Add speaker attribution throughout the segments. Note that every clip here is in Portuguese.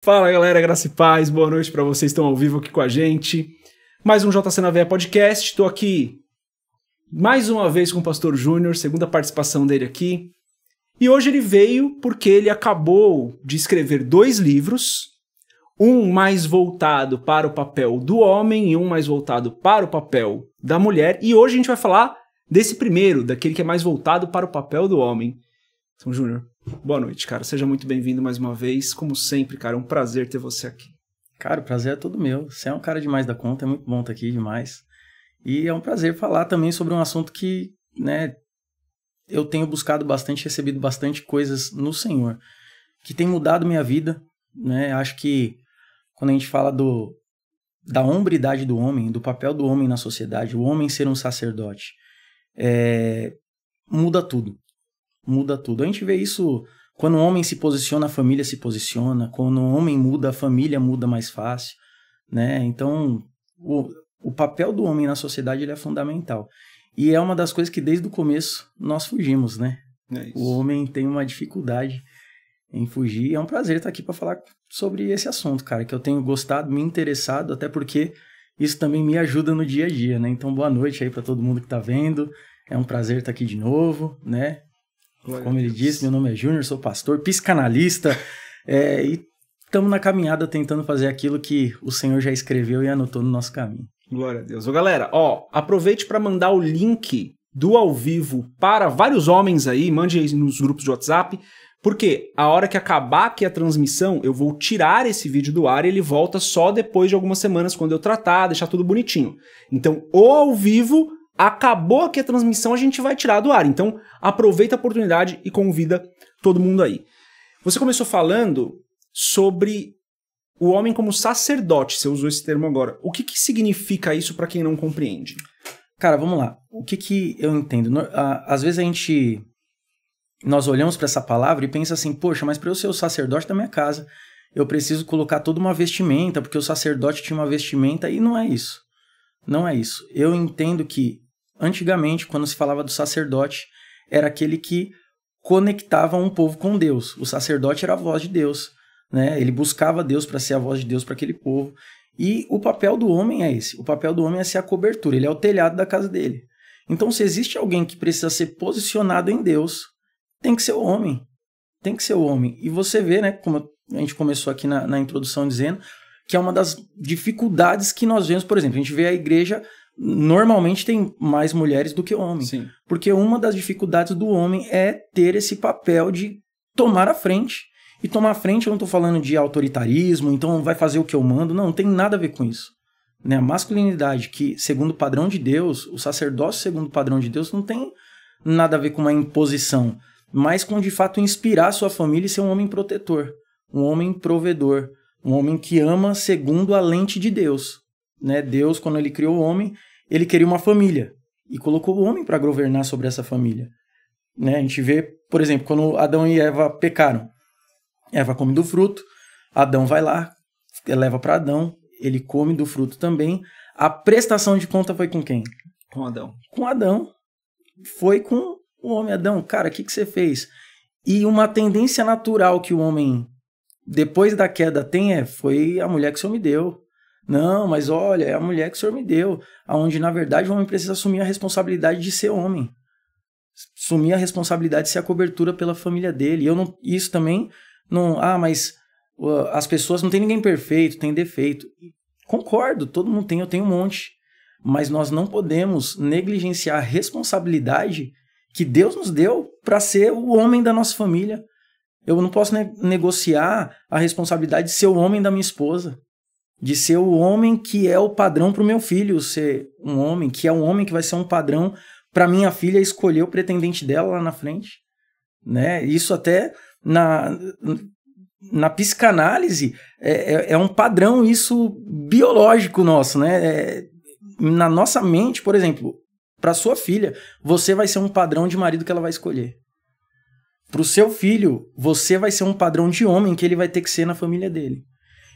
Speaker 1: Fala galera, graça e paz, boa noite pra vocês que estão ao vivo aqui com a gente. Mais um JC na Veia Podcast, estou aqui mais uma vez com o Pastor Júnior, segunda participação dele aqui. E hoje ele veio porque ele acabou de escrever 2 livros, um mais voltado para o papel do homem e um mais voltado para o papel da mulher. E hoje a gente vai falar desse primeiro, daquele que é mais voltado para o papel do homem. Então, Júnior, boa noite, cara. Seja muito bem-vindo mais uma vez. Como sempre, cara, é um prazer ter você aqui.
Speaker 2: Cara, o prazer é todo meu. Você é um cara demais da conta, é muito bom estar aqui, demais. E é um prazer falar também sobre um assunto que, né, eu tenho buscado bastante, recebido bastante coisas no Senhor, que tem mudado minha vida, né? Acho que quando a gente fala da hombridade do homem, do papel do homem na sociedade, o homem ser um sacerdote, muda tudo. Muda tudo. A gente vê isso quando o homem se posiciona, a família se posiciona. Quando o homem muda, a família muda mais fácil, né? Então, o papel do homem na sociedade ele é fundamental. E é uma das coisas que desde o começo nós fugimos, né? O homem tem uma dificuldade em fugir. É um prazer estar aqui para falar sobre esse assunto, cara, que eu tenho gostado, me interessado, até porque isso também me ajuda no dia a dia, né? Então, boa noite aí para todo mundo que está vendo. É um prazer estar aqui de novo, né? Como ele disse, meu nome é Júnior, sou pastor, psicanalista, e estamos na caminhada tentando fazer aquilo que o Senhor já escreveu e anotou no nosso caminho.
Speaker 1: Glória a Deus. Ô, galera, aproveite para mandar o link do ao vivo para vários homens aí, mande aí nos grupos de WhatsApp, porque a hora que acabar aqui a transmissão, eu vou tirar esse vídeo do ar e ele volta só depois de algumas semanas, quando eu tratar, deixar tudo bonitinho. Então, o ao vivo... Acabou aqui a transmissão, a gente vai tirar do ar. Então, aproveita a oportunidade e convida todo mundo aí. Você começou falando sobre o homem como sacerdote, você usou esse termo agora. O que significa isso para quem não compreende?
Speaker 2: Cara, vamos lá. O que eu entendo? Às vezes nós olhamos para essa palavra e pensa assim, poxa, mas para eu ser o sacerdote da minha casa, eu preciso colocar toda uma vestimenta, porque o sacerdote tinha uma vestimenta, e não é isso. Não é isso. Eu entendo que antigamente, quando se falava do sacerdote, era aquele que conectava um povo com Deus. O sacerdote era a voz de Deus, né? Ele buscava Deus para ser a voz de Deus para aquele povo. E o papel do homem é esse. O papel do homem é ser a cobertura. Ele é o telhado da casa dele. Então, se existe alguém que precisa ser posicionado em Deus, tem que ser o homem. Tem que ser o homem. E você vê, né, como a gente começou aqui na introdução dizendo, que é uma das dificuldades que nós vemos. Por exemplo, a gente vê a igreja... Normalmente tem mais mulheres do que homens.
Speaker 1: Sim.
Speaker 2: Porque uma das dificuldades do homem é ter esse papel de tomar a frente. E tomar a frente, eu não estou falando de autoritarismo, então vai fazer o que eu mando. Não tem nada a ver com isso. Né? A masculinidade, que segundo o padrão de Deus, o sacerdócio segundo o padrão de Deus, não tem nada a ver com uma imposição, mas com de fato inspirar a sua família e ser um homem protetor, um homem provedor, um homem que ama segundo a lente de Deus. Né? Deus, quando ele criou o homem, ele queria uma família e colocou o homem para governar sobre essa família. Né? A gente vê, por exemplo, quando Adão e Eva pecaram. Eva come do fruto, Adão vai lá, leva para Adão, ele come do fruto também. A prestação de conta foi com quem?
Speaker 1: Com Adão.
Speaker 2: Com Adão. Foi com o homem. Adão, cara, o que você fez? E uma tendência natural que o homem, depois da queda, tem foi a mulher que o Senhor me deu. Não, mas olha, é a mulher que o Senhor me deu, onde na verdade o homem precisa assumir a responsabilidade de ser homem, assumir a responsabilidade de ser a cobertura pela família dele. E eu não, isso também não, mas as pessoas não tem ninguém perfeito, tem defeito. Concordo, todo mundo tem, eu tenho um monte, mas nós não podemos negligenciar a responsabilidade que Deus nos deu para ser o homem da nossa família. Eu não posso negociar a responsabilidade de ser o homem da minha esposa, de ser o homem que é o padrão para o meu filho ser um homem, que é um homem que vai ser um padrão para minha filha escolher o pretendente dela lá na frente. Né? Isso até na psicanálise é um padrão isso biológico nosso. Né? Na nossa mente, por exemplo, para sua filha, você vai ser um padrão de marido que ela vai escolher. Para o seu filho, você vai ser um padrão de homem que ele vai ter que ser na família dele.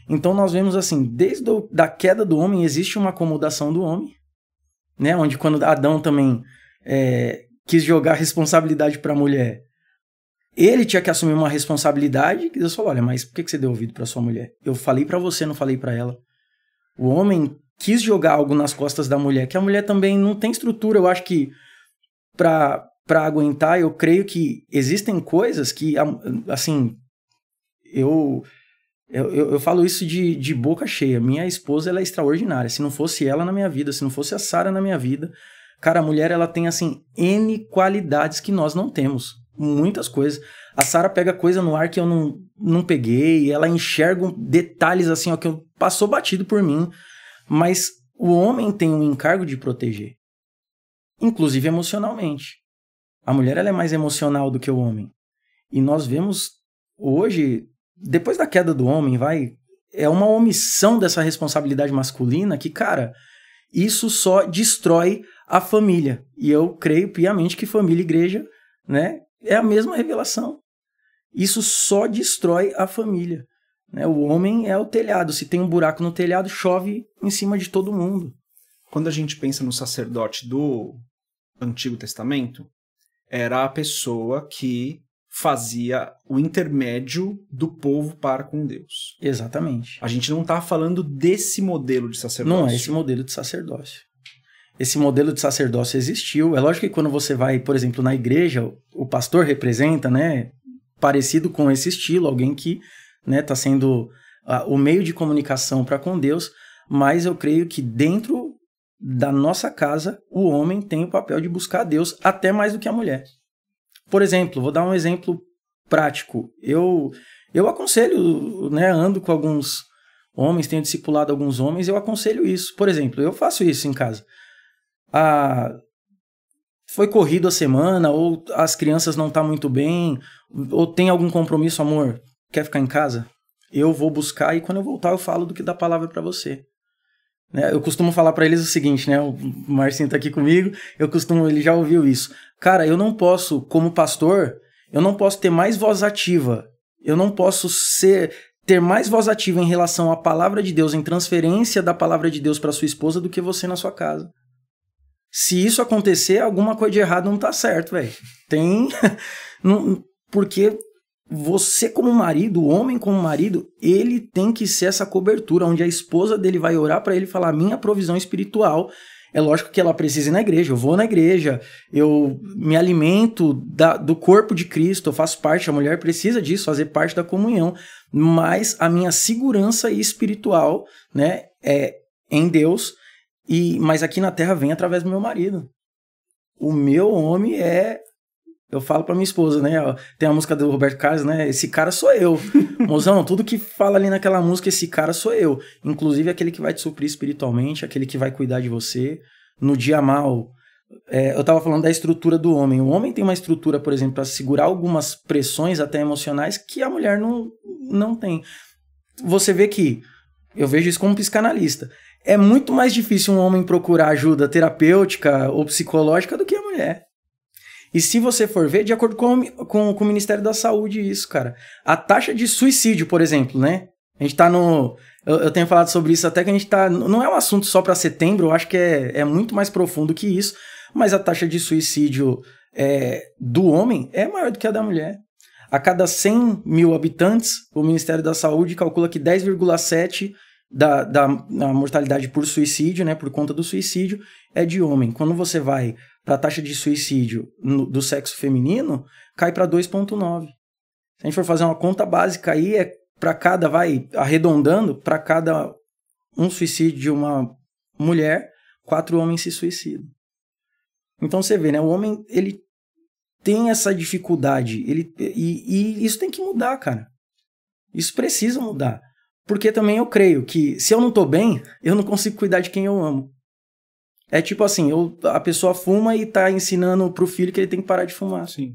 Speaker 2: Então nós vemos assim, desde a queda do homem existe uma acomodação do homem, né? Onde quando Adão também quis jogar a responsabilidade para a mulher, ele tinha que assumir uma responsabilidade, que Deus falou, olha, mas por que você deu ouvido para sua mulher? Eu falei para você, não falei para ela. O homem quis jogar algo nas costas da mulher, que a mulher também não tem estrutura. Eu acho que para aguentar, eu creio que existem coisas que, assim, eu falo isso de boca cheia. Minha esposa, ela é extraordinária. Se não fosse ela na minha vida, se não fosse a Sara na minha vida, cara, a mulher, ela tem, assim, N qualidades que nós não temos. Muitas coisas. A Sara pega coisa no ar que eu não peguei, ela enxerga detalhes, assim, ó, que passou batido por mim. Mas o homem tem um encargo de proteger, inclusive emocionalmente. A mulher, ela é mais emocional do que o homem. E nós vemos hoje, depois da queda do homem, é uma omissão dessa responsabilidade masculina que, cara, isso só destrói a família. E eu creio piamente que família e igreja, né, é a mesma revelação. Isso só destrói a família. Né? O homem é o telhado. Se tem um buraco no telhado, chove em cima de todo mundo.
Speaker 1: Quando a gente pensa no sacerdote do Antigo Testamento, era a pessoa que fazia o intermédio do povo para com Deus.
Speaker 2: Exatamente.
Speaker 1: A gente não está falando desse modelo de sacerdócio.
Speaker 2: Não é esse modelo de sacerdócio. Esse modelo de sacerdócio existiu. É lógico que quando você vai, por exemplo, na igreja, o pastor representa, né, parecido com esse estilo, alguém que, né, está sendo o meio de comunicação para com Deus, mas eu creio que dentro da nossa casa, o homem tem o papel de buscar Deus até mais do que a mulher. Por exemplo, vou dar um exemplo prático. Eu aconselho, né, ando com alguns homens, tenho discipulado alguns homens, eu aconselho isso. Por exemplo, eu faço isso em casa. Foi corrido a semana, ou as crianças não estão muito bem, ou tem algum compromisso, amor, quer ficar em casa? Eu vou buscar e quando eu voltar eu falo do que da palavra para você. Né? Eu costumo falar para eles o seguinte, né? O Marcinho tá aqui comigo, ele já ouviu isso. Cara, eu não posso, como pastor, eu não posso ter mais voz ativa, eu não posso ter mais voz ativa em relação à palavra de Deus, em transferência da palavra de Deus para sua esposa do que você na sua casa. Se isso acontecer, alguma coisa de errado não tá certo, velho. Porque você como marido, o homem como marido, ele tem que ser essa cobertura, onde a esposa dele vai orar para ele e falar, minha provisão espiritual, é lógico que ela precisa ir na igreja, eu vou na igreja, eu me alimento do corpo de Cristo, eu faço parte, a mulher precisa disso, fazer parte da comunhão, mas a minha segurança espiritual, né, é em Deus. Mas aqui na terra vem através do meu marido. O meu homem eu falo pra minha esposa, né? Tem a música do Roberto Carlos, né? Esse cara sou eu. Mozão, tudo que fala ali naquela música, esse cara sou eu. Inclusive aquele que vai te suprir espiritualmente, aquele que vai cuidar de você. No dia mal. Eu tava falando da estrutura do homem. O homem tem uma estrutura, por exemplo, para segurar algumas pressões até emocionais que a mulher não tem. Você vê que, eu vejo isso como psicanalista, é muito mais difícil um homem procurar ajuda terapêutica ou psicológica do que a mulher. E se você for ver, de acordo com o Ministério da Saúde, isso, cara. A taxa de suicídio, por exemplo, né? A gente tá eu tenho falado sobre isso até que a gente tá... Não é um assunto só para setembro, eu acho que é muito mais profundo que isso, mas a taxa de suicídio do homem é maior do que a da mulher. A cada 100 mil habitantes, o Ministério da Saúde calcula que 10,7% da mortalidade por suicídio, né, por conta do suicídio, é de homem. Quando você vai para a taxa de suicídio do sexo feminino, cai para 2,9%. Se a gente for fazer uma conta básica aí, para cada, arredondando, para cada um suicídio de uma mulher, 4 homens se suicidam. Então você vê, né, o homem, ele tem essa dificuldade, e isso tem que mudar, cara. Isso precisa mudar. Porque também eu creio que se eu não tô bem, eu não consigo cuidar de quem eu amo. É tipo assim, a pessoa fuma e tá ensinando pro filho que ele tem que parar de fumar.
Speaker 1: Sim.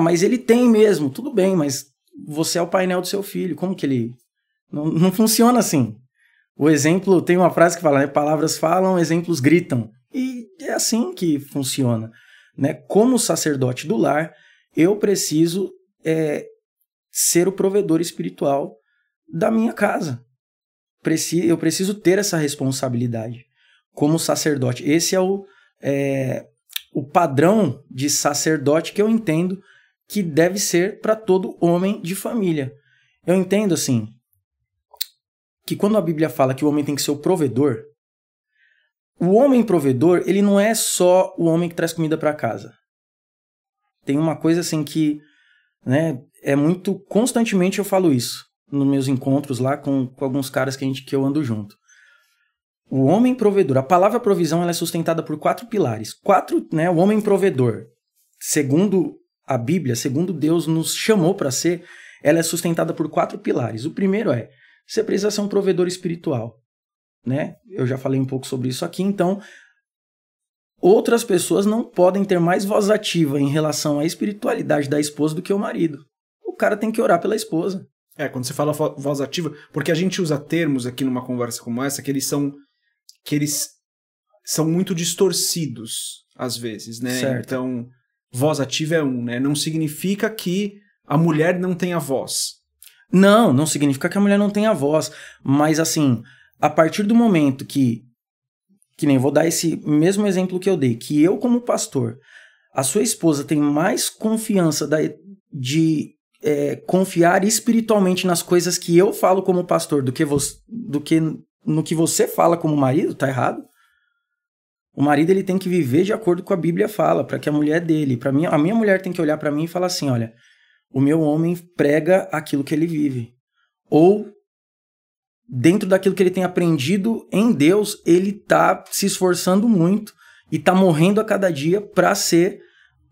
Speaker 2: Mas ele tem mesmo, tudo bem, mas você é o painel do seu filho, como que ele... Não funciona assim. O exemplo, tem uma frase que fala, né, palavras falam, exemplos gritam. E é assim que funciona. Né? Como sacerdote do lar, eu preciso ser o provedor espiritual da minha casa. Eu preciso ter essa responsabilidade como sacerdote. Esse é o padrão de sacerdote que eu entendo que deve ser para todo homem de família. Eu entendo, assim, que quando a Bíblia fala que o homem tem que ser o provedor, o homem provedor, ele não é só o homem que traz comida para casa. Tem uma coisa assim que, né, é muito... Constantemente eu falo isso nos meus encontros lá com alguns caras que eu ando junto. O homem provedor, a palavra provisão, ela é sustentada por 4 pilares. 4, né, o homem provedor, segundo a Bíblia, segundo Deus nos chamou para ser, ela é sustentada por 4 pilares. O primeiro é, você precisa ser um provedor espiritual, né? Eu já falei um pouco sobre isso aqui, então outras pessoas não podem ter mais voz ativa em relação à espiritualidade da esposa do que o marido. O cara tem que orar pela esposa.
Speaker 1: Quando você fala voz ativa, porque a gente usa termos aqui numa conversa como essa que eles são muito distorcidos às vezes, né?
Speaker 2: Certo.
Speaker 1: Então, voz ativa é né? Não significa que a mulher não tenha voz.
Speaker 2: Não significa que a mulher não tenha voz, mas assim, a partir do momento que nem vou dar esse mesmo exemplo que eu dei, que eu como pastor, a sua esposa tem mais confiança de confiar espiritualmente nas coisas que eu falo como pastor do que no que você fala como marido, tá errado. O marido ele tem que viver de acordo com a Bíblia fala, para que a mulher dele, a minha mulher tem que olhar para mim e falar assim, olha, o meu homem prega aquilo que ele vive. Ou, dentro daquilo que ele tem aprendido em Deus, ele tá se esforçando muito e tá morrendo a cada dia para ser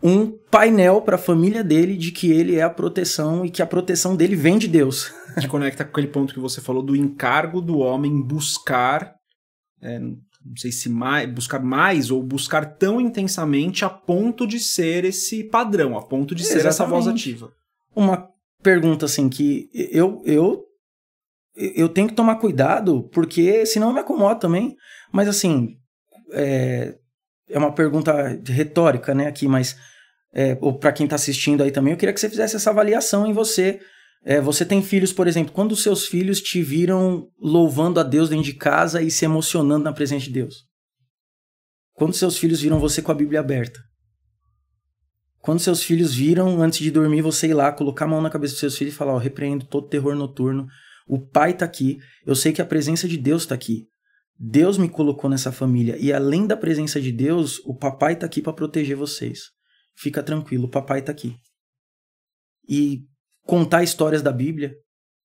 Speaker 2: um painel para a família dele de que ele é a proteção e que a proteção dele vem de Deus.
Speaker 1: Que conecta com aquele ponto que você falou do encargo do homem buscar, não sei se buscar mais ou buscar tão intensamente a ponto de ser esse padrão, a ponto de ser essa voz ativa.
Speaker 2: Uma pergunta assim que eu tenho que tomar cuidado, porque senão eu me acomodo também. Mas assim, é uma pergunta retórica, né, aqui, mas ou para quem está assistindo aí também, eu queria que você fizesse essa avaliação em você. Você tem filhos, por exemplo, quando os seus filhos te viram louvando a Deus dentro de casa e se emocionando na presença de Deus? Quando seus filhos viram você com a Bíblia aberta? Quando seus filhos viram, antes de dormir, você ir lá, colocar a mão na cabeça dos seus filhos e falar, repreendo todo terror noturno, o pai está aqui, eu sei que a presença de Deus está aqui. Deus me colocou nessa família e além da presença de Deus, o papai está aqui para proteger vocês. Fica tranquilo, o papai está aqui. E contar histórias da Bíblia,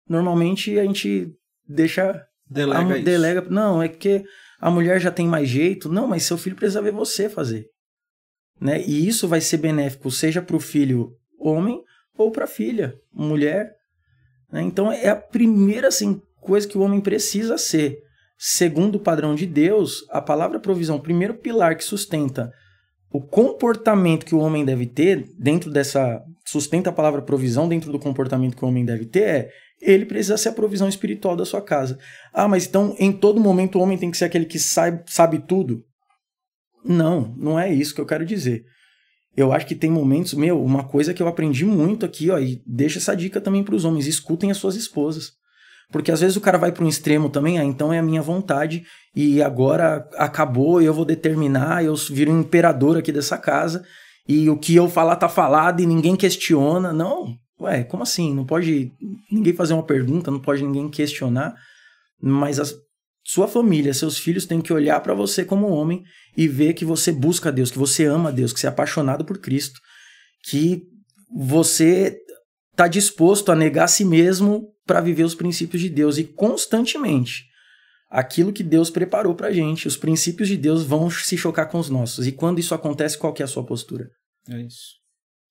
Speaker 2: normalmente a gente delega. Não, é que a mulher já tem mais jeito. Não, mas seu filho precisa ver você fazer. Né? E isso vai ser benéfico, seja para o filho homem ou para a filha, mulher. Né? Então é a primeira coisa que o homem precisa ser. Segundo o padrão de Deus, a palavra provisão, o primeiro pilar que sustenta o comportamento que o homem deve ter, sustenta a palavra provisão dentro do comportamento que o homem deve ter, ele precisa ser a provisão espiritual da sua casa. Ah, mas então em todo momento o homem tem que ser aquele que sabe tudo? Não é isso que eu quero dizer. Eu acho que tem momentos, uma coisa que eu aprendi muito aqui, e deixa essa dica também para os homens, escutem as suas esposas. Porque às vezes o cara vai para um extremo também, então é a minha vontade e agora acabou, eu vou determinar, eu viro um imperador aqui dessa casa e o que eu falar tá falado e ninguém questiona. Não, como assim? Não pode ninguém fazer uma pergunta, não pode ninguém questionar, mas sua família, seus filhos têm que olhar para você como homem e ver que você busca Deus, que você ama Deus, que você é apaixonado por Cristo, que você está disposto a negar a si mesmo para viver os princípios de Deus e constantemente aquilo que Deus preparou para a gente, os princípios de Deus vão se chocar com os nossos. E quando isso acontece, qual que é a sua postura?
Speaker 1: É isso.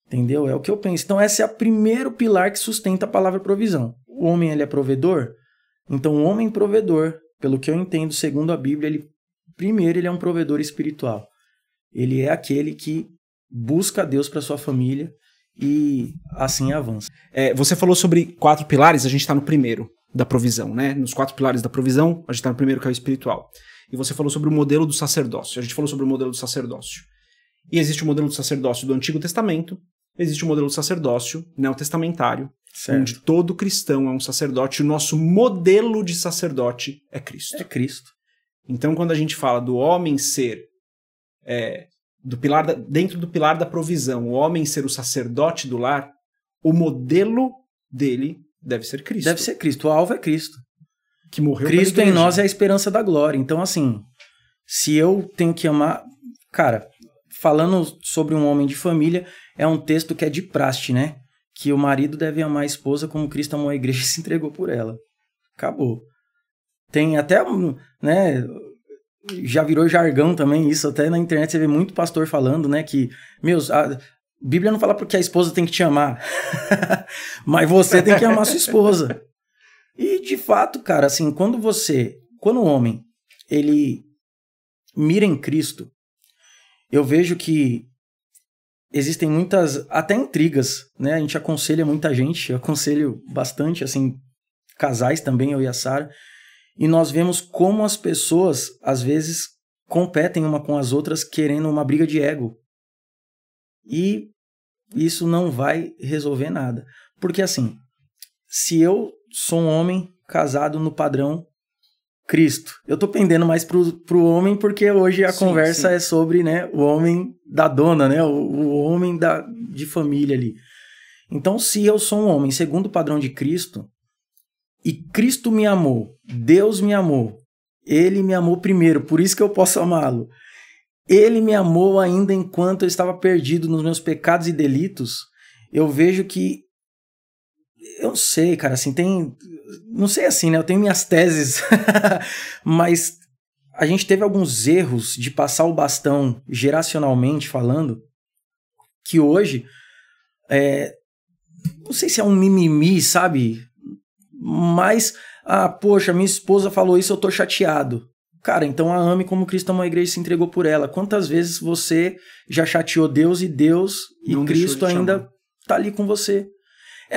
Speaker 2: Entendeu? É o que eu penso. Então esse é o primeiro pilar que sustenta a palavra provisão. O homem ele é provedor? Então o homem provedor, pelo que eu entendo, segundo a Bíblia, ele é um provedor espiritual. Ele é aquele que busca Deus para sua família e assim avança.
Speaker 1: Você falou sobre 4 pilares, a gente está no primeiro da provisão, né? Nos 4 pilares da provisão, a gente está no primeiro, que é o espiritual. E você falou sobre o modelo do sacerdócio. A gente falou sobre o modelo do sacerdócio. E existe o modelo do sacerdócio do Antigo Testamento, existe o modelo do sacerdócio neotestamentário,
Speaker 2: certo,
Speaker 1: onde todo cristão é um sacerdote, e o nosso modelo de sacerdote é Cristo.
Speaker 2: É Cristo.
Speaker 1: Então, quando a gente fala do homem ser dentro do pilar da provisão, o homem ser o sacerdote do lar, o modelo dele deve ser Cristo.
Speaker 2: Deve ser Cristo. O alvo é Cristo.
Speaker 1: Que morreu
Speaker 2: Cristo
Speaker 1: pela
Speaker 2: em
Speaker 1: igreja.
Speaker 2: nós é a esperança da glória. Então, assim, se eu tenho que amar... Cara, falando sobre um homem de família, é um texto que é de praste, né? Que o marido deve amar a esposa como Cristo amou a igreja e se entregou por ela. Acabou. Tem até, né... Já virou jargão também isso. Até na internet você vê muito pastor falando, né? Que, a Bíblia não fala porque a esposa tem que te amar. Mas você tem que amar sua esposa. E, de fato, cara, assim, quando o homem, ele mira em Cristo, eu vejo que existem muitas, até intrigas, né? A gente aconselha muita gente, eu aconselho bastante, assim, casais também, eu e a Sara, e nós vemos como as pessoas, às vezes, competem uma com as outras querendo uma briga de ego. E isso não vai resolver nada. Porque, assim, se eu sou um homem casado no padrão Cristo, eu tô pendendo mais pro homem porque hoje a conversa é sobre, né, o homem da dona, né, o homem de família ali. Então, se eu sou um homem segundo o padrão de Cristo, e Cristo me amou, Deus me amou, Ele me amou primeiro, por isso que eu posso amá-lo. Ele me amou ainda enquanto eu estava perdido nos meus pecados e delitos. Eu vejo que, eu não sei, cara, assim, não sei assim, né, eu tenho minhas teses, mas a gente teve alguns erros de passar o bastão geracionalmente falando, que hoje, não sei se é um mimimi, sabe? Mas, poxa, minha esposa falou isso, eu tô chateado. Cara, então a ame como Cristo amou a igreja e se entregou por ela. Quantas vezes você já chateou Deus e não Cristo ainda tá ali com você?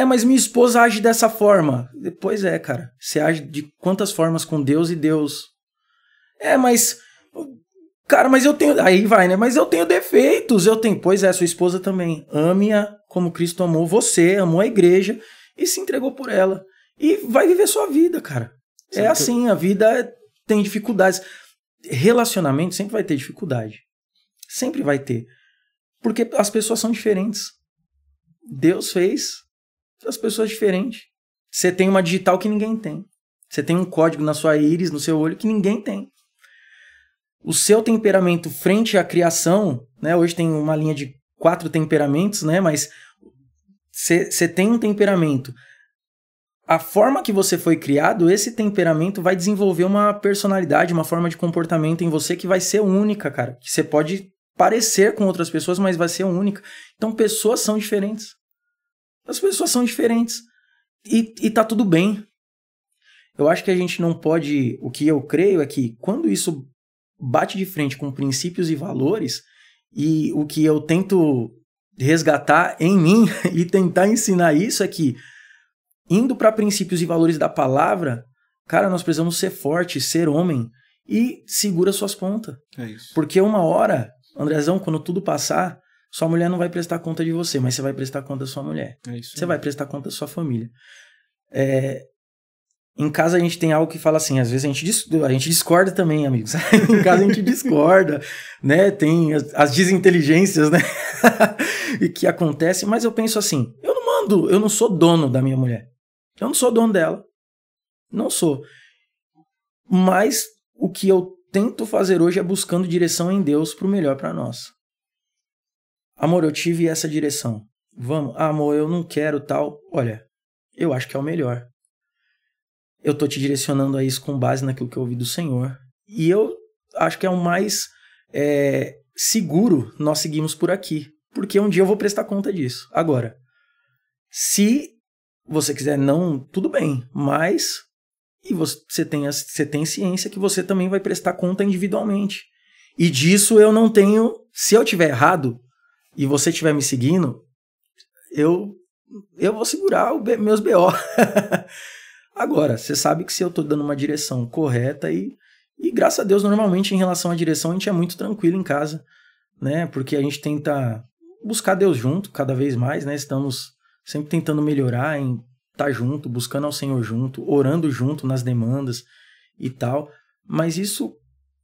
Speaker 2: Mas minha esposa age dessa forma. Pois é, cara. Você age de quantas formas com Deus e Deus? Mas... Cara, mas eu tenho... Aí vai, né? Mas eu tenho defeitos. Pois é, sua esposa também. Ame-a como Cristo amou você, amou a igreja e se entregou por ela. E vai viver sua vida, cara. Sabe assim, a vida tem dificuldades. Relacionamento sempre vai ter dificuldade. Sempre vai ter. Porque as pessoas são diferentes. Deus fez as pessoas diferentes. Você tem uma digital que ninguém tem. Você tem um código na sua íris, no seu olho, que ninguém tem. O seu temperamento frente à criação, né? Hoje tem uma linha de 4 temperamentos, né? Mas você tem um temperamento. A forma que você foi criado, esse temperamento vai desenvolver uma personalidade, uma forma de comportamento em você que vai ser única, cara. Que você pode parecer com outras pessoas, mas vai ser única. Então, pessoas são diferentes. As pessoas são diferentes. E tá tudo bem. Eu acho que a gente não pode... O que eu creio é que quando isso bate de frente com princípios e valores, e o que eu tento resgatar em mim e tentar ensinar isso é que indo para princípios e valores da palavra, cara, nós precisamos ser forte, ser homem e segura suas pontas.
Speaker 1: É isso.
Speaker 2: Porque uma hora, Andrezão, quando tudo passar, sua mulher não vai prestar conta de você, mas você vai prestar conta da sua mulher.
Speaker 1: É isso.
Speaker 2: Você vai prestar conta da sua família. Em casa a gente tem algo que fala assim, às vezes a gente discorda também, amigos. Em casa a gente discorda, né? Tem as desinteligências, né? E que acontece, mas eu penso assim, eu não sou dono da minha mulher. Eu não sou dono dela. Não sou. Mas o que eu tento fazer hoje é buscando direção em Deus pro melhor para nós. Amor, eu tive essa direção. Vamos, amor, eu não quero tal. Olha, eu acho que é o melhor. Eu tô te direcionando a isso com base naquilo que eu ouvi do Senhor. E eu acho que é o mais seguro nós seguimos por aqui. Porque um dia eu vou prestar conta disso. Agora, se você quiser não, tudo bem. Mas você tem ciência que você também vai prestar conta individualmente. E disso eu não tenho... Se eu tiver errado e você estiver me seguindo, eu vou segurar meus BO. Agora, você sabe que se eu estou dando uma direção correta e graças a Deus, normalmente em relação à direção a gente é muito tranquilo em casa, né? Porque a gente tenta buscar Deus junto cada vez mais, né? Estamos sempre tentando melhorar em estar junto, buscando ao Senhor junto, orando junto nas demandas e tal. Mas isso,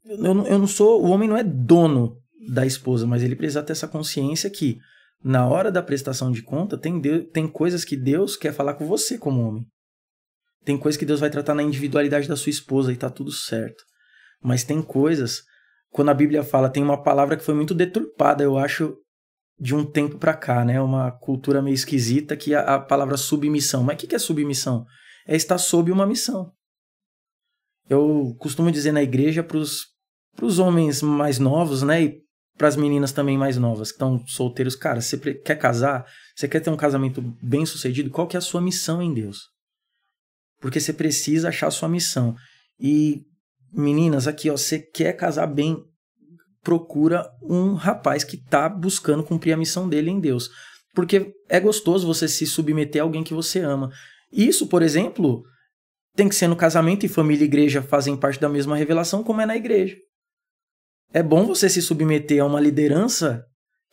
Speaker 2: eu não sou, o homem não é dono da esposa, mas ele precisa ter essa consciência que na hora da prestação de conta tem coisas que Deus quer falar com você como homem. Tem coisas que Deus vai tratar na individualidade da sua esposa e tá tudo certo. Mas tem coisas, quando a Bíblia fala, tem uma palavra que foi muito deturpada, eu acho, de um tempo pra cá, né? Uma cultura meio esquisita, que é a palavra submissão. Mas o que é submissão? É estar sob uma missão. Eu costumo dizer na igreja pros homens mais novos, né? E pras meninas também mais novas, que estão solteiros. Cara, você quer casar? Você quer ter um casamento bem sucedido? Qual que é a sua missão em Deus? Porque você precisa achar a sua missão. E, meninas, aqui, ó, você quer casar bem, procura um rapaz que tá buscando cumprir a missão dele em Deus. Porque é gostoso você se submeter a alguém que você ama. Isso, por exemplo, tem que ser no casamento, e família e igreja fazem parte da mesma revelação, como é na igreja. É bom você se submeter a uma liderança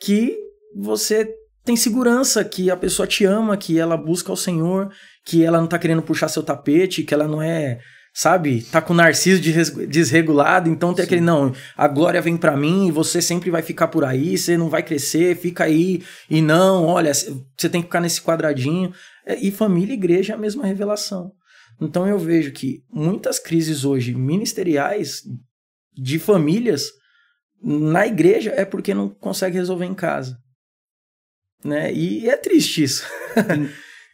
Speaker 2: que você tem segurança, que a pessoa te ama, que ela busca o Senhor, que ela não tá querendo puxar seu tapete, que ela não é, sabe, tá com o narciso desregulado, então tem aquele, não, a glória vem pra mim, você sempre vai ficar por aí, você não vai crescer, fica aí, e não, olha, você tem que ficar nesse quadradinho. E família e igreja é a mesma revelação. Então eu vejo que muitas crises hoje ministeriais de famílias na igreja é porque não consegue resolver em casa. Né? E é triste isso.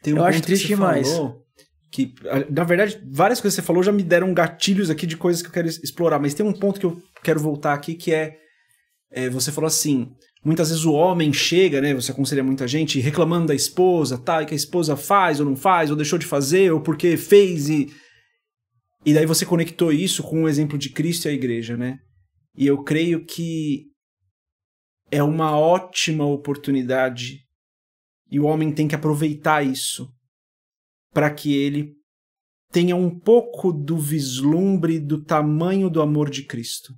Speaker 1: Tem
Speaker 2: eu acho triste demais.
Speaker 1: Que, na verdade, várias coisas que você falou já me deram gatilhos aqui de coisas que eu quero explorar, mas tem um ponto que eu quero voltar aqui, que você falou assim, muitas vezes o homem chega, né, você aconselha muita gente, reclamando da esposa, tá, e que a esposa faz ou não faz, ou deixou de fazer, ou porque fez, e daí você conectou isso com o exemplo de Cristo e a igreja, né? E eu creio que é uma ótima oportunidade e o homem tem que aproveitar isso para que ele tenha um pouco do vislumbre do tamanho do amor de Cristo.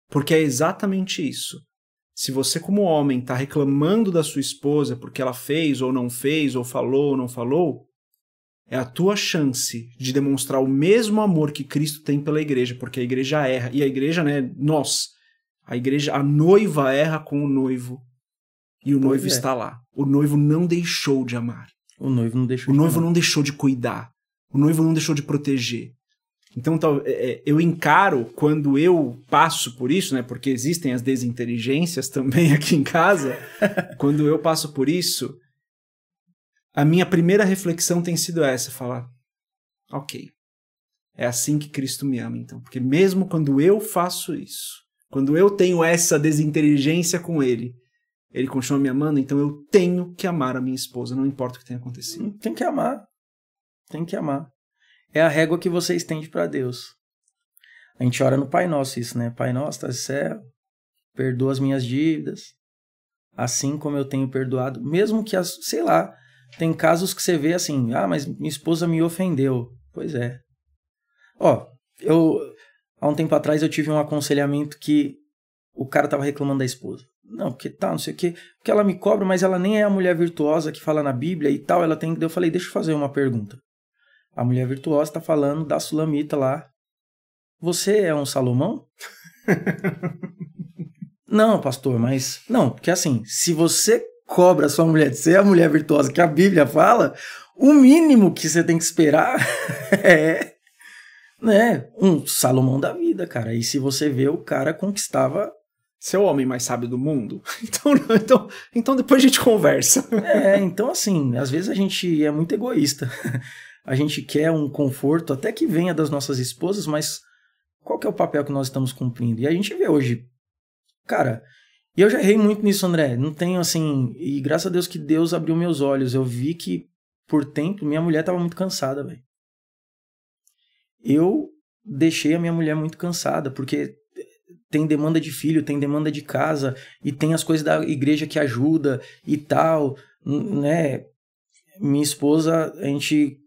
Speaker 1: Porque é exatamente isso. Se você como homem está reclamando da sua esposa porque ela fez ou não fez, ou falou ou não falou, é a tua chance de demonstrar o mesmo amor que Cristo tem pela igreja, porque a igreja erra. E a igreja, né, a noiva erra com o noivo. E o noivo está lá. O noivo não deixou de amar.
Speaker 2: O noivo não deixou
Speaker 1: de amar. O noivo não deixou de cuidar. O noivo não deixou de proteger. Então, eu encaro quando eu passo por isso, né? Porque existem as desinteligências também aqui em casa. Quando eu passo por isso, a minha primeira reflexão tem sido essa: falar, ok, é assim que Cristo me ama, então. Porque mesmo quando eu faço isso, quando eu tenho essa desinteligência com ele continua me amando, então eu tenho que amar a minha esposa, não importa o que tenha acontecido.
Speaker 2: Tem que amar. Tem que amar. É a régua que você estende para Deus. A gente ora no Pai Nosso isso, né? Pai Nosso, tá no céu, perdoa as minhas dívidas, assim como eu tenho perdoado. Mesmo que, sei lá, tem casos que você vê assim, mas minha esposa me ofendeu. Pois é. Há um tempo atrás eu tive um aconselhamento que o cara tava reclamando da esposa. Não, porque tá, não sei o quê. Porque ela me cobra, mas ela nem é a mulher virtuosa que fala na Bíblia e tal. Eu falei, deixa eu fazer uma pergunta. A mulher virtuosa tá falando da Sulamita lá. Você é um Salomão? Não, pastor, mas... Não, porque assim, se você cobra a sua mulher de ser a mulher virtuosa que a Bíblia fala, o mínimo que você tem que esperar é... né, um Salomão da vida, cara. E se você vê, o cara conquistava...
Speaker 1: Ser o homem mais sábio do mundo? Então depois a gente conversa.
Speaker 2: Então assim, às vezes a gente é muito egoísta. A gente quer um conforto, até que venha das nossas esposas, mas qual que é o papel que nós estamos cumprindo? E a gente vê hoje, cara, e eu já errei muito nisso, André, não tenho assim, e graças a Deus que Deus abriu meus olhos, eu vi que por tempo minha mulher estava muito cansada, velho. Eu deixei a minha mulher muito cansada, porque tem demanda de filho, tem demanda de casa, e tem as coisas da igreja que ajuda e tal, né? Minha esposa, a gente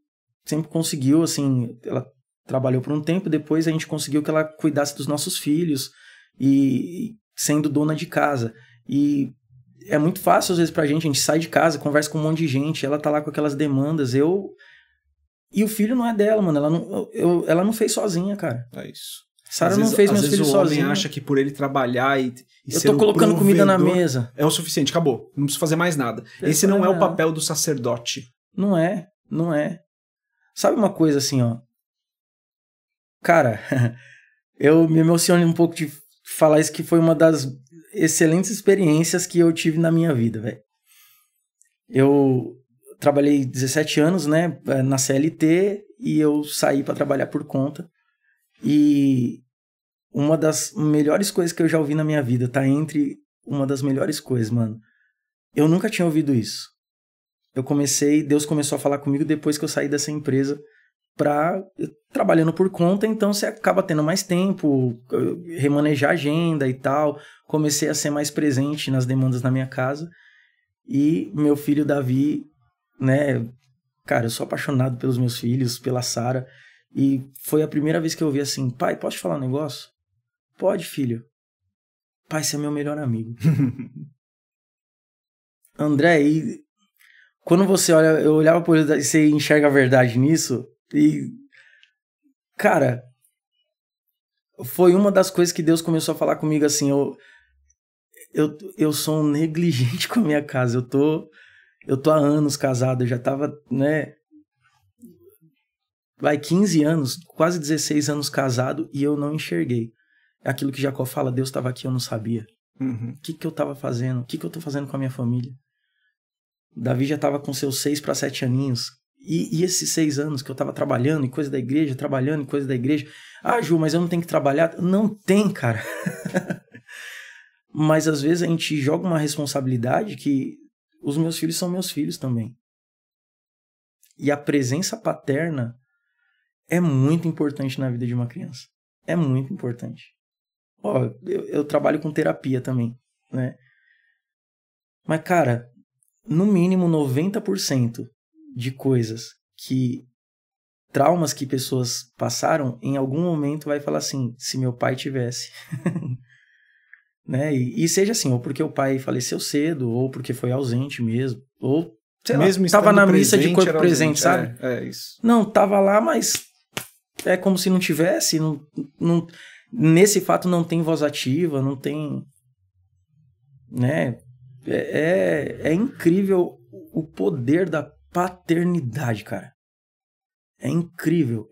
Speaker 2: sempre conseguiu, assim, ela trabalhou por um tempo, depois a gente conseguiu que ela cuidasse dos nossos filhos, e sendo dona de casa. E é muito fácil, às vezes, pra gente, a gente sai de casa, conversa com um monte de gente, ela tá lá com aquelas demandas, e o filho não é dela, mano, ela não fez sozinha, cara.
Speaker 1: É isso.
Speaker 2: Sara não fez meus filhos sozinha.
Speaker 1: Às vezes o homem acha que por ele trabalhar e
Speaker 2: eu tô colocando comida na mesa.
Speaker 1: É o suficiente, acabou. Não preciso fazer mais nada. Esse não é o papel do sacerdote.
Speaker 2: Não é. Sabe uma coisa assim, ó. Cara, eu me emociono um pouco de falar isso, que foi uma das excelentes experiências que eu tive na minha vida, velho. Eu trabalhei 17 anos, né, na CLT, e eu saí para trabalhar por conta. E uma das melhores coisas que eu já ouvi na minha vida, tá entre uma das melhores coisas, mano. Eu nunca tinha ouvido isso. Deus começou a falar comigo depois que eu saí dessa empresa trabalhando por conta, então você acaba tendo mais tempo, remanejar a agenda e tal. Comecei a ser mais presente nas demandas na minha casa. E meu filho Davi, né, cara, eu sou apaixonado pelos meus filhos, pela Sara, e foi a primeira vez que eu ouvi assim: pai, posso te falar um negócio? Pode, filho. Pai, você é meu melhor amigo. André, e quando você olha, eu olhava por ele e você enxerga a verdade nisso, e, cara, foi uma das coisas que Deus começou a falar comigo assim: eu sou um negligente com a minha casa, eu tô há anos casado, eu já tava, né, 15 anos, quase 16 anos casado, e eu não enxerguei. É aquilo que Jacó fala: Deus estava aqui, eu não sabia.
Speaker 1: Uhum.
Speaker 2: O que eu tava fazendo? O que eu tô fazendo com a minha família? Davi já tava com seus 6 para 7 aninhos. E esses 6 anos que eu tava trabalhando em coisa da igreja, Ah, Ju, mas eu não tenho que trabalhar. Não tem, cara. Mas às vezes a gente joga uma responsabilidade que os meus filhos são meus filhos também. E a presença paterna é muito importante na vida de uma criança. É muito importante. Ó, eu trabalho com terapia também, né? Mas, cara, no mínimo 90% de traumas que pessoas passaram, em algum momento vai falar assim: se meu pai tivesse. Né? E seja assim, ou porque o pai faleceu cedo, ou porque foi ausente mesmo, ou, sei lá, tava na missa de corpo presente, sabe?
Speaker 1: É isso.
Speaker 2: Não, tava lá, mas é como se não tivesse, nesse fato não tem voz ativa, não tem, né? É incrível o poder da paternidade, cara. É incrível.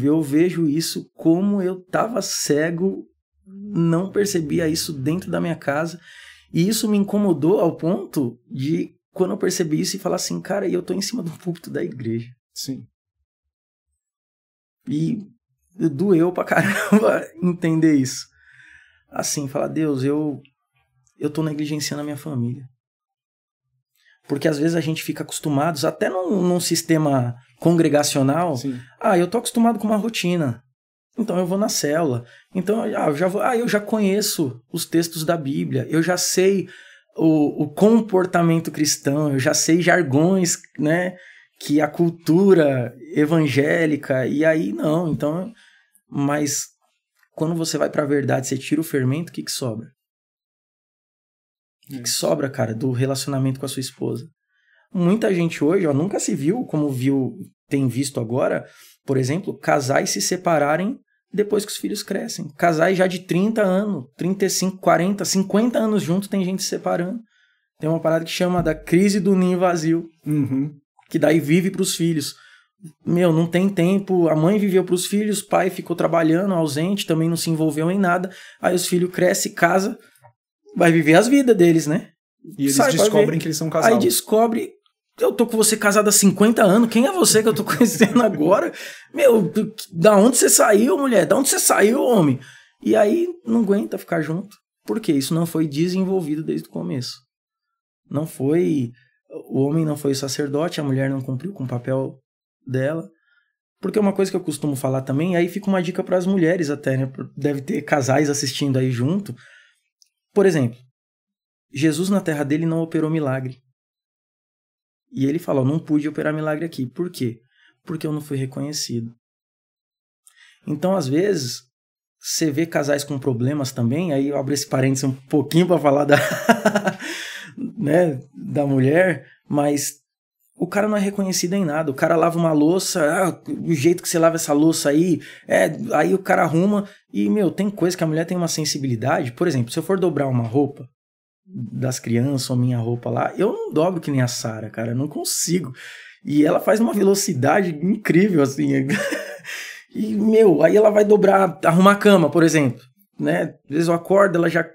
Speaker 2: Eu vejo isso como eu tava cego, não percebia isso dentro da minha casa, e isso me incomodou ao ponto de, quando eu percebi isso, e falar assim: cara, eu tô em cima do púlpito da igreja.
Speaker 1: Sim.
Speaker 2: E doeu pra caramba entender isso. Assim, falar: Deus, eu tô negligenciando a minha família. Porque às vezes a gente fica acostumado, até num sistema congregacional.
Speaker 1: Sim.
Speaker 2: Eu tô acostumado com uma rotina, então eu vou na célula. Então eu já conheço os textos da Bíblia, eu já sei o comportamento cristão, eu já sei jargões, né, que a cultura evangélica, e aí não. Então, mas quando você vai pra verdade, você tira o fermento, o que sobra? O que sobra, cara, do relacionamento com a sua esposa? Muita gente hoje, ó, nunca se viu como tem visto agora, por exemplo, casais se separarem depois que os filhos crescem. Casais já de 30 anos, 35, 40, 50 anos juntos, tem gente se separando. Tem uma parada que chama da crise do ninho vazio, que daí vive pros filhos. Meu, não tem tempo, a mãe viveu pros filhos, o pai ficou trabalhando, ausente, também não se envolveu em nada, aí os filhos crescem, casam, vai viver as vidas deles, né?
Speaker 1: E eles descobrem que eles são casados.
Speaker 2: Aí descobre: eu tô com você casado há 50 anos, quem é você que eu tô conhecendo agora? Meu, da onde você saiu, mulher? Da onde você saiu, homem? E aí não aguenta ficar junto. Por quê? Isso não foi desenvolvido desde o começo. Não foi... O homem não foi sacerdote, a mulher não cumpriu com o papel dela. Porque uma coisa que eu costumo falar também, aí fica uma dica para as mulheres até, né? Deve ter casais assistindo aí junto. Por exemplo, Jesus na terra dele não operou milagre. E ele falou: não pude operar milagre aqui. Por quê? Porque eu não fui reconhecido. Então, às vezes, você vê casais com problemas também, aí eu abro esse parênteses um pouquinho para falar né, da mulher, mas o cara não é reconhecido em nada. O cara lava uma louça, o jeito que você lava essa louça aí, aí o cara arruma. E, tem coisa que a mulher tem uma sensibilidade. Por exemplo, se eu for dobrar uma roupa das crianças ou minha roupa lá, eu não dobro que nem a Sara, cara, eu não consigo. E ela faz uma velocidade incrível, assim. E, aí ela vai dobrar, arrumar a cama, por exemplo, né? Às vezes eu acordo, ela já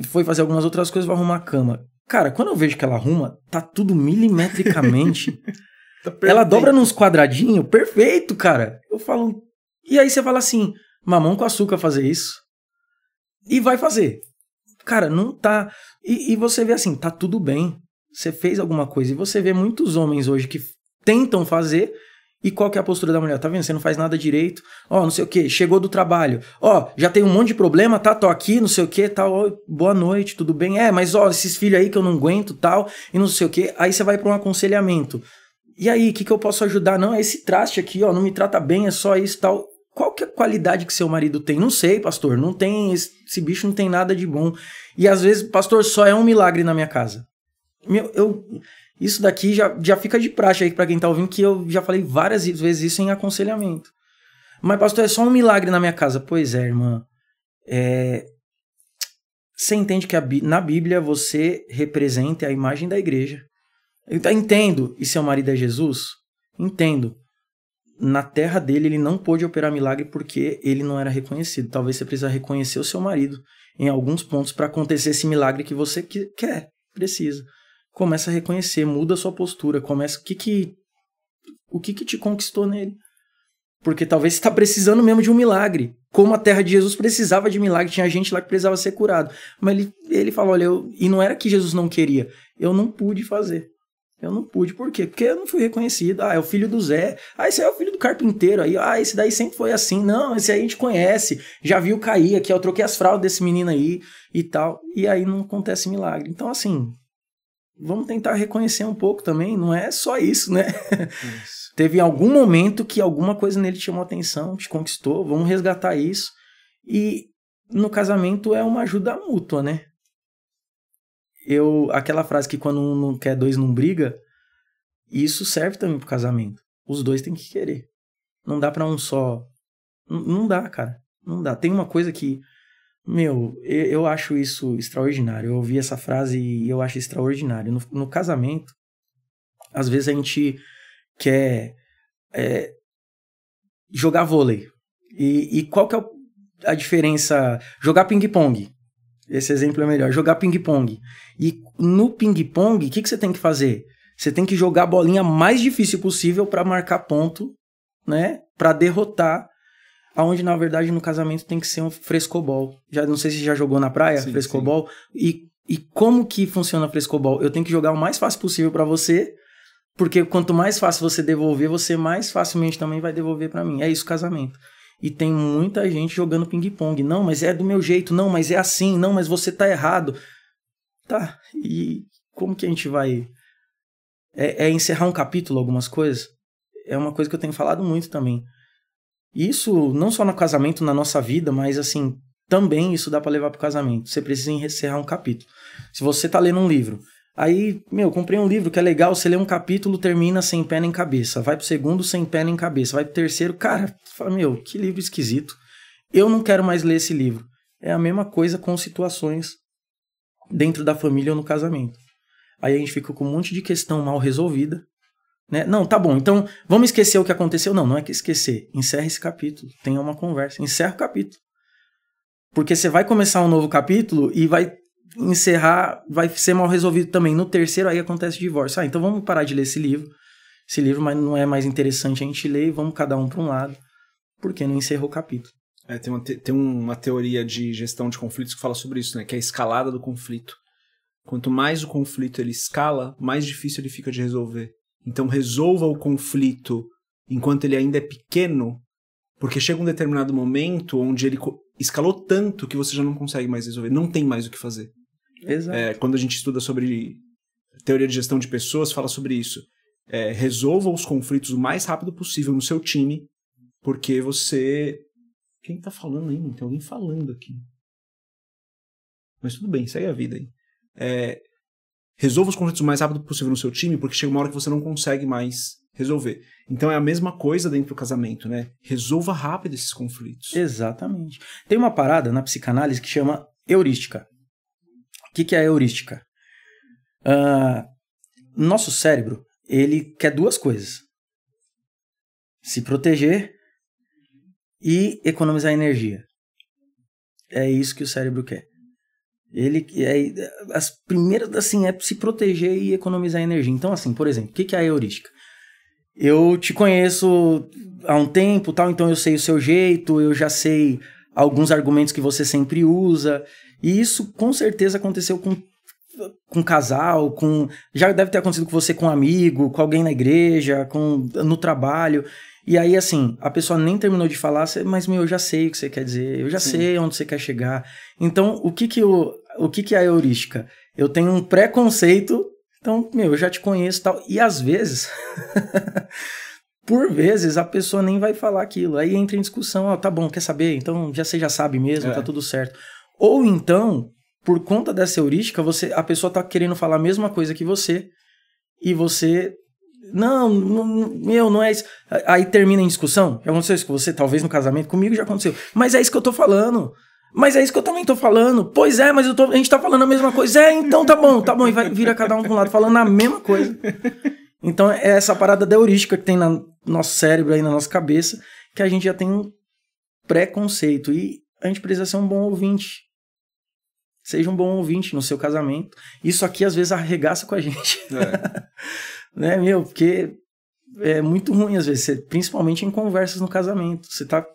Speaker 2: foi fazer algumas outras coisas, vai arrumar a cama. Cara, quando eu vejo que ela arruma, tá tudo milimetricamente. Tá, ela dobra nos quadradinhos, perfeito, cara. Eu falo... E aí você fala assim, mamão com açúcar fazer isso. E vai fazer. Cara, não tá... E você vê assim, tá tudo bem. Você fez alguma coisa. E você vê muitos homens hoje que tentam fazer... E qual que é a postura da mulher? Tá vendo? Você não faz nada direito. Não sei o quê. Chegou do trabalho. Já tem um monte de problema, tá? Tô aqui, não sei o quê, tal. Boa noite, tudo bem? Mas esses filhos aí que eu não aguento, tal. E não sei o quê. Aí você vai pra um aconselhamento. E aí, o que eu posso ajudar? Não, é esse traste aqui, não me trata bem, é só isso, tal. Qual que é a qualidade que seu marido tem? Não sei, pastor. Não tem... Esse bicho não tem nada de bom. E às vezes, pastor, só é um milagre na minha casa. Isso daqui já fica de praxe aí pra quem tá ouvindo, que eu já falei várias vezes isso em aconselhamento. Mas, pastor, é só um milagre na minha casa. Pois é, irmã. Você entende que na Bíblia você representa a imagem da igreja. Eu entendo. E seu marido é Jesus? Entendo. Na terra dele, ele não pôde operar milagre porque ele não era reconhecido. Talvez você precisa reconhecer o seu marido em alguns pontos para acontecer esse milagre que você quer, precisa. Começa a reconhecer, muda a sua postura, começa o que te conquistou nele. Porque talvez você está precisando mesmo de um milagre. Como a terra de Jesus precisava de milagre, tinha gente lá que precisava ser curado. Mas ele falou, olha, e não era que Jesus não queria, eu não pude fazer. Eu não pude, por quê? Porque eu não fui reconhecido. É o filho do Zé. Esse aí é o filho do carpinteiro. Aí, esse daí sempre foi assim. Não, esse aí a gente conhece. Já viu cair aqui, eu troquei as fraldas desse menino aí e tal. E aí não acontece milagre. Então, assim... Vamos tentar reconhecer um pouco também, não é só isso, né? Isso. Teve algum momento que alguma coisa nele te chamou atenção, te conquistou, vamos resgatar isso. E no casamento é uma ajuda mútua, né? Aquela frase que quando um não quer, dois não briga, isso serve também pro casamento. Os dois têm que querer. Não dá pra um só. Não dá, cara. Não dá. Tem uma coisa que... eu acho isso extraordinário. Eu ouvi essa frase e eu acho extraordinário. No casamento, às vezes a gente quer jogar vôlei. E qual que é a diferença? Jogar ping-pong. Esse exemplo é melhor. Jogar ping-pong. E no ping-pong, o que você tem que fazer? Você tem que jogar a bolinha mais difícil possível para marcar ponto, né? Para derrotar. Aonde, na verdade, no casamento tem que ser um frescobol. Não sei se já jogou na praia, sim, frescobol. Sim. E como que funciona frescobol? Eu tenho que jogar o mais fácil possível para você, porque quanto mais fácil você devolver, você mais facilmente também vai devolver para mim. É isso, casamento. E tem muita gente jogando ping-pong. Não, mas é do meu jeito. Não, mas é assim. Não, mas você tá errado. Tá, e como que a gente vai... encerrar um capítulo, algumas coisas? É uma coisa que eu tenho falado muito também. Isso não só no casamento, na nossa vida, mas assim, também isso dá para levar pro casamento. Você precisa encerrar um capítulo. Se você tá lendo um livro, aí, comprei um livro que é legal, você lê um capítulo, termina sem pé nem cabeça. Vai pro segundo, sem pé nem cabeça. Vai pro terceiro, cara, fala, que livro esquisito. Eu não quero mais ler esse livro. É a mesma coisa com situações dentro da família ou no casamento. Aí a gente fica com um monte de questão mal resolvida. Né? Não, tá bom, então vamos esquecer o que aconteceu. Não é que esquecer. Encerra esse capítulo. Tenha uma conversa. Encerra o capítulo. Porque você vai começar um novo capítulo e vai encerrar, vai ser mal resolvido também. No terceiro aí acontece o divórcio. Então vamos parar de ler esse livro. Esse livro mas não é mais interessante a gente ler e vamos cada um para um lado. Porque não encerrou o capítulo.
Speaker 1: Tem uma teoria de gestão de conflitos que fala sobre isso, né? Que é a escalada do conflito. Quanto mais o conflito ele escala, mais difícil ele fica de resolver. Então resolva o conflito enquanto ele ainda é pequeno, porque chega um determinado momento onde ele escalou tanto que você já não consegue mais resolver, não tem mais o que fazer.
Speaker 2: Exato.
Speaker 1: Quando a gente estuda sobre teoria de gestão de pessoas, fala sobre isso. Resolva os conflitos o mais rápido possível no seu time, porque você... Quem tá falando aí? Tem alguém falando aqui. Mas tudo bem, segue a vida aí. Resolva os conflitos o mais rápido possível no seu time, porque chega uma hora que você não consegue mais resolver. Então é a mesma coisa dentro do casamento, né? Resolva rápido esses conflitos.
Speaker 2: Exatamente. Tem uma parada na psicanálise que chama heurística. O que é a heurística? Nosso cérebro, ele quer duas coisas. Se proteger e economizar energia. É isso que o cérebro quer. As primeiras, assim, é se proteger e economizar energia. Então, assim, por exemplo, o que é a heurística? Eu te conheço há um tempo, tal, então eu sei o seu jeito, eu já sei alguns argumentos que você sempre usa, e isso com certeza aconteceu com casal, já deve ter acontecido com você, com um amigo, com alguém na igreja, no trabalho. E aí, assim, a pessoa nem terminou de falar, mas, eu já sei o que você quer dizer, eu já sei onde você quer chegar. Então, o que é a heurística? Eu tenho um preconceito, então, eu já te conheço e tal. E às vezes, por vezes, a pessoa nem vai falar aquilo. Aí entra em discussão, tá bom, quer saber? Então, você já sabe mesmo, tá tudo certo. Ou então, por conta dessa heurística, a pessoa tá querendo falar a mesma coisa que você, e você... Não é isso. Aí termina em discussão. Já aconteceu isso com você? Talvez no casamento. Comigo já aconteceu. Mas é isso que eu tô falando. Mas é isso que eu também tô falando. Pois é, mas a gente tá falando a mesma coisa. Então tá bom. E vira cada um pra um lado falando a mesma coisa. Então é essa parada da heurística que tem no nosso cérebro, aí na nossa cabeça, que a gente já tem um preconceito. E a gente precisa ser um bom ouvinte. Seja um bom ouvinte no seu casamento. Isso aqui às vezes arregaça com a gente. Né, porque é muito ruim às vezes, principalmente em conversas no casamento. Você tá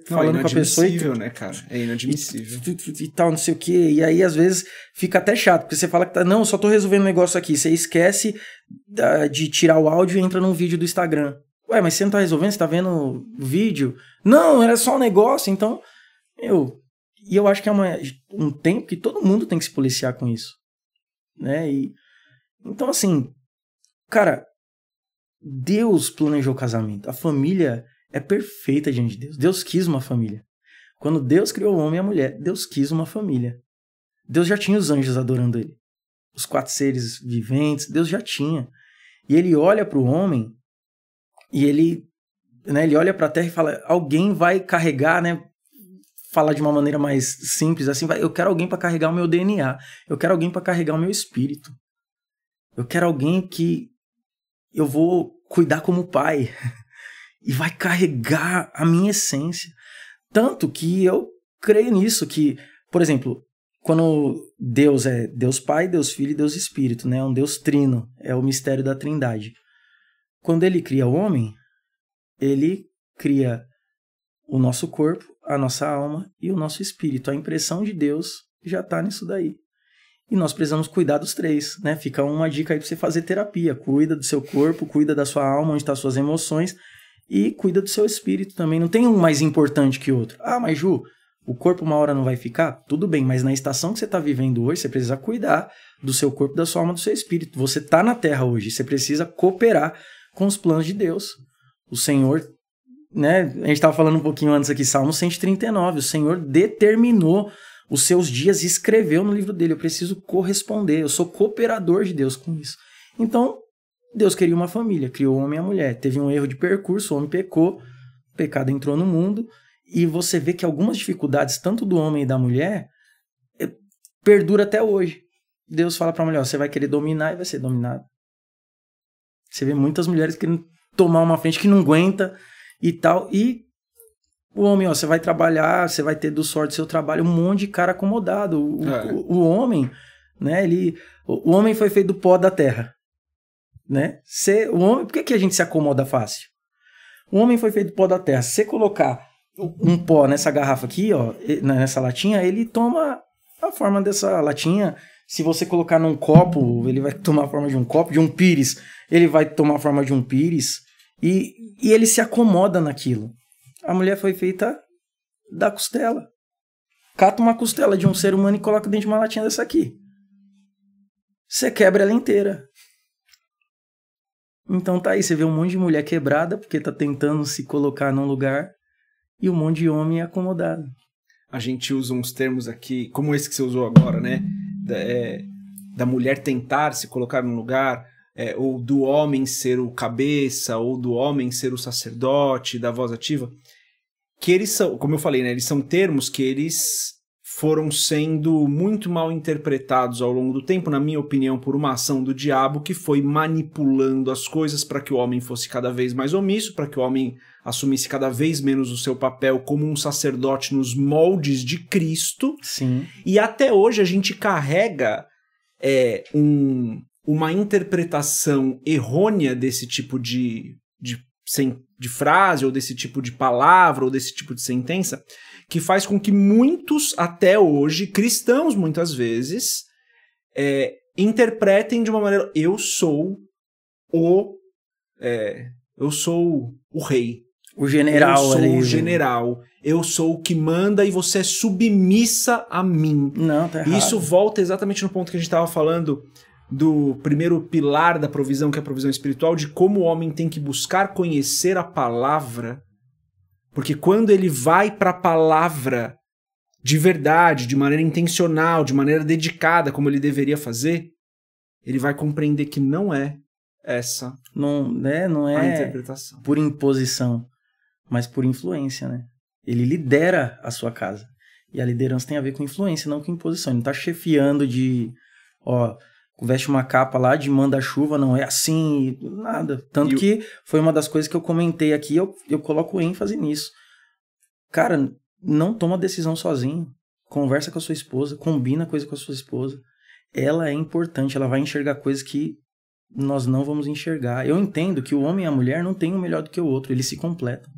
Speaker 2: falando com a pessoa e...
Speaker 1: É inadmissível, né, cara? É inadmissível.
Speaker 2: E tal, não sei o quê. E aí, às vezes, fica até chato, porque você fala que não, só tô resolvendo um negócio aqui. Você esquece de tirar o áudio e entra num vídeo do Instagram. Ué, mas você não tá resolvendo? Você tá vendo o vídeo? Não, era só um negócio. Então, e eu acho que é um tempo que todo mundo tem que se policiar com isso. Né? Então, assim... Cara, Deus planejou o casamento. A família é perfeita diante de Deus. Deus quis uma família. Quando Deus criou o homem e a mulher, Deus quis uma família. Deus já tinha os anjos adorando ele. Os 4 seres viventes, Deus já tinha. E ele olha para o homem e ele olha para a terra e fala, alguém vai carregar, né? Falar de uma maneira mais simples, assim, eu quero alguém para carregar o meu DNA. Eu quero alguém para carregar o meu espírito. Eu quero alguém que eu vou cuidar como pai e vai carregar a minha essência. Tanto que eu creio nisso, que, por exemplo, quando Deus é Deus Pai, Deus Filho e Deus Espírito, né? Um Deus trino, é o mistério da Trindade. Quando ele cria o homem, ele cria o nosso corpo, a nossa alma e o nosso espírito. A impressão de Deus já está nisso daí. E nós precisamos cuidar dos 3, né? Fica uma dica aí para você fazer terapia. Cuida do seu corpo, cuida da sua alma, onde estão as suas emoções, e cuida do seu espírito também. Não tem um mais importante que outro. Ah, mas Ju, o corpo uma hora não vai ficar? Tudo bem, mas na estação que você está vivendo hoje, você precisa cuidar do seu corpo, da sua alma, do seu espírito. Você está na Terra hoje, você precisa cooperar com os planos de Deus. O Senhor, né? A gente estava falando um pouquinho antes aqui, Salmo 139, o Senhor determinou os seus dias e escreveu no livro dele. Eu preciso corresponder, eu sou cooperador de Deus com isso. Então, Deus queria uma família, criou o homem e a mulher. Teve um erro de percurso, o homem pecou, o pecado entrou no mundo, e você vê que algumas dificuldades, tanto do homem e da mulher, perdura até hoje. Deus fala para a mulher, você vai querer dominar e vai ser dominado. Você vê muitas mulheres querendo tomar uma frente que não aguenta e tal, e o homem, você vai trabalhar, você vai ter do sorte do seu trabalho, um monte de cara acomodado. O homem, né, o homem foi feito do pó da terra, né? O homem, por que a gente se acomoda fácil? O homem foi feito do pó da terra. Se você colocar um pó nessa garrafa aqui, nessa latinha, ele toma a forma dessa latinha. Se você colocar num copo, ele vai tomar a forma de um copo, de um pires, ele vai tomar a forma de um pires, e ele se acomoda naquilo. A mulher foi feita da costela. Cata uma costela de um ser humano e coloca dentro de uma latinha dessa aqui. Você quebra ela inteira. Então tá aí, você vê um monte de mulher quebrada porque tá tentando se colocar num lugar, e um monte de homem acomodado.
Speaker 1: A gente usa uns termos aqui, como esse que você usou agora, né? da mulher tentar se colocar num lugar, ou do homem ser o cabeça, ou do homem ser o sacerdote, da voz ativa, que eles são, como eu falei, né, eles são termos que eles foram sendo muito mal interpretados ao longo do tempo, na minha opinião, por uma ação do diabo que foi manipulando as coisas para que o homem fosse cada vez mais omisso, para que o homem assumisse cada vez menos o seu papel como um sacerdote nos moldes de Cristo.
Speaker 2: Sim.
Speaker 1: E até hoje a gente carrega uma interpretação errônea desse tipo de frase, ou desse tipo de palavra, ou desse tipo de sentença, que faz com que muitos, até hoje, cristãos muitas vezes, interpretem de uma maneira: eu sou o rei.
Speaker 2: O general.
Speaker 1: Eu sou o general. Eu sou o que manda e você é submissa a mim.
Speaker 2: Não, tá errado.
Speaker 1: Isso volta exatamente no ponto que a gente estava falando do primeiro pilar da provisão, que é a provisão espiritual, de como o homem tem que buscar conhecer a palavra, porque quando ele vai para a palavra de verdade, de maneira intencional, de maneira dedicada, como ele deveria fazer, ele vai compreender que não é essa
Speaker 2: não é
Speaker 1: a interpretação.
Speaker 2: Por imposição, mas por influência, né? Ele lidera a sua casa. E a liderança tem a ver com influência, não com imposição. Ele não tá chefiando de, veste uma capa lá de manda-chuva, não é assim, nada. Tanto que foi uma das coisas que eu comentei aqui, eu coloco ênfase nisso. Cara, não toma decisão sozinho. Conversa com a sua esposa, combina coisa com a sua esposa. Ela é importante, ela vai enxergar coisas que nós não vamos enxergar. Eu entendo que o homem e a mulher não tem um melhor do que o outro, eles se completam.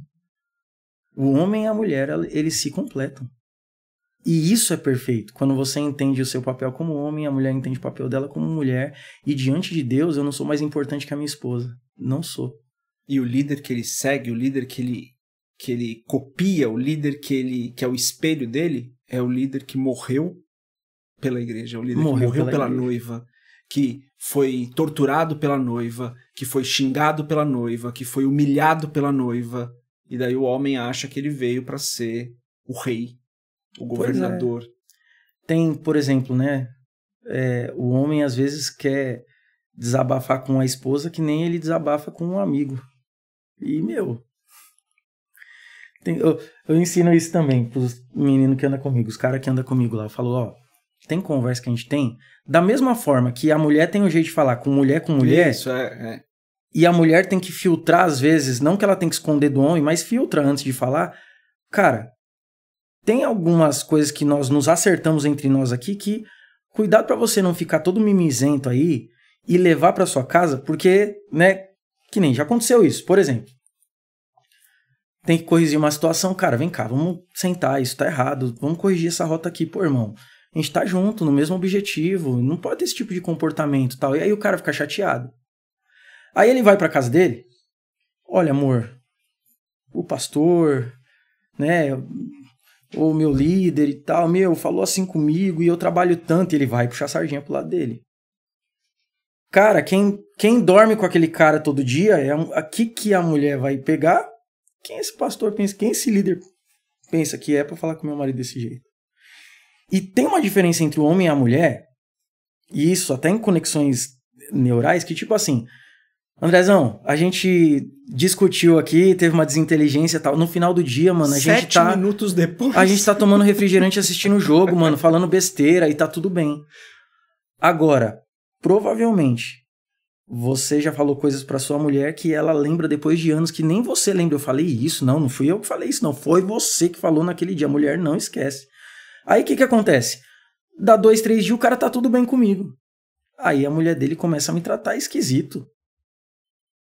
Speaker 2: O homem e a mulher, eles se completam. E isso é perfeito, quando você entende o seu papel como homem, a mulher entende o papel dela como mulher, e diante de Deus eu não sou mais importante que a minha esposa. Não sou.
Speaker 1: E o líder que ele segue, o líder que ele copia, o líder que é o espelho dele, é o líder que morreu pela igreja, é o líder que morreu pela noiva, que foi torturado pela noiva, que foi xingado pela noiva, que foi humilhado pela noiva, e daí o homem acha que ele veio para ser o rei, o governador.
Speaker 2: Tem, por exemplo, né, o homem às vezes quer desabafar com a esposa que nem ele desabafa com um amigo. E, eu ensino isso também pros meninos que andam comigo, os caras que andam comigo lá. Eu falo, tem conversa que a gente tem, da mesma forma que a mulher tem um jeito de falar com mulher,
Speaker 1: isso,
Speaker 2: e a mulher tem que filtrar às vezes, não que ela tem que esconder do homem, mas filtra antes de falar. Cara, tem algumas coisas que nós nos acertamos entre nós aqui que, cuidado para você não ficar todo mimizento aí e levar para sua casa, porque, né, que nem já aconteceu isso. Por exemplo, tem que corrigir uma situação, cara, vem cá, vamos sentar, isso tá errado, vamos corrigir essa rota aqui, pô, irmão. A gente tá junto, no mesmo objetivo, não pode ter esse tipo de comportamento e tal. E aí o cara fica chateado. Aí ele vai pra casa dele, olha, amor, o pastor, né, o meu líder e tal, falou assim comigo e eu trabalho tanto, e ele vai puxar a sardinha pro lado dele. Cara, quem dorme com aquele cara todo dia, aqui que a mulher vai pegar, quem esse pastor pensa, quem esse líder pensa que é pra falar com meu marido desse jeito? E tem uma diferença entre o homem e a mulher, e isso até em conexões neurais, que tipo assim, Andrezão, a gente discutiu aqui, teve uma desinteligência e tal. No final do dia, mano,
Speaker 1: 7 minutos depois.
Speaker 2: A gente tá tomando refrigerante assistindo o jogo, mano, falando besteira e tá tudo bem. Agora, provavelmente, você já falou coisas pra sua mulher que ela lembra depois de anos que nem você lembra. Eu falei isso, não fui eu que falei isso, não. Foi você que falou naquele dia. A mulher não esquece. Aí o que acontece? Dá 2, 3 dias, o cara tá tudo bem comigo. Aí a mulher dele começa a me tratar esquisito.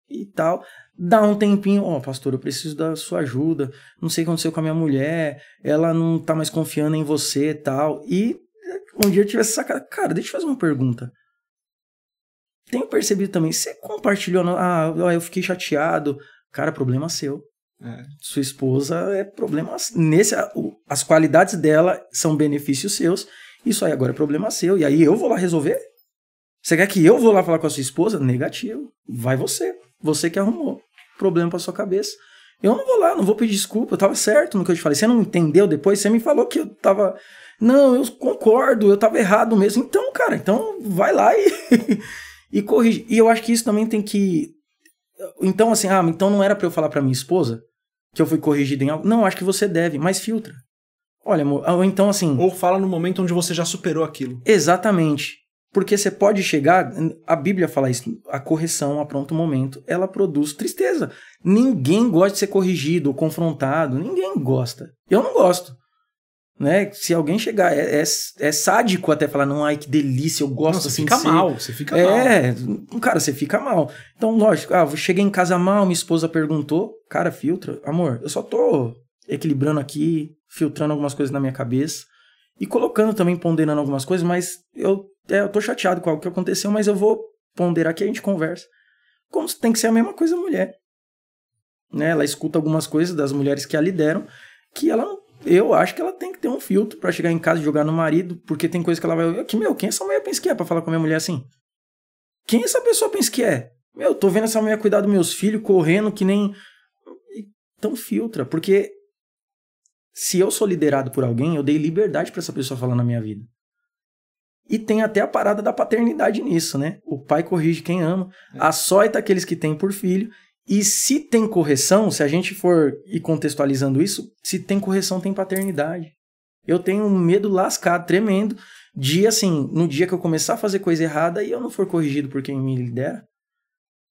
Speaker 2: E tal, dá um tempinho, pastor, eu preciso da sua ajuda, não sei o que aconteceu com a minha mulher, ela não tá mais confiando em você e tal, e um dia eu tive essa sacada, cara, deixa eu fazer uma pergunta, tenho percebido também, você compartilhou, eu fiquei chateado, cara, problema seu, sua esposa é problema, as qualidades dela são benefícios seus, isso aí agora é problema seu, e aí eu vou lá resolver? Você quer que eu vou lá falar com a sua esposa? Negativo, vai você que arrumou problema pra sua cabeça. Eu não vou lá, não vou pedir desculpa, eu tava certo no que eu te falei. Você não entendeu depois? Você me falou que eu tava... Não, eu concordo, eu tava errado mesmo. Então, cara, então vai lá e corrige. E eu acho que isso também tem que... Então, assim, então não era pra eu falar pra minha esposa que eu fui corrigido em algo? Não, acho que você deve, mas filtra. Olha, amor, ou então assim...
Speaker 1: Ou fala no momento onde você já superou aquilo.
Speaker 2: Exatamente. Porque você pode chegar, a Bíblia fala isso, a correção a pronto momento, ela produz tristeza. Ninguém gosta de ser corrigido ou confrontado, ninguém gosta. Eu não gosto. Né? Se alguém chegar, é sádico até falar, não, ai que delícia, eu gosto
Speaker 1: você
Speaker 2: assim
Speaker 1: fica
Speaker 2: de ser...
Speaker 1: mal, você fica mal.
Speaker 2: Cara, você fica mal. Então, lógico, eu cheguei em casa mal, minha esposa perguntou, cara, filtra. Amor, eu só tô equilibrando aqui, filtrando algumas coisas na minha cabeça e colocando também, ponderando algumas coisas, mas eu tô chateado com algo que aconteceu, mas eu vou ponderar aqui, a gente conversa. Como tem que ser a mesma coisa a mulher. Né? Ela escuta algumas coisas das mulheres que a lideram, que ela não... Eu acho que ela tem que ter um filtro pra chegar em casa e jogar no marido, porque tem coisa que ela vai... Quem essa mulher pensa que é pra falar com a minha mulher assim? Quem essa pessoa pensa que é? Tô vendo essa mulher cuidar dos meus filhos, correndo que nem... Então filtra, porque se eu sou liderado por alguém, eu dei liberdade pra essa pessoa falar na minha vida. E tem até a parada da paternidade nisso, né? O pai corrige quem ama, açoita aqueles que têm por filho. E se tem correção, se a gente for ir contextualizando isso, se tem correção, tem paternidade. Eu tenho um medo lascado, tremendo, de assim, no dia que eu começar a fazer coisa errada e eu não for corrigido por quem me lidera,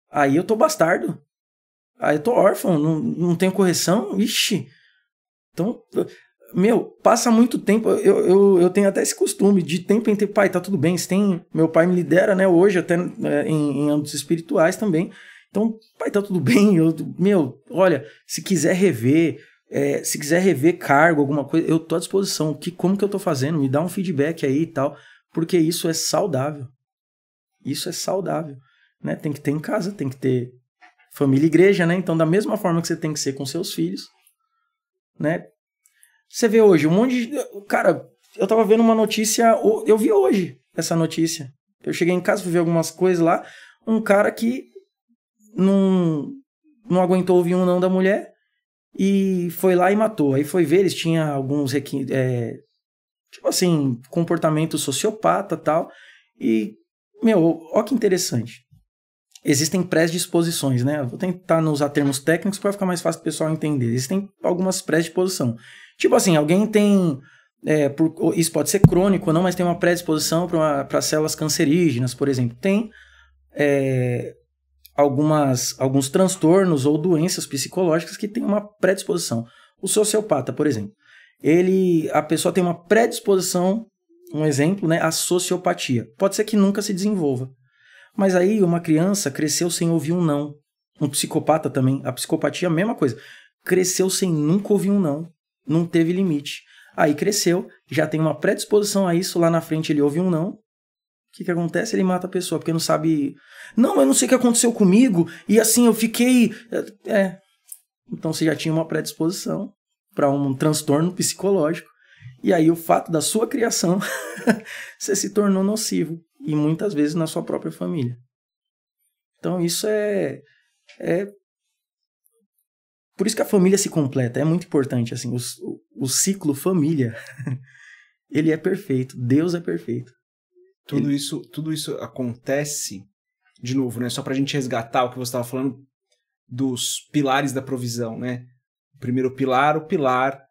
Speaker 2: aí eu tô bastardo. Aí eu tô órfão, não tenho correção, ixi. Então, passa muito tempo, eu tenho até esse costume, de tempo em tempo, pai, tá tudo bem, meu pai me lidera, né, hoje, até em âmbitos espirituais também. Então, pai, tá tudo bem, olha, se quiser rever cargo, alguma coisa, eu tô à disposição. Como que eu tô fazendo? Me dá um feedback aí e tal, porque isso é saudável. Isso é saudável, né? Tem que ter em casa, tem que ter família e igreja, né? Então, da mesma forma que você tem que ser com seus filhos, né? Você vê hoje um monte de... Cara, eu tava vendo uma notícia, eu vi hoje essa notícia. Eu cheguei em casa, fui ver algumas coisas lá, um cara que não aguentou ouvir um não da mulher e foi lá e matou. Aí foi ver, eles tinham alguns tipo assim, comportamento sociopata e tal. E, ó que interessante. Existem predisposições, né? Eu vou tentar não usar termos técnicos para ficar mais fácil pro pessoal entender. Existem algumas predisposições. Tipo assim, alguém tem... isso pode ser crônico ou não, mas tem uma predisposição para células cancerígenas, por exemplo. Tem... alguns transtornos ou doenças psicológicas que têm uma predisposição. O sociopata, por exemplo, a pessoa tem uma predisposição, um exemplo, né, à sociopatia. Pode ser que nunca se desenvolva. Mas aí uma criança cresceu sem ouvir um não. Um psicopata também, a psicopatia, a mesma coisa. Cresceu sem nunca ouvir um não. Não teve limite. Aí cresceu, já tem uma predisposição a isso, lá na frente ele ouve um não. O que acontece? Ele mata a pessoa, porque não sabe... Não, eu não sei o que aconteceu comigo, e assim eu fiquei... Então você já tinha uma predisposição para um transtorno psicológico, e aí o fato da sua criação, você se tornou nocivo, e muitas vezes na sua própria família. Então isso por isso que a família se completa, é muito importante, assim, o ciclo família, ele é perfeito, Deus é perfeito.
Speaker 1: Tudo isso acontece, de novo, né? Só pra gente resgatar o que você estava falando dos pilares da provisão, né? O primeiro pilar, o pilar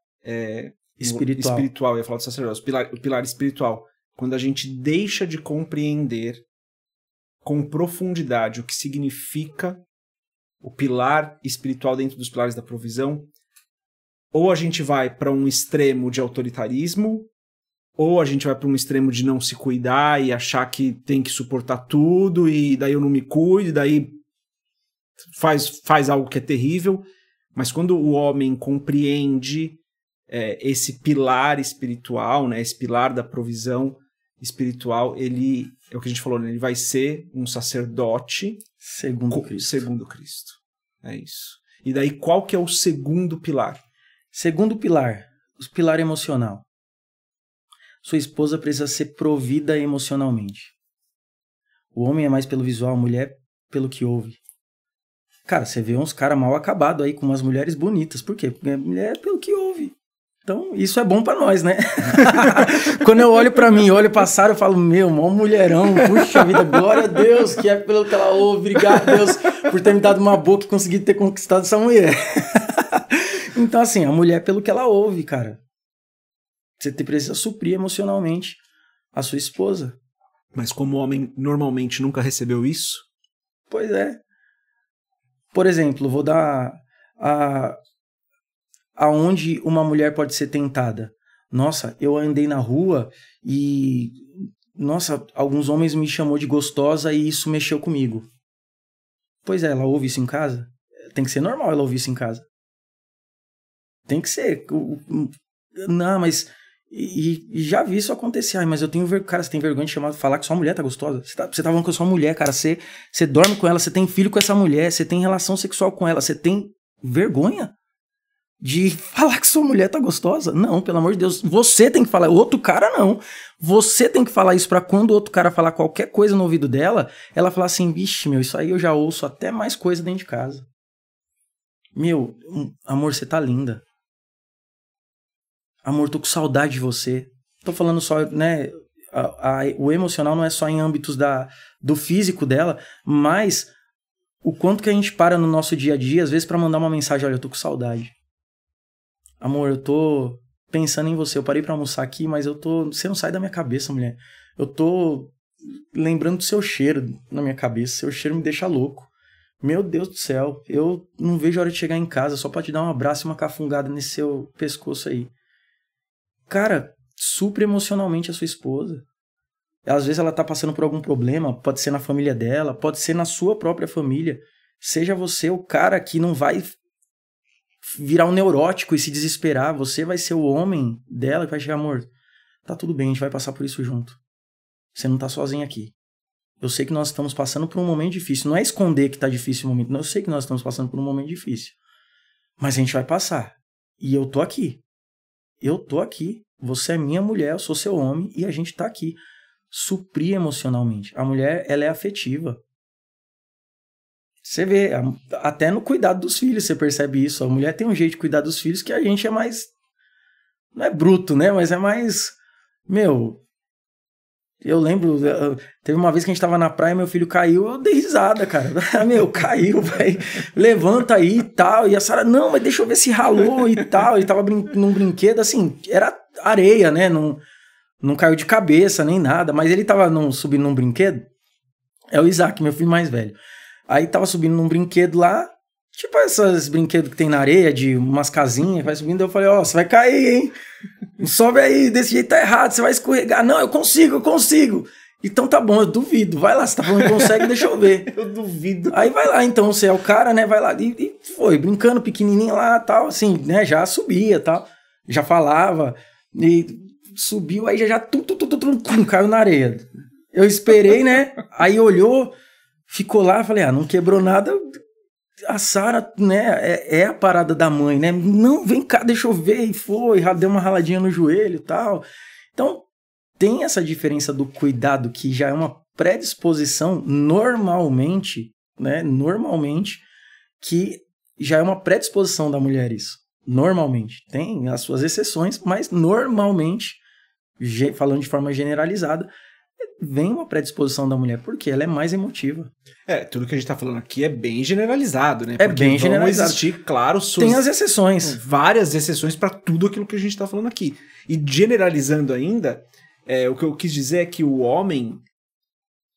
Speaker 1: espiritual. Eu ia falar do sacerdócio, o pilar espiritual. Quando a gente deixa de compreender com profundidade o que significa o pilar espiritual dentro dos pilares da provisão, ou a gente vai para um extremo de autoritarismo, ou a gente vai para um extremo de não se cuidar e achar que tem que suportar tudo, e daí eu não me cuido, e daí faz algo que é terrível. Mas quando o homem compreende esse pilar espiritual, né, esse pilar da provisão espiritual, ele, é o que a gente falou, né, ele vai ser um sacerdote segundo Cristo. É isso. E daí qual que é o segundo pilar?
Speaker 2: Segundo pilar, o pilar emocional. Sua esposa precisa ser provida emocionalmente. O homem é mais pelo visual, a mulher pelo que ouve. Cara, você vê uns caras mal acabados aí com umas mulheres bonitas. Por quê? Porque a mulher é pelo que ouve. Então, isso é bom pra nós, né? Quando eu olho pra mim, olho pra Sara, eu falo, meu, mó mulherão, puxa vida, glória a Deus, que é pelo que ela ouve, obrigado a Deus por ter me dado uma boca e conseguir ter conquistado essa mulher. Então, assim, a mulher é pelo que ela ouve, cara. Você precisa suprir emocionalmente a sua esposa.
Speaker 1: Mas como o homem normalmente nunca recebeu isso?
Speaker 2: Pois é. Por exemplo, vou dar aonde uma mulher pode ser tentada. Nossa, eu andei na rua e... Nossa, alguns homens me chamou de gostosa e isso mexeu comigo. Pois é, ela ouve isso em casa? Tem que ser normal ela ouvir isso em casa. Tem que ser. Não, mas... E já vi isso acontecer. Ai, mas eu tenho vergonha. Cara, você tem vergonha de falar que sua mulher tá gostosa? Você tá falando com a sua mulher, cara. Você dorme com ela, você tem filho com essa mulher, você tem relação sexual com ela. Você tem vergonha de falar que sua mulher tá gostosa? Não, pelo amor de Deus. Você tem que falar. O outro cara não. Você tem que falar isso pra quando o outro cara falar qualquer coisa no ouvido dela, ela falar assim, vixe, meu, isso aí eu já ouço até mais coisa dentro de casa. Meu, amor, você tá linda. Amor, tô com saudade de você. Tô falando só, né? O emocional não é só em âmbitos do físico dela, mas o quanto que a gente para no nosso dia a dia, às vezes, pra mandar uma mensagem, olha, eu tô com saudade. Amor, eu tô pensando em você. Eu parei pra almoçar aqui, mas você não sai da minha cabeça, mulher. Eu tô lembrando do seu cheiro na minha cabeça. Seu cheiro me deixa louco. Meu Deus do céu. Eu não vejo a hora de chegar em casa só pra te dar um abraço e uma cafungada nesse seu pescoço aí. Cara, supre emocionalmente a sua esposa. Às vezes ela tá passando por algum problema, pode ser na família dela, pode ser na sua própria família. Seja você o cara que não vai virar um neurótico e se desesperar. Você vai ser o homem dela que vai chegar, amor, tá tudo bem, a gente vai passar por isso junto. Você não tá sozinho aqui. Eu sei que nós estamos passando por um momento difícil. Não é esconder que tá difícil o momento. Não, eu sei que nós estamos passando por um momento difícil. Mas a gente vai passar. E eu tô aqui. Eu tô aqui, você é minha mulher, eu sou seu homem e a gente tá aqui. Suprir emocionalmente. A mulher, ela é afetiva. Você vê, até no cuidado dos filhos você percebe isso. A mulher tem um jeito de cuidar dos filhos que a gente é mais... Não é bruto, né? Mas é mais... Meu... Eu lembro, teve uma vez que a gente tava na praia, meu filho caiu, eu dei risada, cara. Meu, caiu, velho. Levanta aí e tal. E a Sara, não, mas deixa eu ver se ralou e tal. Ele tava num brinquedo, assim, era areia, né? Não caiu de cabeça nem nada. Mas ele tava subindo num brinquedo. É o Isaac, meu filho mais velho. Aí tava subindo num brinquedo lá. Tipo esses brinquedos que tem na areia, de umas casinhas, vai subindo. Eu falei, você vai cair, hein? Sobe aí, desse jeito tá errado, você vai escorregar. Não, eu consigo. Então tá bom, eu duvido. Vai lá, você tá falando que consegue, deixa eu ver.
Speaker 1: Eu duvido.
Speaker 2: Aí vai lá, então, você é o cara, né? Vai lá. E foi, brincando pequenininho lá, tal, assim, né? Já subia, tal. Já falava. E subiu, aí já caiu na areia. Eu esperei, né? Aí olhou, ficou lá, falei, não quebrou nada. A Sara, né, é a parada da mãe, né? Não, vem cá, deixa eu ver. E foi, deu uma raladinha no joelho e tal. Então, tem essa diferença do cuidado, que já é uma predisposição normalmente, né? Normalmente, que já é uma predisposição da mulher isso. Normalmente. Tem as suas exceções, mas normalmente, falando de forma generalizada, vem uma predisposição da mulher, porque ela é mais emotiva.
Speaker 1: Tudo que a gente tá falando aqui é bem generalizado, né?
Speaker 2: É bem generalizado.
Speaker 1: Existir, claro,
Speaker 2: tem as exceções.
Speaker 1: Várias exceções para tudo aquilo que a gente tá falando aqui. E generalizando ainda, o que eu quis dizer é que o homem,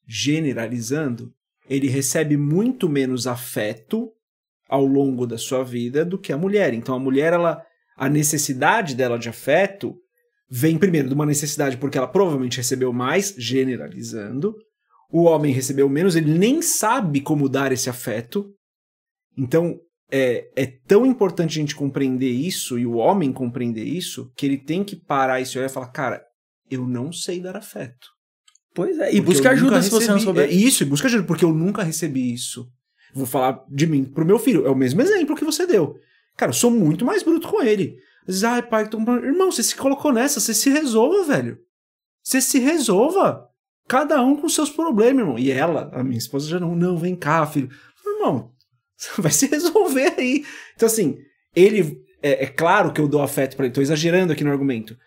Speaker 1: generalizando, ele recebe muito menos afeto ao longo da sua vida do que a mulher. Então a mulher, a necessidade dela de afeto vem primeiro de uma necessidade porque ela provavelmente recebeu mais, generalizando. O homem recebeu menos, ele nem sabe como dar esse afeto. Então, é tão importante a gente compreender isso, e o homem compreender isso, que ele tem que parar isso e olhar e falar, cara, eu não sei dar afeto.
Speaker 2: Pois é, e busca ajuda se você não souber.
Speaker 1: Isso, e busca ajuda, porque eu nunca recebi isso. Vou falar de mim pro meu filho, é o mesmo exemplo que você deu. Cara, eu sou muito mais bruto com ele. Diz, pai, irmão, você se colocou nessa, você se resolva, velho. Você se resolva. Cada um com seus problemas, irmão. E ela, a minha esposa, já não vem cá, filho. Irmão, Vai se resolver aí. Então, assim, ele... É claro que eu dou afeto pra ele. Tô exagerando aqui no argumento.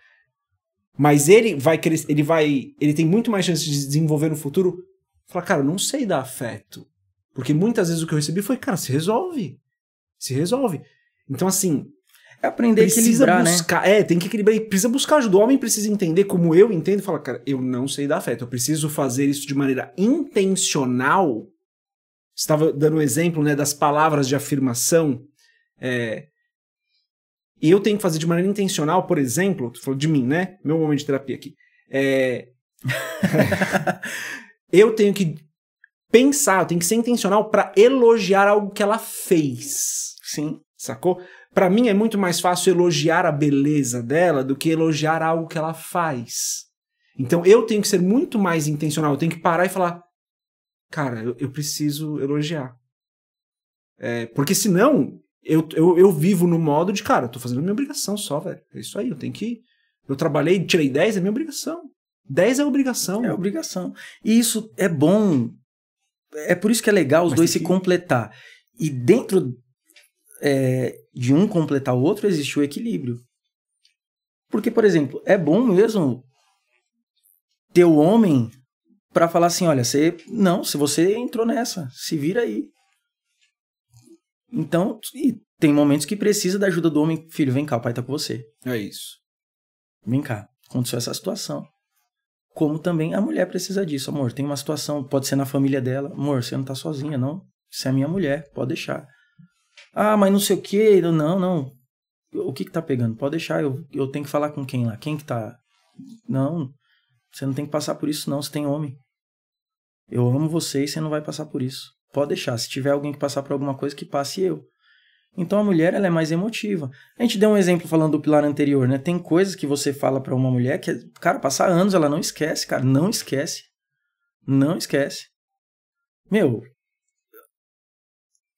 Speaker 1: Mas ele vai crescer... Ele tem muito mais chance de desenvolver no futuro. Falar, cara, eu não sei dar afeto. Porque muitas vezes o que eu recebi foi, cara, se resolve. Se resolve. Então, assim...
Speaker 2: É aprender a equilibrar,
Speaker 1: buscar, né? Tem que equilibrar. Precisa buscar ajuda. O homem precisa entender como eu entendo e falar, cara, eu não sei dar afeto. Eu preciso fazer isso de maneira intencional. Você estava dando um exemplo, né, das palavras de afirmação. E eu tenho que fazer de maneira intencional, por exemplo, tu falou de mim, né? Meu momento de terapia aqui. Eu tenho que pensar, eu tenho que ser intencional para elogiar algo que ela fez.
Speaker 2: Sim.
Speaker 1: Sacou? Pra mim é muito mais fácil elogiar a beleza dela do que elogiar algo que ela faz. Então eu tenho que ser muito mais intencional. Eu tenho que parar e falar, cara, eu preciso elogiar. Porque senão eu vivo no modo de, cara, eu tô fazendo a minha obrigação só, velho. É isso aí, eu tenho que... Eu trabalhei, tirei 10, é minha obrigação. 10 é obrigação.
Speaker 2: É obrigação. E isso é bom. É por isso que é legal os dois se completar. E dentro... de um completar o outro, existe o equilíbrio. Porque, por exemplo, é bom mesmo ter o homem para falar assim, olha, se você entrou nessa, se vira aí. Então, tem momentos que precisa da ajuda do homem. Filho, vem cá, o pai tá com você.
Speaker 1: É isso.
Speaker 2: Vem cá, aconteceu essa situação. Como também a mulher precisa disso. Amor, tem uma situação, pode ser na família dela. Amor, você não tá sozinha, não. Você é minha mulher, pode deixar. Ah, mas não sei o que, não. O que tá pegando? Pode deixar, eu tenho que falar com quem lá? Quem que tá... Não, você não tem que passar por isso não, você tem homem. Eu amo você e você não vai passar por isso. Pode deixar, se tiver alguém que passar por alguma coisa, que passe eu. Então a mulher, ela é mais emotiva. A gente deu um exemplo falando do pilar anterior, né? Tem coisas que você fala pra uma mulher que, cara, passar anos, ela não esquece, cara, não esquece. Não esquece. Meu...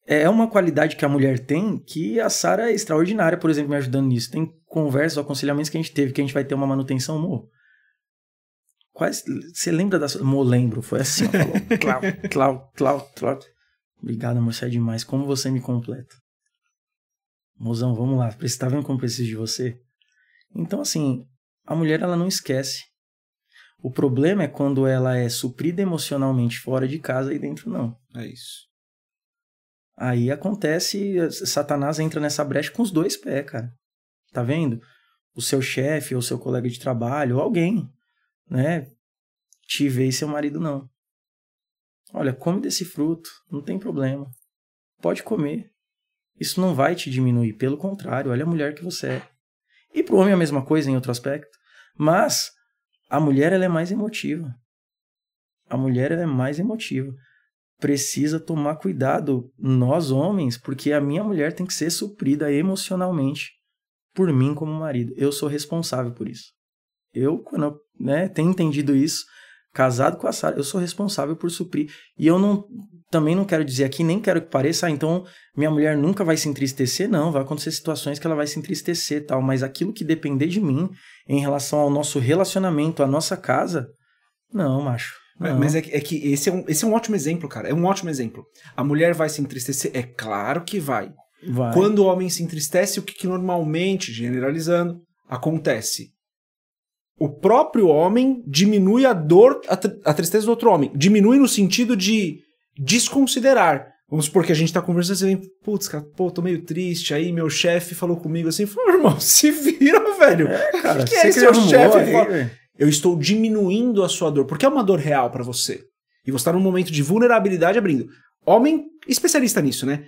Speaker 2: É uma qualidade que a mulher tem que a Sara é extraordinária, por exemplo, me ajudando nisso. Tem conversas, aconselhamentos que a gente teve, que a gente vai ter uma manutenção, amor. Você lembra da sua... Amor, lembro. Foi assim, ó, falou. Clau. Obrigado, amor, você é demais. Como você me completa. Mozão, vamos lá. Você tá vendo como preciso de você? Então, assim, a mulher, ela não esquece. O problema é quando ela é suprida emocionalmente fora de casa e dentro não.
Speaker 1: É isso.
Speaker 2: Aí acontece, Satanás entra nessa brecha com os dois pés, cara. Tá vendo? O seu chefe, ou seu colega de trabalho, ou alguém, né? Te vê e seu marido não. Olha, come desse fruto, não tem problema. Pode comer. Isso não vai te diminuir, pelo contrário, olha a mulher que você é. E pro homem a mesma coisa em outro aspecto. Mas a mulher, ela é mais emotiva. A mulher, ela é mais emotiva. Precisa tomar cuidado, nós homens, porque a minha mulher tem que ser suprida emocionalmente por mim como marido. Eu sou responsável por isso. Quando eu tenho entendido isso, casado com a Sara, eu sou responsável por suprir. E eu também não quero dizer aqui, nem quero que pareça, então minha mulher nunca vai se entristecer, não, vai acontecer situações que ela vai se entristecer, tal, mas aquilo que depender de mim, em relação ao nosso relacionamento, à nossa casa, não, macho. Não.
Speaker 1: Mas é que esse é um ótimo exemplo, cara. É um ótimo exemplo. A mulher vai se entristecer? É claro que vai. Quando o homem se entristece, o que normalmente, generalizando, acontece? O próprio homem diminui a dor, a tristeza do outro homem. Diminui no sentido de desconsiderar. Vamos supor que a gente tá conversando e você vem, putz, cara, tô meio triste. Aí meu chefe falou comigo assim, irmão, se vira, velho.
Speaker 2: Cara,
Speaker 1: que é seu chefe? Eu estou diminuindo a sua dor, porque é uma dor real pra você. E você tá num momento de vulnerabilidade abrindo. Homem especialista nisso, né?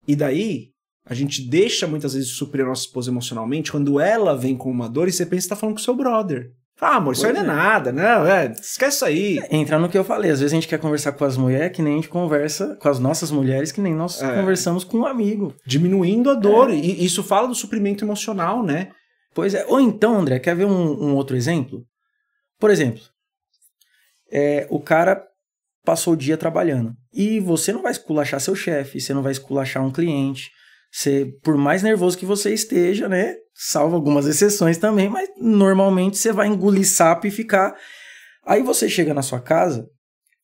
Speaker 1: E daí, a gente deixa muitas vezes suprir a nossa esposa emocionalmente quando ela vem com uma dor e você pensa que tá falando com o seu brother. Ah, amor, isso aí não é nada, não, esquece isso aí.
Speaker 2: Entra no que eu falei, às vezes a gente quer conversar com as mulheres que nem a gente conversa com as nossas mulheres, que nem nós conversamos com um amigo.
Speaker 1: Diminuindo a dor, e isso fala do suprimento emocional, né?
Speaker 2: Pois é, ou então, André, quer ver um outro exemplo? Por exemplo, o cara passou o dia trabalhando, e você não vai esculachar seu chefe, você não vai esculachar um cliente, por mais nervoso que você esteja, né? Salvo algumas exceções também, mas normalmente você vai engolir sapo e ficar... Aí você chega na sua casa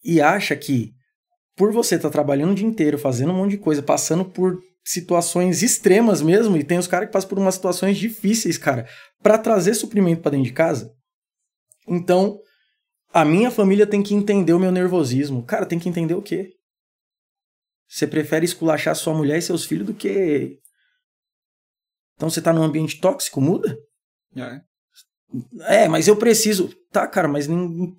Speaker 2: e acha que por você estar trabalhando o dia inteiro, fazendo um monte de coisa, passando por situações extremas mesmo, e tem os caras que passam por umas situações difíceis, cara, pra trazer suprimento pra dentro de casa. Então, a minha família tem que entender o meu nervosismo. Cara, tem que entender o quê? Você prefere esculachar sua mulher e seus filhos do que... Então você tá num ambiente tóxico, muda? Mas eu preciso... Tá, cara, mas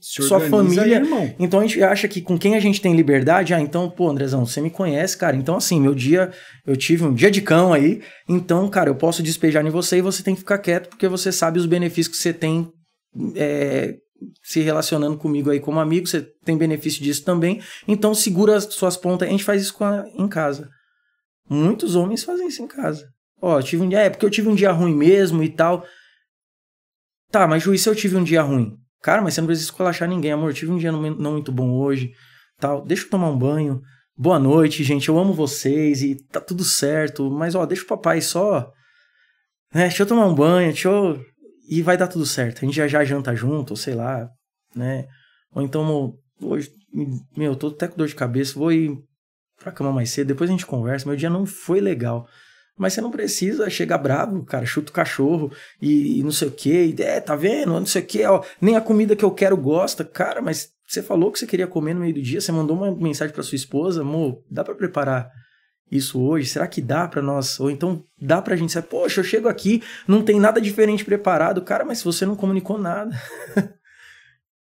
Speaker 2: sua família... Aí, irmão. Então a gente acha que com quem a gente tem liberdade... então, pô, Andrezão, você me conhece, cara. Então, assim, meu dia... Eu tive um dia de cão aí. Então, cara, eu posso despejar em você e você tem que ficar quieto porque você sabe os benefícios que você tem se relacionando comigo aí como amigo. Você tem benefício disso também. Então, segura as suas pontas. A gente faz isso em casa. Muitos homens fazem isso em casa. Ó, tive um dia... porque eu tive um dia ruim mesmo e tal... Tá, mas Juiz, se eu tive um dia ruim? Cara, mas você não precisa esculachar ninguém, amor. Eu tive um dia não muito bom hoje, tal. Deixa eu tomar um banho. Boa noite, gente. Eu amo vocês e tá tudo certo. Mas, ó, deixa o papai só... deixa eu tomar um banho, e vai dar tudo certo. A gente já janta junto, ou sei lá, né? Ou então, hoje, eu tô até com dor de cabeça, vou ir pra cama mais cedo, depois a gente conversa. Meu dia não foi legal. Mas você não precisa chegar bravo, cara, chuta o cachorro e não sei o que, tá vendo, não sei o que, ó, nem a comida que eu quero gosta, cara, mas você falou que você queria comer no meio do dia, você mandou uma mensagem pra sua esposa, amor, dá pra preparar isso hoje? Será que dá pra nós? Ou então dá pra gente saber, poxa, eu chego aqui, não tem nada diferente preparado, cara, mas se você não comunicou nada,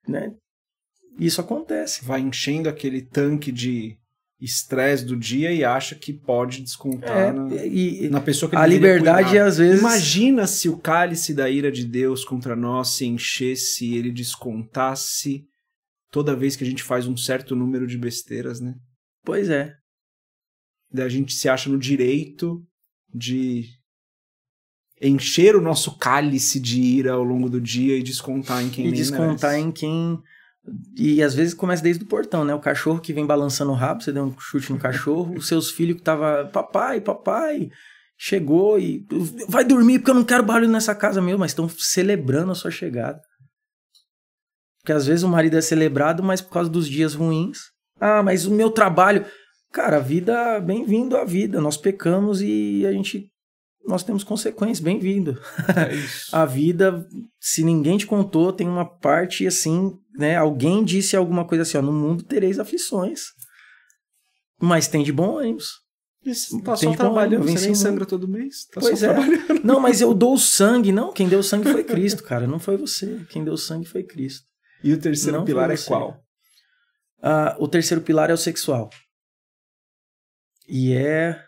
Speaker 2: né, isso acontece.
Speaker 1: Vai enchendo aquele tanque de estresse do dia e acha que pode descontar na pessoa que ele
Speaker 2: a liberdade cuidar. Às vezes...
Speaker 1: Imagina se o cálice da ira de Deus contra nós se enchesse e ele descontasse toda vez que a gente faz um certo número de besteiras, né?
Speaker 2: Pois é.
Speaker 1: Daí a gente se acha no direito de encher o nosso cálice de ira ao longo do dia e descontar em quem nem
Speaker 2: descontar
Speaker 1: merece.
Speaker 2: Em quem... E às vezes começa desde o portão, né? O cachorro que vem balançando o rabo, você deu um chute no cachorro, os seus filhos que tava, papai, chegou e vai dormir porque eu não quero barulho nessa casa mesmo, mas estão celebrando a sua chegada. Porque às vezes o marido é celebrado, mas por causa dos dias ruins. Ah, mas o meu trabalho... Cara, a vida, bem-vindo à vida. Nós pecamos e nós temos consequências, bem-vindo.
Speaker 1: É isso.
Speaker 2: A vida, se ninguém te contou, tem uma parte assim, né? Alguém disse alguma coisa assim, ó, no mundo tereis aflições. Mas tem de bom ânimo.
Speaker 1: Tá só trabalhando, você nem sangra todo mês. Tá
Speaker 2: pois
Speaker 1: só trabalhando.
Speaker 2: Não, mas eu dou sangue. Não, quem deu sangue foi Cristo, cara. Não foi você. Quem deu sangue foi Cristo.
Speaker 1: E o terceiro pilar é qual?
Speaker 2: O terceiro pilar é o sexual. E é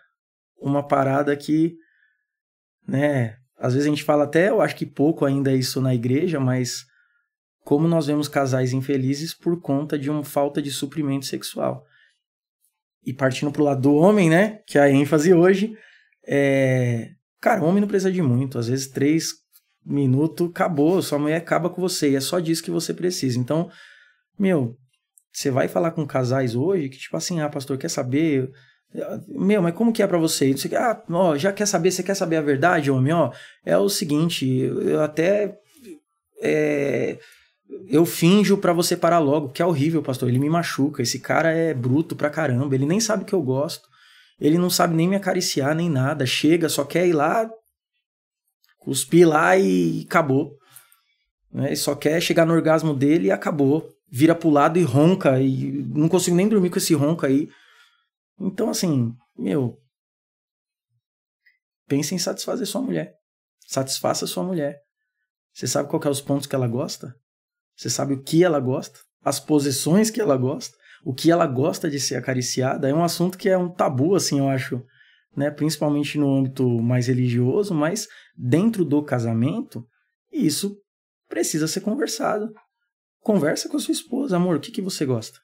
Speaker 2: uma parada que, né, às vezes a gente fala até, eu acho que pouco ainda isso na igreja, mas como nós vemos casais infelizes por conta de uma falta de suprimento sexual. E partindo pro lado do homem, né, que é a ênfase hoje, cara, o homem não precisa de muito, às vezes 3 minutos, acabou, sua mulher acaba com você, e é só disso que você precisa. Então, você vai falar com casais hoje que tipo assim, pastor, quer saber... mas como que é pra você? Você já quer saber, você quer saber a verdade, homem? É o seguinte, eu até eu finjo pra você parar logo, que é horrível, pastor, ele me machuca, esse cara é bruto pra caramba, ele nem sabe que eu gosto, ele não sabe nem me acariciar, nem nada, chega, só quer ir lá, cuspir lá e acabou, né? Ele só quer chegar no orgasmo dele e acabou, vira pro lado e ronca, e não consigo nem dormir com esse ronca aí. Então, assim, pense em satisfazer sua mulher. Satisfaça sua mulher. Você sabe qual que é os pontos que ela gosta? Você sabe o que ela gosta? As posições que ela gosta? O que ela gosta de ser acariciada? É um assunto que é um tabu, assim, eu acho, né? Principalmente no âmbito mais religioso, mas dentro do casamento, isso precisa ser conversado. Conversa com a sua esposa. Amor, o que você gosta?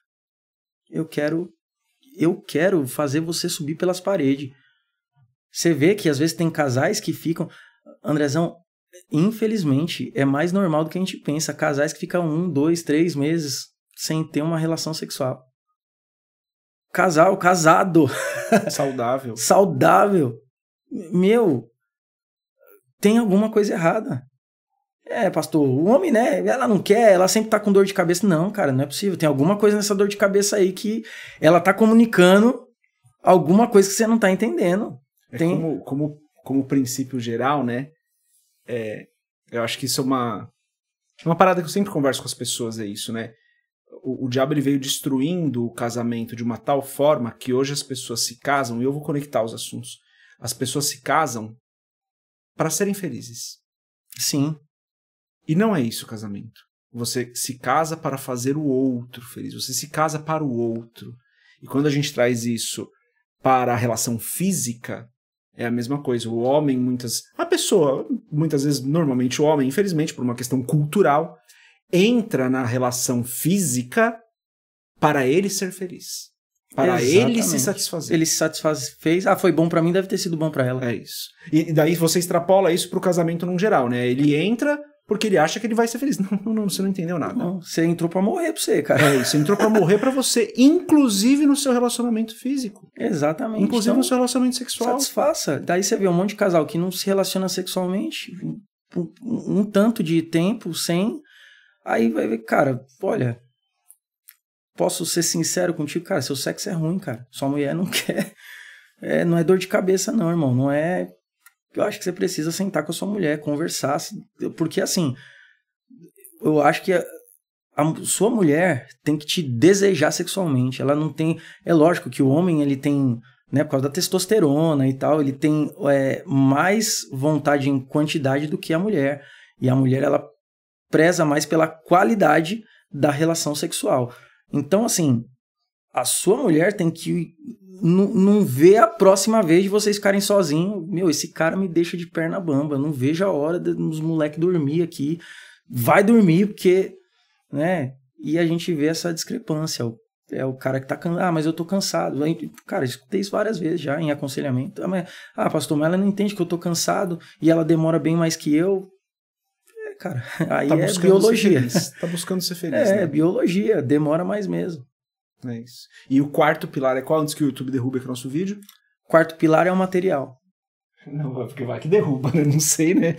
Speaker 2: Eu quero fazer você subir pelas paredes. Você vê que às vezes tem casais que ficam... Andrezão, infelizmente, é mais normal do que a gente pensa. Casais que ficam 1, 2, 3 meses sem ter uma relação sexual. Casado. Saudável. Tem alguma coisa errada. Pastor, o homem, né, ela não quer, ela sempre tá com dor de cabeça. Não, cara, não é possível. Tem alguma coisa nessa dor de cabeça aí que ela tá comunicando alguma coisa que você não tá entendendo.
Speaker 1: Como princípio geral, né? Eu acho que isso é uma parada que eu sempre converso com as pessoas, é isso, né? O diabo ele veio destruindo o casamento de uma tal forma que hoje as pessoas se casam, e eu vou conectar os assuntos. As pessoas se casam para serem felizes.
Speaker 2: Sim.
Speaker 1: E não é isso o casamento. Você se casa para fazer o outro feliz. Você se casa para o outro. E quando a gente traz isso para a relação física, é a mesma coisa. O homem, muitas vezes, normalmente o homem, infelizmente, por uma questão cultural, entra na relação física para ele ser feliz. Para ele se satisfazer.
Speaker 2: Ele se satisfez. Foi bom pra mim, deve ter sido bom pra ela.
Speaker 1: É isso. E daí você extrapola isso pro casamento num geral, né? Ele entra porque ele acha que ele vai ser feliz. Não, você não entendeu nada.
Speaker 2: Não, você entrou pra morrer pra você, cara.
Speaker 1: É isso, você entrou pra morrer pra você, inclusive no seu relacionamento físico.
Speaker 2: Exatamente.
Speaker 1: Inclusive no seu relacionamento sexual.
Speaker 2: Satisfaça. Daí você vê um monte de casal que não se relaciona sexualmente um tanto de tempo sem... Aí vai ver, cara, olha... Posso ser sincero contigo? Cara, seu sexo é ruim, cara. Sua mulher não quer... não é dor de cabeça não, irmão. Não é... Eu acho que você precisa sentar com a sua mulher, conversar. Porque, assim, eu acho que a sua mulher tem que te desejar sexualmente. Ela não tem... É lógico que o homem, ele tem... Né, por causa da testosterona e tal, ele tem mais vontade em quantidade do que a mulher. E a mulher, ela preza mais pela qualidade da relação sexual. Então, assim, a sua mulher tem que não ver a próxima vez de vocês ficarem sozinhos. Meu, esse cara me deixa de perna bamba. Não vejo a hora dos moleques dormir aqui. Vai dormir, porque... né? E a gente vê essa discrepância. É o cara que tá cansado. Mas eu tô cansado. Cara, escutei isso várias vezes já em aconselhamento. Pastor, mas ela não entende que eu tô cansado e ela demora bem mais que eu. Cara, aí tá biologia.
Speaker 1: Tá buscando ser feliz,
Speaker 2: né? Biologia, demora mais mesmo.
Speaker 1: É isso. E o quarto pilar é qual? Antes que o YouTube derrube aqui o nosso vídeo?
Speaker 2: Quarto pilar é o material.
Speaker 1: Não, porque vai que derruba, né? Não sei, né?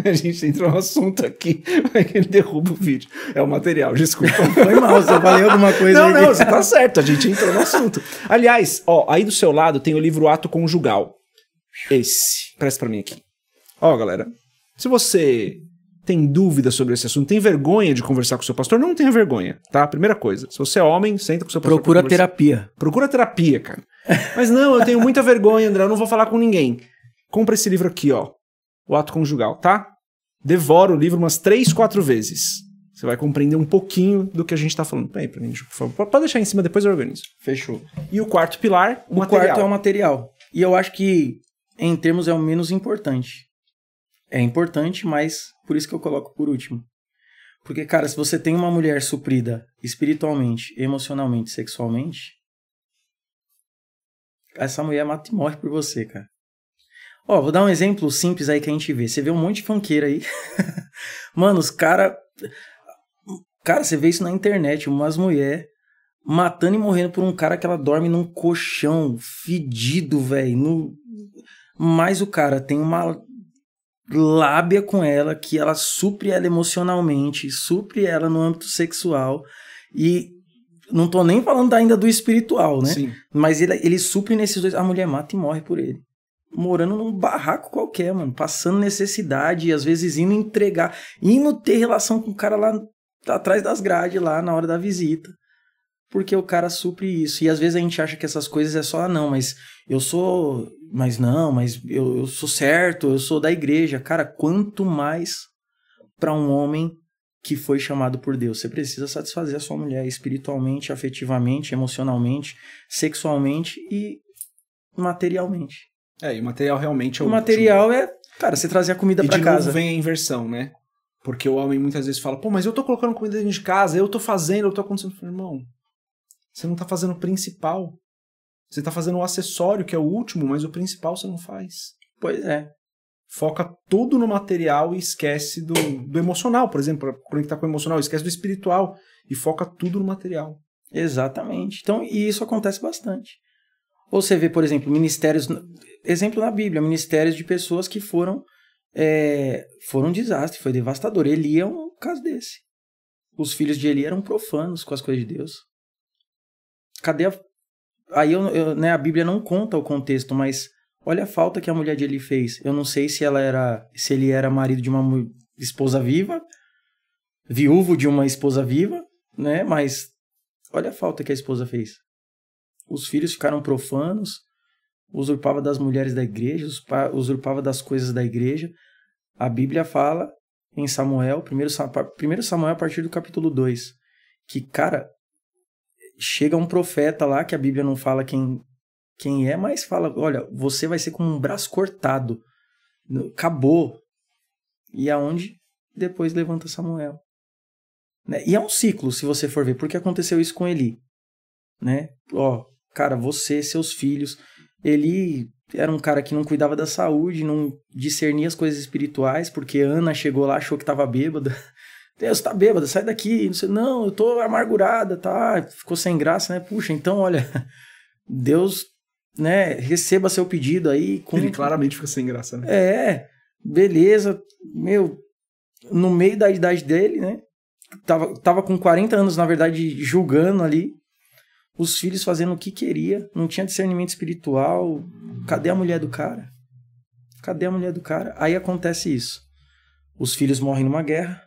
Speaker 1: A gente entrou no assunto aqui, vai que ele derruba o vídeo. É o material, desculpa.
Speaker 2: Foi mal, você falei alguma coisa
Speaker 1: Não, você tá certo, a gente entrou no assunto. Aliás, aí do seu lado tem o livro Ato Conjugal. Esse. Presta pra mim aqui. Galera, se você... tem dúvida sobre esse assunto, tem vergonha de conversar com o seu pastor, não tenha vergonha, tá? Primeira coisa, se você é homem, senta com o seu pastor.
Speaker 2: Procura terapia.
Speaker 1: Procura terapia, cara. Mas não, eu tenho muita vergonha, André, eu não vou falar com ninguém. Compra esse livro aqui, ó, O Ato Conjugal, tá? Devora o livro umas 3, 4 vezes. Você vai compreender um pouquinho do que a gente tá falando. Peraí, pra mim, por favor. Pode deixar em cima, depois eu organizo.
Speaker 2: Fechou.
Speaker 1: E o quarto pilar, o
Speaker 2: material. O quarto é o material. E eu acho que, em termos, é o menos importante. É importante, mas por isso que eu coloco por último. Porque, cara, se você tem uma mulher suprida espiritualmente, emocionalmente, sexualmente, essa mulher mata e morre por você, cara. Vou dar um exemplo simples aí que a gente vê. Você vê um monte de funkeiro aí. Mano, os caras... Cara, você vê isso na internet, umas mulheres matando e morrendo por um cara que ela dorme num colchão fedido, velho. Mas o cara tem uma... lábia com ela, que ela supre ela emocionalmente, supre ela no âmbito sexual, e não tô nem falando ainda do espiritual, né?
Speaker 1: Sim.
Speaker 2: Mas ele supre nesses dois, a mulher mata e morre por ele. Morando num barraco qualquer, mano, passando necessidade, e às vezes indo ter relação com o cara lá atrás das grades, lá na hora da visita. Porque o cara supre isso. E às vezes a gente acha que essas coisas é só, mas eu sou certo, eu sou da igreja. Cara, quanto mais para um homem que foi chamado por Deus. Você precisa satisfazer a sua mulher espiritualmente, afetivamente, emocionalmente, sexualmente e materialmente.
Speaker 1: E o material realmente é
Speaker 2: o material é, cara, você trazer a comida para casa.
Speaker 1: E de novo vem a inversão, né? Porque o homem muitas vezes fala, mas eu tô colocando comida dentro de casa, eu tô fazendo, eu tô acontecendo. Irmão, você não tá fazendo o principal. Você tá fazendo o acessório, que é o último, mas o principal você não faz.
Speaker 2: Pois é.
Speaker 1: Foca tudo no material e esquece do emocional, por exemplo, para conectar com o emocional, esquece do espiritual e foca tudo no material.
Speaker 2: Exatamente. Então, e isso acontece bastante. Ou você vê, por exemplo, ministérios, exemplo na Bíblia, ministérios de pessoas que foram foram um desastre, foi devastador. Eli é um caso desse. Os filhos de Eli eram profanos com as coisas de Deus. Cadê a... Aí né, a Bíblia não conta o contexto, mas olha a falta que a mulher de Eli fez. Eu não sei se ele era marido de uma esposa viva, viúvo de uma esposa viva, né? Mas olha a falta que a esposa fez. Os filhos ficaram profanos, usurpava das mulheres da igreja, usurpava das coisas da igreja. A Bíblia fala em Samuel, 1 Samuel a partir do capítulo 2, que, cara, chega um profeta lá, que a Bíblia não fala quem é, mas fala, olha, você vai ser com um braço cortado. Acabou. E aonde depois levanta Samuel. Né? E é um ciclo, se você for ver, porque aconteceu isso com Eli. Né? Ó, cara, você, seus filhos... Eli era um cara que não cuidava da saúde, não discernia as coisas espirituais, porque Ana chegou lá, achou que estava bêbada. Deus, tá bêbada, sai daqui. Não, eu tô amargurada, tá? Ficou sem graça, né? Puxa, então, olha, Deus, né, receba seu pedido aí.
Speaker 1: Ele claramente ficou sem graça, né?
Speaker 2: Beleza. Meu, no meio da idade dele, né? Tava com 40 anos, na verdade, julgando ali. Os filhos fazendo o que queria, não tinha discernimento espiritual. Cadê a mulher do cara? Cadê a mulher do cara? Aí acontece isso. Os filhos morrem numa guerra.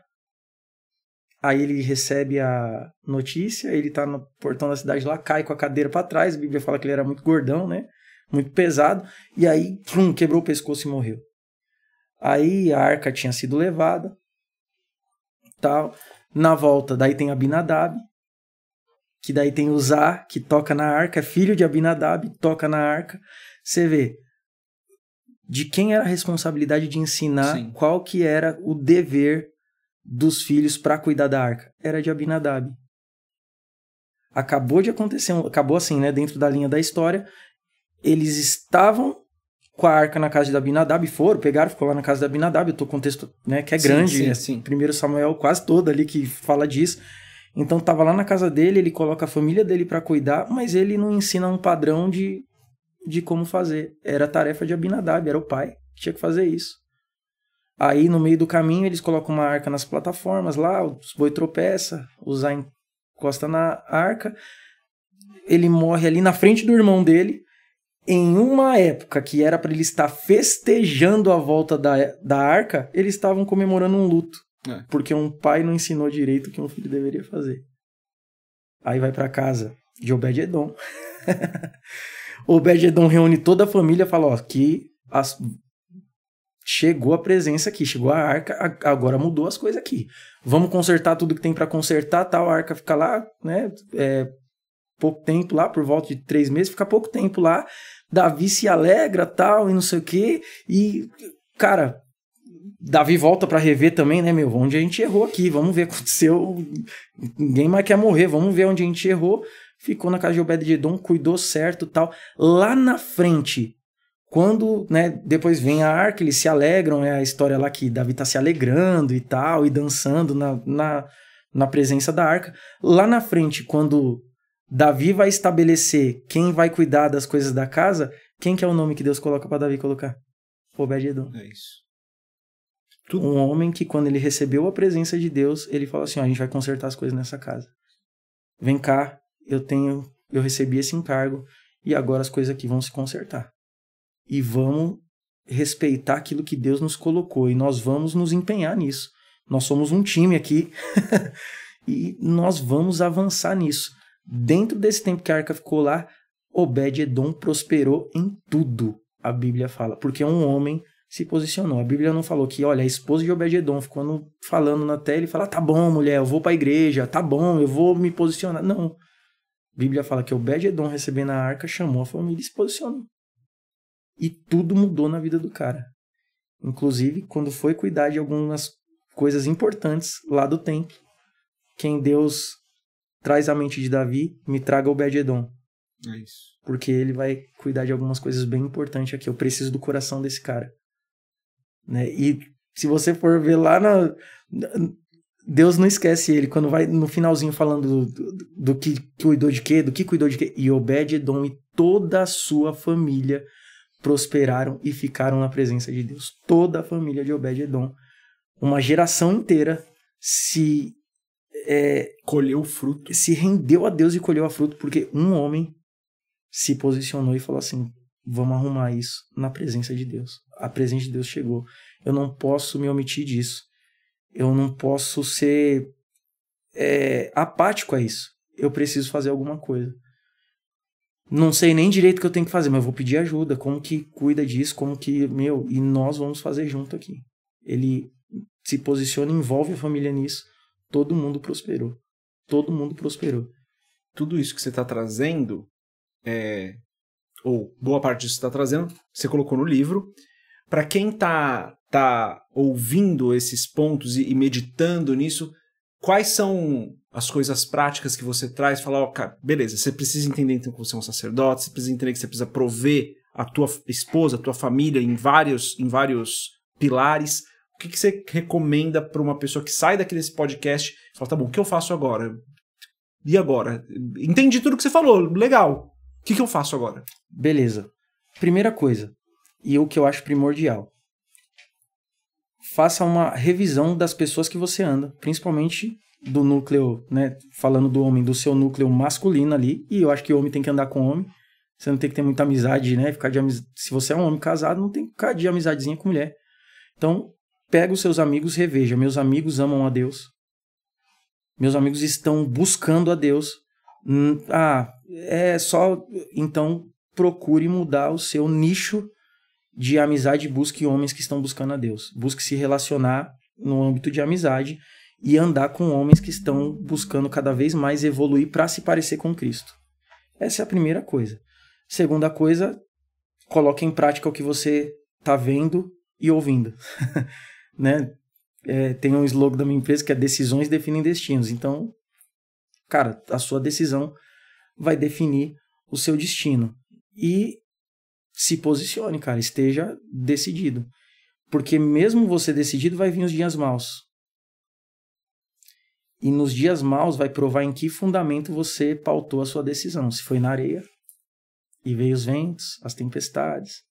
Speaker 2: Aí ele recebe a notícia, ele tá no portão da cidade lá, cai com a cadeira para trás. A Bíblia fala que ele era muito gordão, né? Muito pesado. E aí, quebrou o pescoço e morreu. Aí a arca tinha sido levada. Tal. Na volta, daí tem Abinadab. Que daí tem Uzá, que toca na arca, filho de Abinadab, toca na arca. Você vê, de quem era a responsabilidade de ensinar, Sim. Qual que era o dever dos filhos para cuidar da arca? Era de Abinadab. Acabou de acontecer, acabou assim, né, dentro da linha da história, eles estavam com a arca na casa de Abinadab, pegaram, ficou lá na casa de Abinadab, eu tô com o texto, né, que é grande,
Speaker 1: sim.
Speaker 2: 1 Samuel quase todo ali que fala disso. Então tava lá na casa dele, ele coloca a família dele para cuidar, mas ele não ensina um padrão de como fazer. Era a tarefa de Abinadab, era o pai que tinha que fazer isso. Aí no meio do caminho eles colocam uma arca nas plataformas lá, os boi tropeça, o Zá encosta na arca, ele morre ali na frente do irmão dele, em uma época que era para ele estar festejando a volta da arca, eles estavam comemorando um luto. Porque um pai não ensinou direito o que um filho deveria fazer. Aí vai pra casa de Obed-Edom. Obed-Edom reúne toda a família e fala, ó, chegou a presença aqui, chegou a arca, agora mudou as coisas aqui. Vamos consertar tudo que tem pra consertar, tal, a arca fica lá, né, pouco tempo lá, por volta de 3 meses, fica pouco tempo lá, Davi se alegra, tal, e não sei o quê, e, cara... Davi volta pra rever também, né, meu? Onde a gente errou aqui, vamos ver o que aconteceu. Ninguém mais quer morrer, vamos ver onde a gente errou. Ficou na casa de Obed-Edom, cuidou certo e tal. Lá na frente, quando, né, depois vem a arca, eles se alegram, é a história lá que Davi tá se alegrando e tal, e dançando na presença da arca. Lá na frente, quando Davi vai estabelecer quem vai cuidar das coisas da casa, quem que é o nome que Deus coloca pra Davi colocar? Obed-Edom.
Speaker 1: É isso.
Speaker 2: Um homem que, quando ele recebeu a presença de Deus, ele falou assim, ó, a gente vai consertar as coisas nessa casa. Vem cá, eu recebi esse encargo e agora as coisas aqui vão se consertar. E vamos respeitar aquilo que Deus nos colocou e nós vamos nos empenhar nisso. Nós somos um time aqui e nós vamos avançar nisso. Dentro desse tempo que a arca ficou lá, Obed-Edom prosperou em tudo, a Bíblia fala, porque um homem se posicionou. A Bíblia não falou que, olha, a esposa de Obed-Edom ficou falando na tela e fala, tá bom, mulher, eu vou pra igreja, tá bom, eu vou me posicionar. Não. A Bíblia fala que Obed-Edom, recebendo a arca, chamou a família e se posicionou. E tudo mudou na vida do cara. Inclusive, quando foi cuidar de algumas coisas importantes lá do templo, quem Deus traz à mente de Davi, me traga Obed-Edom.
Speaker 1: É isso.
Speaker 2: Porque ele vai cuidar de algumas coisas bem importantes aqui. Eu preciso do coração desse cara. Né? E se você for ver lá Deus não esquece ele quando vai no finalzinho falando do que cuidou de quê, do que cuidou de quê. E Obed-Edom e toda a sua família prosperaram e ficaram na presença de Deus. Toda a família de Obed-Edom, uma geração inteira
Speaker 1: colheu o fruto.
Speaker 2: Se rendeu a Deus e colheu a fruto, porque um homem se posicionou e falou assim, vamos arrumar isso na presença de Deus. A presença de Deus chegou. Eu não posso me omitir disso. Eu não posso ser apático a isso. Eu preciso fazer alguma coisa. Não sei nem direito o que eu tenho que fazer, mas eu vou pedir ajuda. Como que cuida disso? Como que, e nós vamos fazer junto aqui. Ele se posiciona, envolve a família nisso. Todo mundo prosperou. Todo mundo prosperou.
Speaker 1: Tudo isso que você está trazendo, ou boa parte disso que você está trazendo, você colocou no livro. Para quem tá ouvindo esses pontos e meditando nisso, quais são as coisas práticas que você traz? Fala, cara, beleza, você precisa entender então que você é um sacerdote, você precisa entender que você precisa prover a tua esposa, a tua família em vários pilares. O que você recomenda para uma pessoa que sai daqui desse podcast e fala, tá bom, o que eu faço agora? E agora? Entendi tudo que você falou, legal. O que eu faço agora?
Speaker 2: Beleza. Primeira coisa, e o que eu acho primordial, faça uma revisão das pessoas que você anda, principalmente do núcleo, né, falando do homem, do seu núcleo masculino ali, e eu acho que o homem tem que andar com o homem, você não tem que ter muita amizade, né, se você é um homem casado, não tem que ficar de amizadezinha com mulher. Então, pega os seus amigos, reveja, meus amigos amam a Deus, meus amigos estão buscando a Deus, então procure mudar o seu nicho de amizade, busque homens que estão buscando a Deus. Busque se relacionar no âmbito de amizade e andar com homens que estão buscando cada vez mais evoluir para se parecer com Cristo. Essa é a primeira coisa. Segunda coisa, coloque em prática o que você está vendo e ouvindo. Né? Tem um slogan da minha empresa que é decisões definem destinos. Então, cara, a sua decisão vai definir o seu destino. E se posicione, cara, esteja decidido. Porque mesmo você decidido, vai vir os dias maus. E nos dias maus vai provar em que fundamento você pautou a sua decisão. Se foi na areia, e veio os ventos, as tempestades,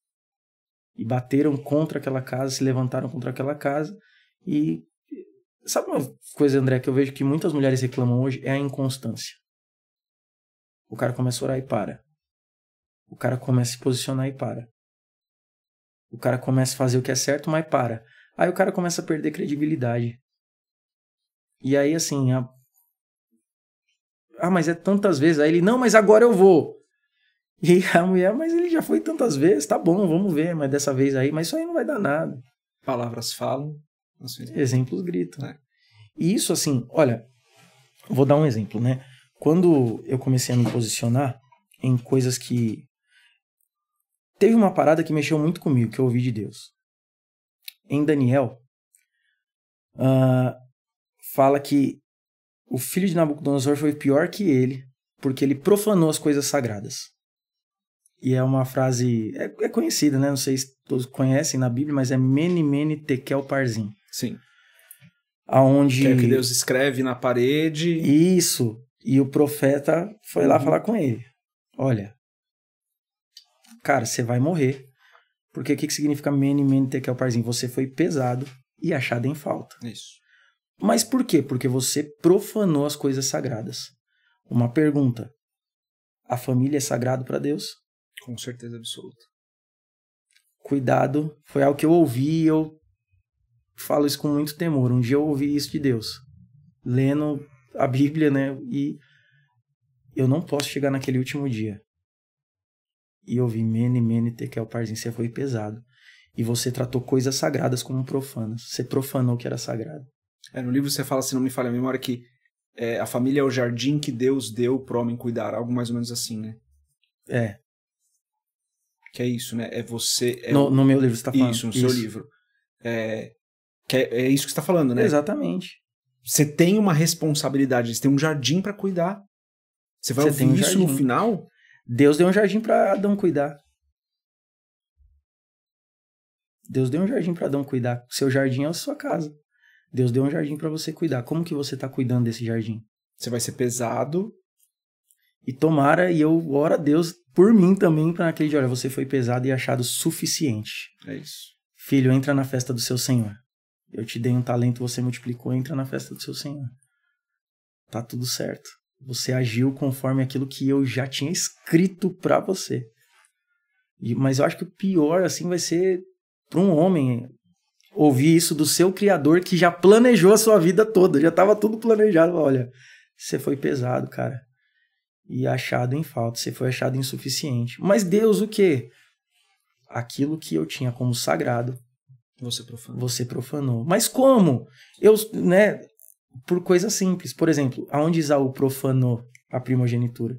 Speaker 2: e bateram contra aquela casa, se levantaram contra aquela casa. E sabe uma coisa, André, que eu vejo que muitas mulheres reclamam hoje? É a inconstância. O cara começa a orar e para. O cara começa a se posicionar e para. O cara começa a fazer o que é certo, mas para. Aí o cara começa a perder credibilidade. E aí, assim, mas é tantas vezes. Aí ele, não, mas agora eu vou. E a mulher, mas ele já foi tantas vezes, tá bom, vamos ver, mas dessa vez aí, mas isso aí não vai dar nada.
Speaker 1: Palavras falam,
Speaker 2: exemplos gritam. E isso, assim, olha, vou dar um exemplo, né? Quando eu comecei a me posicionar em coisas que... Teve uma parada que mexeu muito comigo, que eu ouvi de Deus. Em Daniel, fala que o filho de Nabucodonosor foi pior que ele, porque ele profanou as coisas sagradas. E é uma frase... É conhecida, né? Não sei se todos conhecem na Bíblia, mas é Mene, Mene, Tekel, Parsim.
Speaker 1: Sim.
Speaker 2: Aonde...
Speaker 1: Que é o que Deus escreve na parede.
Speaker 2: Isso. E o profeta foi lá falar com ele. Olha, cara, você vai morrer. Porque o que significa Mene, Mene, Tekel, Parsim? Você foi pesado e achado em falta.
Speaker 1: Isso.
Speaker 2: Mas por quê? Porque você profanou as coisas sagradas. Uma pergunta. A família é sagrado para Deus?
Speaker 1: Com certeza absoluta.
Speaker 2: Cuidado. Foi algo que eu ouvi e eu falo isso com muito temor. Um dia eu ouvi isso de Deus. Lendo a Bíblia, né? E eu não posso chegar naquele último dia e ouvir Mene, Mene, Tekel, Parsim. Você foi pesado. E você tratou coisas sagradas como profanas. Você profanou o que era sagrado.
Speaker 1: No livro você fala, se não me falha a memória, que a família é o jardim que Deus deu pro homem cuidar. Algo mais ou menos assim, né? Que é isso, né? É você...
Speaker 2: No meu livro você está falando.
Speaker 1: Isso, no seu livro. É isso que você está falando, né?
Speaker 2: Exatamente.
Speaker 1: Você tem uma responsabilidade, você tem um jardim para cuidar. Você vai ouvir isso no final?
Speaker 2: Deus deu um jardim para Adão cuidar. Deus deu um jardim para Adão cuidar. Seu jardim é a sua casa. Deus deu um jardim para você cuidar. Como que você está cuidando desse jardim?
Speaker 1: Você vai ser pesado.
Speaker 2: E tomara, e eu oro a Deus por mim também, para naquele dia, olha, você foi pesado e achado suficiente.
Speaker 1: É isso.
Speaker 2: Filho, entra na festa do seu Senhor. Eu te dei um talento, você multiplicou, entra na festa do seu Senhor. Tá tudo certo. Você agiu conforme aquilo que eu já tinha escrito para você. Mas eu acho que o pior, assim, vai ser para um homem ouvir isso do seu Criador, que já planejou a sua vida toda, já estava tudo planejado. Olha, você foi pesado, cara, e achado em falta, você foi achado insuficiente. Mas Deus, o quê? Aquilo que eu tinha como sagrado, você profanou. Mas como? Por coisa simples. Por exemplo, aonde Esaú profanou a primogenitura?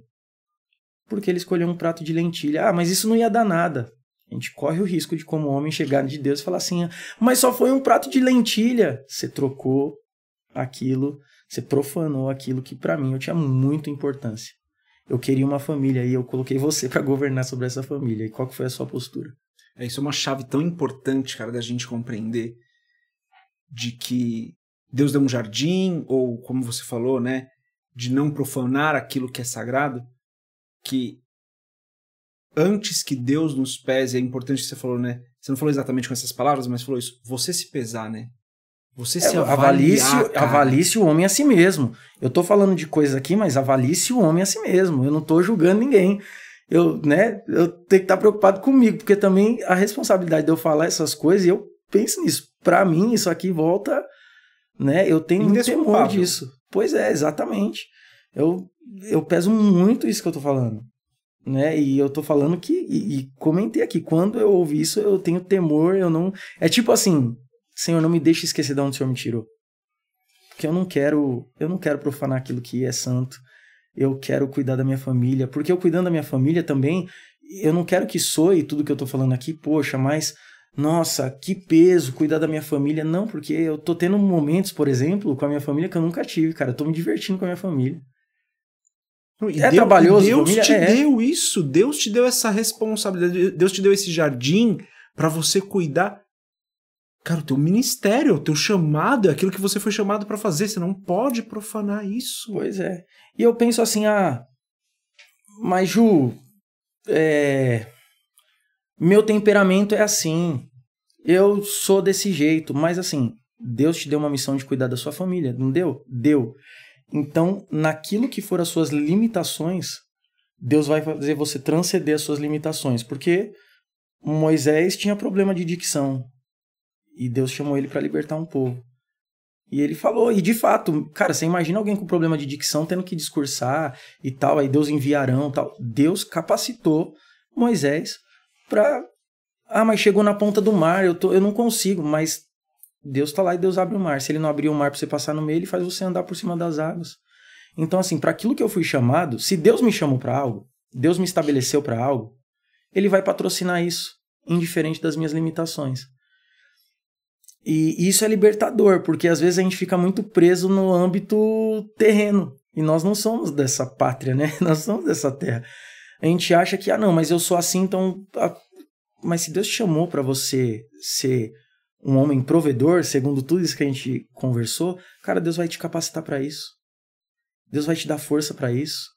Speaker 2: Porque ele escolheu um prato de lentilha. Ah, mas isso não ia dar nada. A gente corre o risco de, como homem, chegar de Deus e falar assim, mas só foi um prato de lentilha. Você trocou aquilo, você profanou aquilo que para mim eu tinha muita importância. Eu queria uma família e eu coloquei você para governar sobre essa família. E qual que foi a sua postura?
Speaker 1: Isso é uma chave tão importante, cara, da gente compreender de que Deus deu um jardim, ou como você falou, né, de não profanar aquilo que é sagrado, que antes que Deus nos pese, é importante que você falou, né? Você não falou exatamente com essas palavras, mas falou isso. Você se pesar, né? Você se avaliar,
Speaker 2: avalie-se o homem a si mesmo. Eu tô falando de coisas aqui, mas avalie-se o homem a si mesmo. Eu não tô julgando ninguém. Eu tenho que estar preocupado comigo, porque também a responsabilidade de eu falar essas coisas, e eu penso nisso. Pra mim, isso aqui volta, né? Eu tenho muito temor disso. Pois é, exatamente. Eu peso muito isso que eu tô falando. Né? E eu tô falando que, e comentei aqui, quando eu ouvi isso, eu tenho temor, eu não... É tipo assim, Senhor, não me deixe esquecer de onde o Senhor me tirou. Porque eu não quero profanar aquilo que é santo. Eu quero cuidar da minha família. Porque eu cuidando da minha família também, eu não quero que soe tudo que eu tô falando aqui, poxa, mas, nossa, que peso cuidar da minha família. Não, porque eu tô tendo momentos, por exemplo, com a minha família que eu nunca tive, cara. Eu tô me divertindo com a minha família.
Speaker 1: Trabalhoso, Deus família? Deu isso, Deus te deu essa responsabilidade, Deus te deu esse jardim para você cuidar. Cara, o teu ministério, o teu chamado, é aquilo que você foi chamado para fazer, você não pode profanar isso.
Speaker 2: Pois é. E eu penso assim, mas Ju, meu temperamento é assim, eu sou desse jeito, mas assim, Deus te deu uma missão de cuidar da sua família, não deu? Deu. Então, naquilo que for as suas limitações, Deus vai fazer você transcender as suas limitações. Porque Moisés tinha problema de dicção. E Deus chamou ele para libertar um povo. E ele falou, e de fato, cara, você imagina alguém com problema de dicção tendo que discursar e tal, aí Deus envia Arão e tal. Deus capacitou Moisés para... mas chegou na ponta do mar, eu não consigo, mas... Deus tá lá e Deus abre o mar. Se ele não abrir o mar para você passar no meio, ele faz você andar por cima das águas. Então, assim, para aquilo que eu fui chamado, se Deus me chamou para algo, Deus me estabeleceu para algo, ele vai patrocinar isso, indiferente das minhas limitações. E isso é libertador, porque às vezes a gente fica muito preso no âmbito terreno. E nós não somos dessa pátria, né? Nós somos dessa terra. A gente acha que, não, mas eu sou assim, então... Mas se Deus te chamou para você ser... um homem provedor, segundo tudo isso que a gente conversou, cara, Deus vai te capacitar para isso. Deus vai te dar força para isso.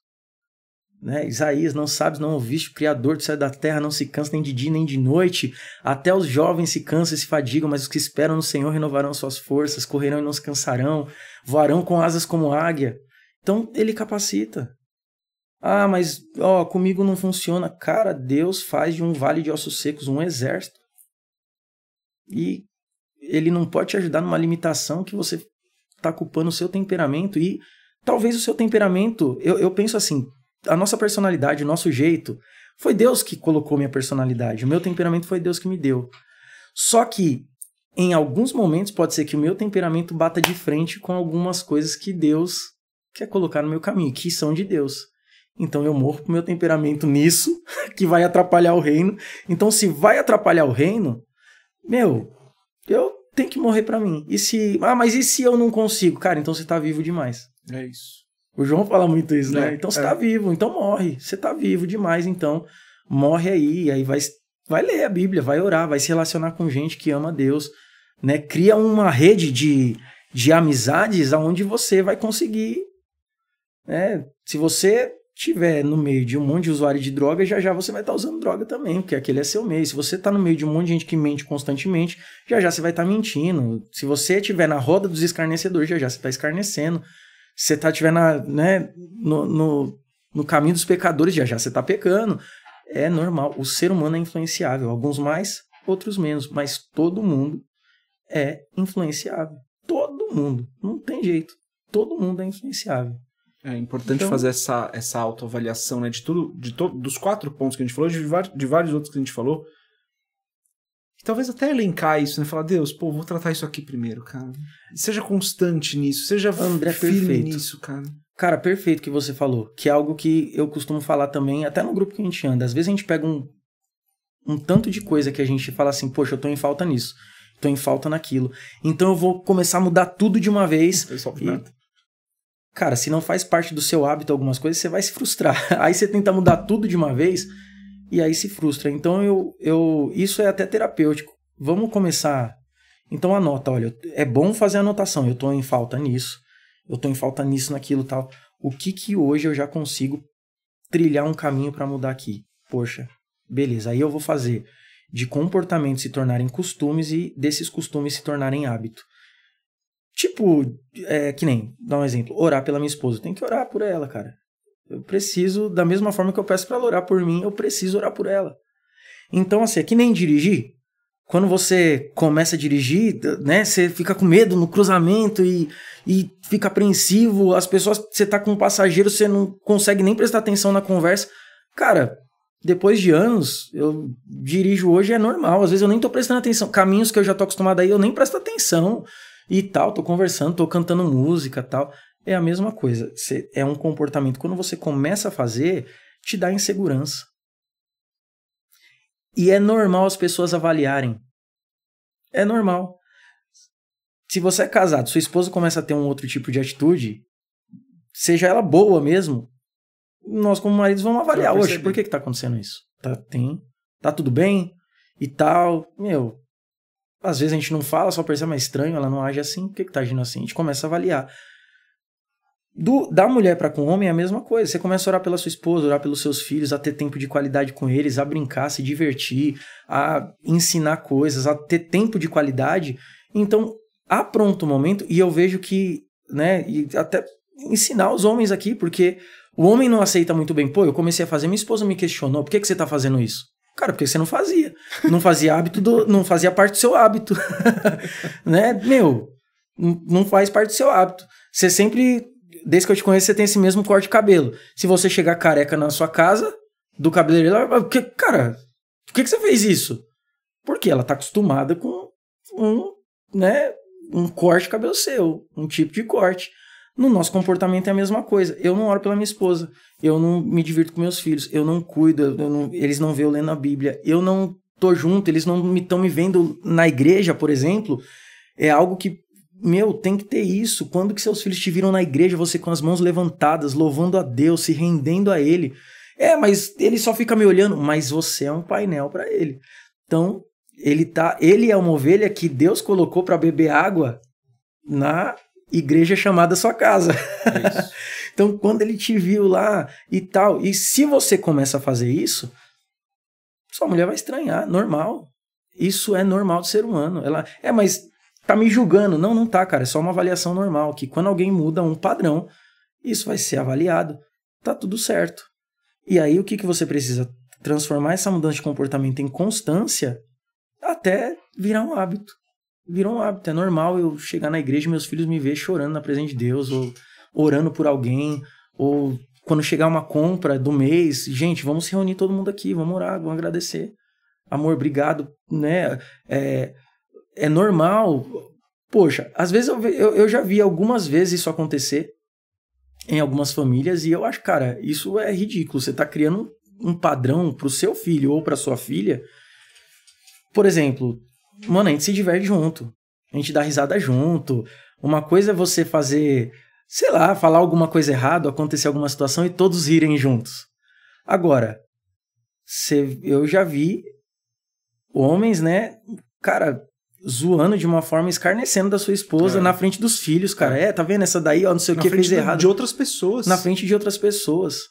Speaker 2: Né? Isaías, não sabes, não ouviste, o Criador do céu e da terra não se cansa nem de dia nem de noite. Até os jovens se cansam e se fadigam, mas os que esperam no Senhor renovarão suas forças, correrão e não se cansarão, voarão com asas como águia. Então, ele capacita. Mas comigo não funciona. Cara, Deus faz de um vale de ossos secos um exército. E ele não pode te ajudar numa limitação que você está culpando o seu temperamento. E talvez o seu temperamento, eu penso assim, a nossa personalidade, o nosso jeito, foi Deus que colocou minha personalidade. O meu temperamento foi Deus que me deu. Só que, em alguns momentos, pode ser que o meu temperamento bata de frente com algumas coisas que Deus quer colocar no meu caminho, que são de Deus. Então eu morro pro meu temperamento nisso, que vai atrapalhar o reino. Então, se vai atrapalhar o reino... eu tenho que morrer pra mim. Mas e se eu não consigo? Cara, então você tá vivo demais.
Speaker 1: É isso.
Speaker 2: O João fala muito isso, né? Então você tá vivo, então morre. Você tá vivo demais, então morre aí. E aí vai ler a Bíblia, vai orar, vai se relacionar com gente que ama Deus, né? Cria uma rede de amizades aonde você vai conseguir, né? Se você tiver no meio de um monte de usuário de droga, já você vai estar usando droga também, porque aquele é seu meio. Se você tá no meio de um monte de gente que mente constantemente, já você vai estar mentindo. Se você estiver na roda dos escarnecedores, já você está escarnecendo. Se você estiver no caminho dos pecadores, já você está pecando. É normal. O ser humano é influenciável. Alguns mais, outros menos. Mas todo mundo é influenciável. Todo mundo. Não tem jeito. Todo mundo é influenciável.
Speaker 1: É importante fazer essa autoavaliação, né? Dos 4 pontos que a gente falou, de vários outros que a gente falou. E talvez até elencar isso, né? Falar, Deus, vou tratar isso aqui primeiro, cara. Seja constante nisso, seja
Speaker 2: André,
Speaker 1: firme
Speaker 2: perfeito.
Speaker 1: nisso, cara.
Speaker 2: Cara, perfeito que você falou. Que é algo que eu costumo falar também, até no grupo que a gente anda. Às vezes a gente pega um tanto de coisa que a gente fala assim, poxa, eu tô em falta nisso. Tô em falta naquilo. Então eu vou começar a mudar tudo de uma vez. Cara, se não faz parte do seu hábito algumas coisas, você vai se frustrar. Aí você tenta mudar tudo de uma vez e aí se frustra. Então isso é até terapêutico. Vamos começar. Então anota, olha, é bom fazer anotação. Eu tô em falta nisso. Eu tô em falta nisso, naquilo, tal. O que hoje eu já consigo trilhar um caminho para mudar aqui? Poxa, beleza. Aí eu vou fazer de comportamentos se tornarem costumes e desses costumes se tornarem hábito. Tipo, que nem, dá um exemplo, orar pela minha esposa. Eu tenho que orar por ela, cara. Eu preciso, da mesma forma que eu peço pra ela orar por mim, eu preciso orar por ela. Então, assim, é que nem dirigir. Quando você começa a dirigir, né, você fica com medo no cruzamento e fica apreensivo. As pessoas, você tá com um passageiro, você não consegue nem prestar atenção na conversa. Cara, depois de anos, eu dirijo hoje, é normal. Às vezes eu nem tô prestando atenção. Caminhos que eu já tô acostumado aí, eu nem presto atenção. E tal, tô conversando, tô cantando música, tal. É a mesma coisa. É um comportamento. Quando você começa a fazer, te dá insegurança. E é normal as pessoas avaliarem. É normal. Se você é casado, sua esposa começa a ter um outro tipo de atitude, seja ela boa mesmo, nós como maridos vamos avaliar. Hoje, por que tá acontecendo isso? Tá tudo bem? E tal. Às vezes a gente não fala, só percebe, mas estranho, ela não age assim, por que tá agindo assim? A gente começa a avaliar. Da mulher para com o homem é a mesma coisa. Você começa a orar pela sua esposa, orar pelos seus filhos, a ter tempo de qualidade com eles, a brincar, a se divertir, a ensinar coisas, a ter tempo de qualidade. Então, há pronto momento, e eu vejo que, né, e até ensinar os homens aqui, porque o homem não aceita muito bem. Eu comecei a fazer, minha esposa me questionou, por que você tá fazendo isso? Cara, porque você não fazia. Não fazia não fazia parte do seu hábito. Né? Não faz parte do seu hábito. Você sempre, desde que eu te conheço, você tem esse mesmo corte de cabelo. Se você chegar careca na sua casa, do cabeleireiro, ela vai, cara, por que você fez isso? Porque ela tá acostumada com um corte de cabelo seu, um tipo de corte. No nosso comportamento é a mesma coisa. Eu não oro pela minha esposa. Eu não me divirto com meus filhos. Eu não cuido. Eles não veem eu lendo a Bíblia. Eu não tô junto. Eles não estão me vendo na igreja, por exemplo. É algo que, tem que ter isso. Quando que seus filhos te viram na igreja, você com as mãos levantadas, louvando a Deus, se rendendo a Ele. Mas ele só fica me olhando. Mas você é um painel para ele. Então, ele é uma ovelha que Deus colocou para beber água na igreja chamada sua casa. Então, quando ele te viu lá e tal, e se você começa a fazer isso, sua mulher vai estranhar, normal. Isso é normal do ser humano. Ela, mas tá me julgando. Não tá, cara, é só uma avaliação normal, que quando alguém muda um padrão, isso vai ser avaliado. Tá tudo certo. E aí, o que você precisa? Transformar essa mudança de comportamento em constância até virar um hábito. Virou um hábito. É normal eu chegar na igreja e meus filhos me ver chorando na presença de Deus, ou orando por alguém, ou quando chegar uma compra do mês, gente, vamos se reunir todo mundo aqui, vamos orar, vamos agradecer. Amor, obrigado, né? É normal. Poxa, às vezes eu já vi algumas vezes isso acontecer em algumas famílias e eu acho, cara, isso é ridículo. Você tá criando um padrão pro seu filho ou pra sua filha. Por exemplo, mano, a gente se diverte junto. A gente dá risada junto. Uma coisa é você fazer, sei lá, falar alguma coisa errada, acontecer alguma situação e todos rirem juntos. Agora, eu já vi homens, né, cara, zoando de uma forma, escarnecendo da sua esposa na frente dos filhos, cara. Tá vendo essa daí, ó, não sei o que fez errado.
Speaker 1: De outras pessoas.
Speaker 2: Na frente de outras pessoas.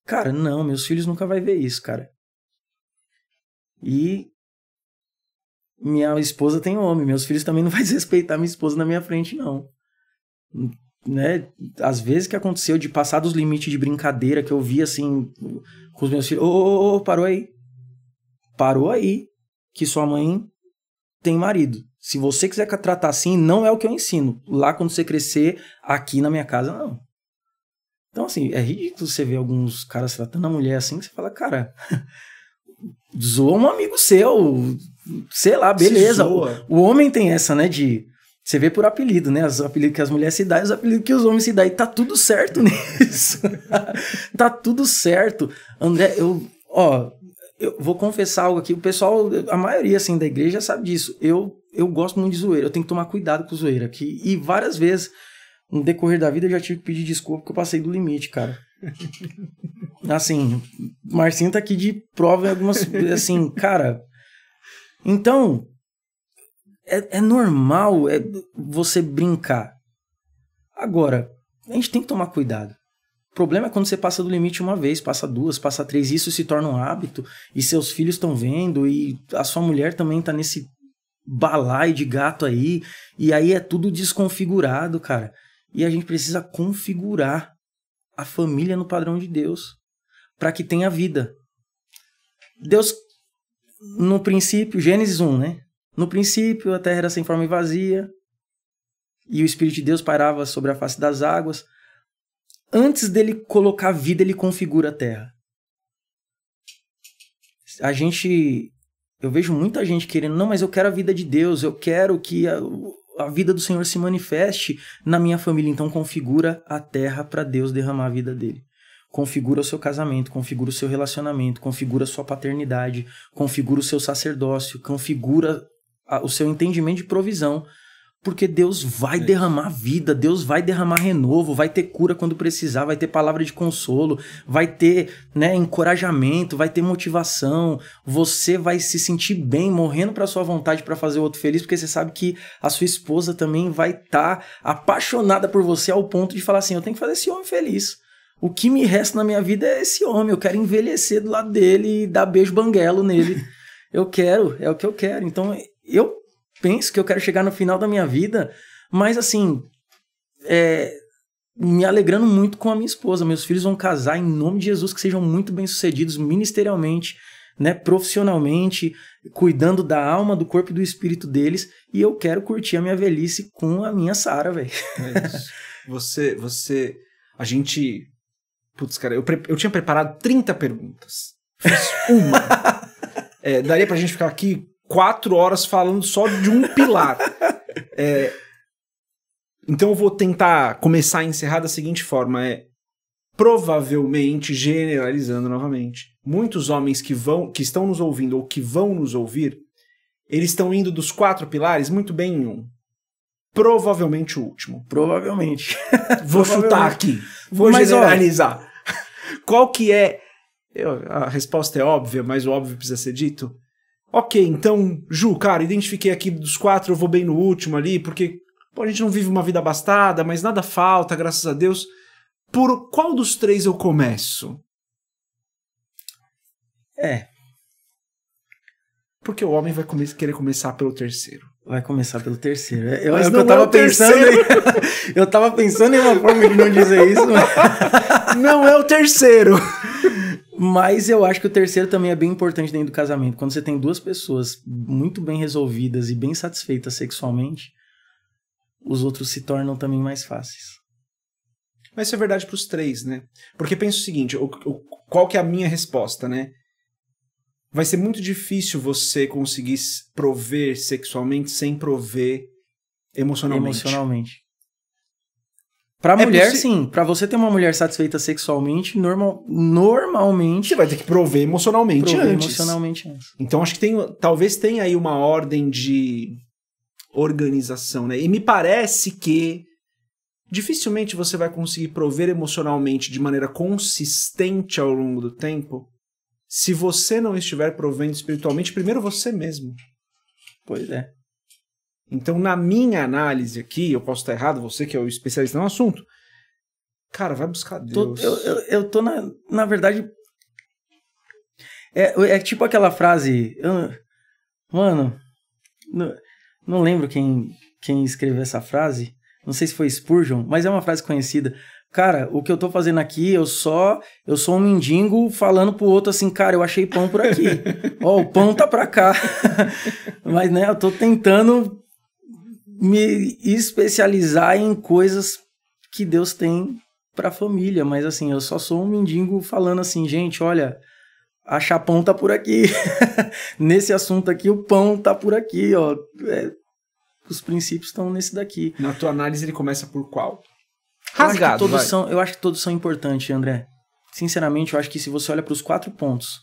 Speaker 2: Cara, não, meus filhos nunca vai ver isso, cara. E minha esposa tem homem, meus filhos também não vão desrespeitar minha esposa na minha frente, não. Né? Às vezes que aconteceu de passar dos limites de brincadeira, que eu vi assim, com os meus filhos, parou aí. Parou aí, que sua mãe tem marido. Se você quiser tratar assim, não é o que eu ensino. Lá quando você crescer, aqui na minha casa, não. Então, assim, é ridículo você ver alguns caras tratando a mulher assim, que você fala, cara, zoa um amigo seu, sei lá, beleza. O homem tem essa, né, de... Você vê por apelido, né? Os apelidos que as mulheres se dão e os apelidos que os homens se dão. E tá tudo certo nisso. Tá tudo certo. André, eu vou confessar algo aqui. O pessoal, a maioria, assim, da igreja sabe disso. Eu gosto muito de zoeira. Eu tenho que tomar cuidado com zoeira aqui. E várias vezes, no decorrer da vida, eu já tive que pedir desculpa porque eu passei do limite, cara. Assim, Marcinho tá aqui de prova em algumas... Assim, cara... Então... É normal você brincar. Agora, a gente tem que tomar cuidado. O problema é quando você passa do limite uma vez, passa duas, passa três, isso se torna um hábito, e seus filhos estão vendo, e a sua mulher também tá nesse balaio de gato aí, e aí é tudo desconfigurado, cara. E a gente precisa configurar a família no padrão de Deus, para que tenha vida. Deus, no princípio, Gênesis 1, né? No princípio, a terra era sem forma e vazia, e o Espírito de Deus pairava sobre a face das águas. Antes dele colocar vida, ele configura a terra. Eu vejo muita gente querendo, não, mas eu quero a vida de Deus, eu quero que a vida do Senhor se manifeste na minha família. Então configura a terra para Deus derramar a vida dele. Configura o seu casamento, configura o seu relacionamento, configura a sua paternidade, configura o seu sacerdócio, configura o seu entendimento de provisão, porque Deus vai derramar vida, Deus vai derramar renovo, vai ter cura quando precisar, vai ter palavra de consolo, vai ter, né, encorajamento, vai ter motivação, você vai se sentir bem, morrendo para sua vontade para fazer o outro feliz, porque você sabe que a sua esposa também vai estar apaixonada por você ao ponto de falar assim, eu tenho que fazer esse homem feliz. O que me resta na minha vida é esse homem, eu quero envelhecer do lado dele e dar beijo banguelo nele. É o que eu quero. Então, eu penso que eu quero chegar no final da minha vida, mas assim, me alegrando muito com a minha esposa. Meus filhos vão casar em nome de Jesus, que sejam muito bem-sucedidos ministerialmente, né, profissionalmente, cuidando da alma, do corpo e do espírito deles, e eu quero curtir a minha velhice com a minha Sara, velho.
Speaker 1: A gente... Putz, cara, eu tinha preparado 30 perguntas. Fiz uma. Daria pra gente ficar aqui 4 horas falando só de um pilar. Então eu vou tentar começar a encerrar da seguinte forma. Provavelmente, generalizando novamente, muitos homens que estão nos ouvindo ou que vão nos ouvir, eles estão indo dos 4 pilares muito bem em um. Provavelmente o último.
Speaker 2: Provavelmente.
Speaker 1: Vou chutar aqui. Vou generalizar. Qual que é... A resposta é óbvia, mas o óbvio precisa ser dito. Ok, então, Ju, cara, identifiquei aqui dos 4, eu vou bem no último ali, porque a gente não vive uma vida abastada, mas nada falta, graças a Deus. Por qual dos 3 eu começo? Porque o homem vai querer começar pelo terceiro.
Speaker 2: Vai começar pelo terceiro. Mas não eu tava pensando. Eu tava pensando em uma forma de não dizer isso. Mas...
Speaker 1: Não é o terceiro.
Speaker 2: Mas eu acho que o terceiro também é bem importante dentro do casamento. Quando você tem 2 pessoas muito bem resolvidas e bem satisfeitas sexualmente, os outros se tornam também mais fáceis.
Speaker 1: Mas isso é verdade para os 3, né? Porque pensa o seguinte, qual que é a minha resposta, né? Vai ser muito difícil você conseguir prover sexualmente sem prover emocionalmente.
Speaker 2: Pra mulher, sim. Pra você ter uma mulher satisfeita sexualmente, normalmente...
Speaker 1: Você vai ter que prover emocionalmente antes. Então, acho que talvez tenha aí uma ordem de organização, né? E me parece que dificilmente você vai conseguir prover emocionalmente de maneira consistente ao longo do tempo se você não estiver provendo espiritualmente, primeiro você mesmo.
Speaker 2: Pois é.
Speaker 1: Então, na minha análise aqui, eu posso estar errado, você que é o especialista no assunto, Cara, vai buscar Deus.
Speaker 2: Eu tô na verdade... É tipo aquela frase... Mano, não lembro quem escreveu essa frase. Não sei se foi Spurgeon, mas é uma frase conhecida. Cara, o que eu tô fazendo aqui, eu sou um mendigo falando pro outro assim, cara, eu achei pão por aqui. Ó, o pão tá pra cá. Mas, né, eu tô tentando me especializar em coisas que Deus tem pra família. Mas, assim, eu só sou um mendigo falando assim, gente, olha, achar pão tá por aqui. Nesse assunto aqui, o pão tá por aqui, ó. Os princípios estão nesse daqui.
Speaker 1: Na tua análise, ele começa por qual? Rasgado,
Speaker 2: eu acho que todos são importantes, André. Sinceramente, eu acho que se você olha para os 4 pontos,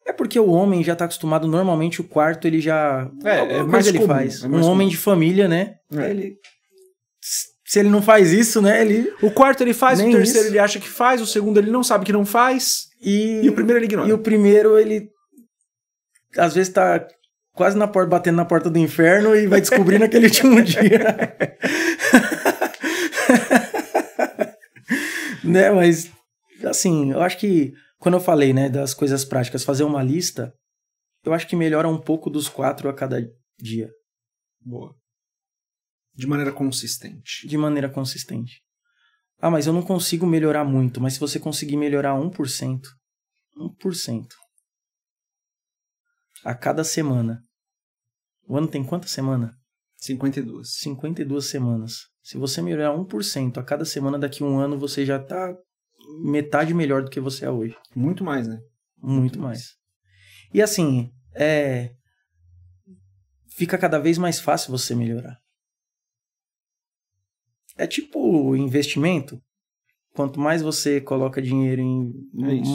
Speaker 2: é porque o homem já está acostumado, normalmente o quarto ele já...
Speaker 1: mais
Speaker 2: ele
Speaker 1: comum,
Speaker 2: faz.
Speaker 1: É mais
Speaker 2: um homem
Speaker 1: comum.
Speaker 2: de família, né? Se ele não faz isso, né?
Speaker 1: O quarto ele faz, o
Speaker 2: Nem
Speaker 1: terceiro
Speaker 2: isso.
Speaker 1: ele acha que faz, o segundo ele não sabe que não faz, e o primeiro ele ignora.
Speaker 2: E o primeiro, ele às vezes tá quase batendo na porta do inferno e vai descobrir naquele último dia. Né, mas assim, eu acho que quando eu falei, né, das coisas práticas, fazer uma lista, eu acho que melhora um pouco dos 4 a cada dia.
Speaker 1: Boa. De maneira consistente.
Speaker 2: De maneira consistente. Ah, mas eu não consigo melhorar muito, mas se você conseguir melhorar 1% a cada semana. O ano tem quantas semanas?
Speaker 1: 52.
Speaker 2: 52 semanas. Se você melhorar 1% a cada semana, daqui a um ano você já tá metade melhor do que você é hoje.
Speaker 1: Muito mais, né?
Speaker 2: Muito mais. E assim, fica cada vez mais fácil você melhorar. É tipo investimento. Quanto mais você coloca dinheiro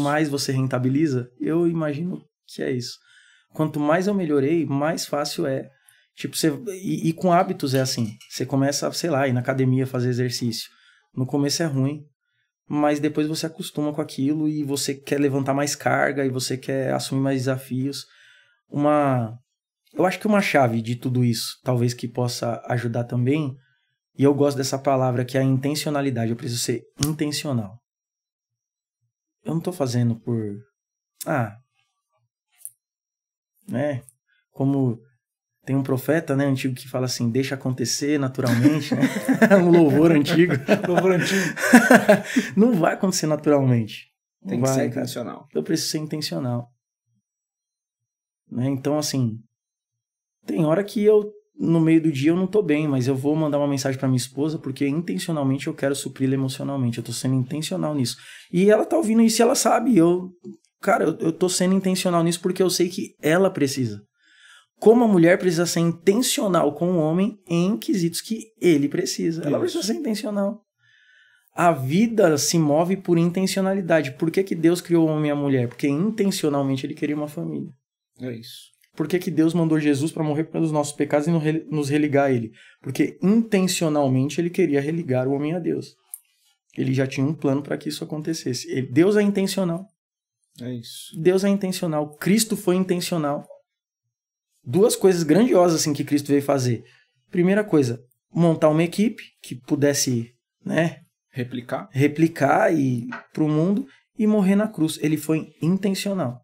Speaker 2: mais você rentabiliza. Eu imagino que é isso. Quanto mais eu melhorei, mais fácil é. Tipo, e com hábitos é assim. Você começa, sei lá, ir na academia fazer exercício. No começo é ruim, mas depois você acostuma com aquilo e você quer levantar mais carga e você quer assumir mais desafios. Eu acho que uma chave de tudo isso, talvez que possa ajudar também, e eu gosto dessa palavra, que é a intencionalidade. Eu preciso ser intencional. Eu não tô fazendo por... né? Como... Tem um profeta, né, antigo que fala assim, deixa acontecer naturalmente, né? Um louvor antigo. Não vai acontecer naturalmente.
Speaker 1: Tem que ser intencional.
Speaker 2: Eu preciso ser intencional. Né? Então, assim, tem hora que no meio do dia eu não tô bem, mas eu vou mandar uma mensagem pra minha esposa porque intencionalmente eu quero supri-la emocionalmente. Eu tô sendo intencional nisso. E ela tá ouvindo isso e ela sabe. Eu tô sendo intencional nisso porque eu sei que ela precisa. Como a mulher precisa ser intencional com o homem em quesitos que ele precisa. Ela precisa ser intencional. A vida se move por intencionalidade. Por que Deus criou o homem e a mulher? Porque intencionalmente ele queria uma família.
Speaker 1: É isso.
Speaker 2: Por que Deus mandou Jesus para morrer pelos nossos pecados e nos religar a ele? Porque intencionalmente ele queria religar o homem a Deus. Ele já tinha um plano para que isso acontecesse. Deus é intencional.
Speaker 1: É isso.
Speaker 2: Deus é intencional. Cristo foi intencional. 2 coisas grandiosas assim que Cristo veio fazer. Primeira coisa, montar uma equipe que pudesse, né, replicar e para o mundo e morrer na cruz. Ele foi intencional.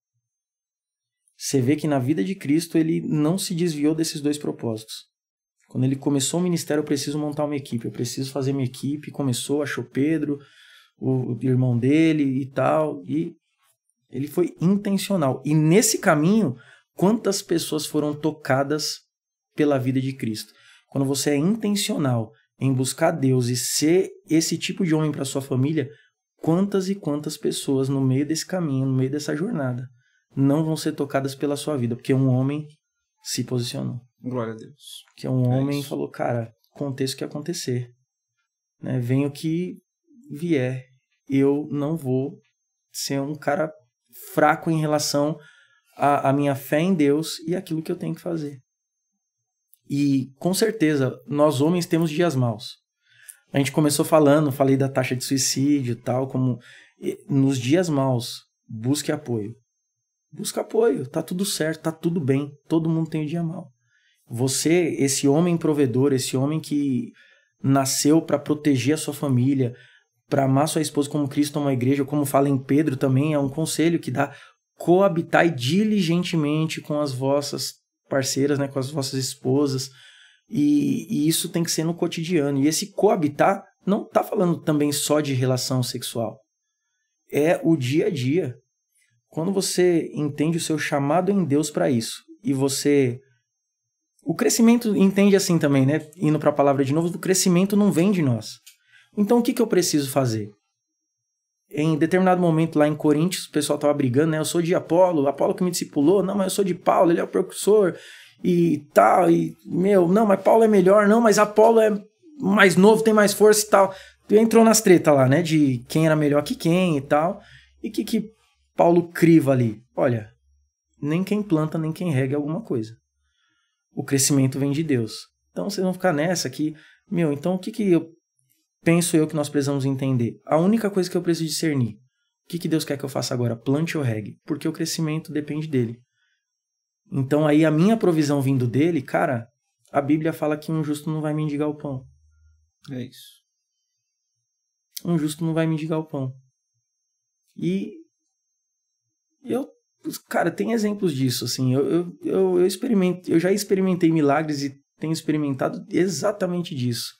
Speaker 2: Você vê que na vida de Cristo ele não se desviou desses 2 propósitos. Quando ele começou o ministério, eu preciso montar uma equipe, eu preciso fazer minha equipe. Começou, achou Pedro, o irmão dele e tal, e ele foi intencional. E nesse caminho, quantas pessoas foram tocadas pela vida de Cristo? Quando você é intencional em buscar Deus e ser esse tipo de homem para sua família, quantas e quantas pessoas no meio desse caminho, no meio dessa jornada, não vão ser tocadas pela sua vida, porque um homem se posicionou.
Speaker 1: Glória a Deus.
Speaker 2: Que um homem falou, cara, aconteça o que acontecer. Né? Venha o que vier. Eu não vou ser um cara fraco em relação a minha fé em Deus e aquilo que eu tenho que fazer. E, com certeza, nós homens temos dias maus. A gente começou falei da taxa de suicídio e tal, como nos dias maus, busque apoio. Busca apoio, tá tudo certo, tá tudo bem, todo mundo tem um dia mau. Você, esse homem provedor, esse homem que nasceu para proteger a sua família, para amar sua esposa como Cristo ama a igreja, como fala em Pedro também, é um conselho que dá: coabitai diligentemente com as vossas parceiras, né, com as vossas esposas, e isso tem que ser no cotidiano. E esse coabitar não está falando também só de relação sexual, é o dia a dia. Quando você entende o seu chamado em Deus para isso, e você... O crescimento entende assim também, né? Indo para a palavra de novo, o crescimento não vem de nós. Então o que eu preciso fazer? Em determinado momento lá em Coríntios, o pessoal estava brigando, né? Eu sou de Apolo que me discipulou. Não, mas eu sou de Paulo, ele é o precursor e tal. E, não, mas Paulo é melhor. Não, mas Apolo é mais novo, tem mais força e tal. Entrou nas tretas lá, né? De quem era melhor que quem e tal. E que Paulo criva ali? Olha, nem quem planta, nem quem rega é alguma coisa. O crescimento vem de Deus. Então vocês vão ficar nessa que, então o que eu penso eu que nós precisamos entender? A única coisa que eu preciso discernir: o que Deus quer que eu faça agora? Plante ou regue? Porque o crescimento depende dele. Então aí a minha provisão vindo dele, cara, a Bíblia fala que um justo não vai mendigar o pão.
Speaker 1: É isso.
Speaker 2: Um justo não vai mendigar o pão. E cara, tem exemplos disso, assim, eu já experimentei milagres e tenho experimentado exatamente disso.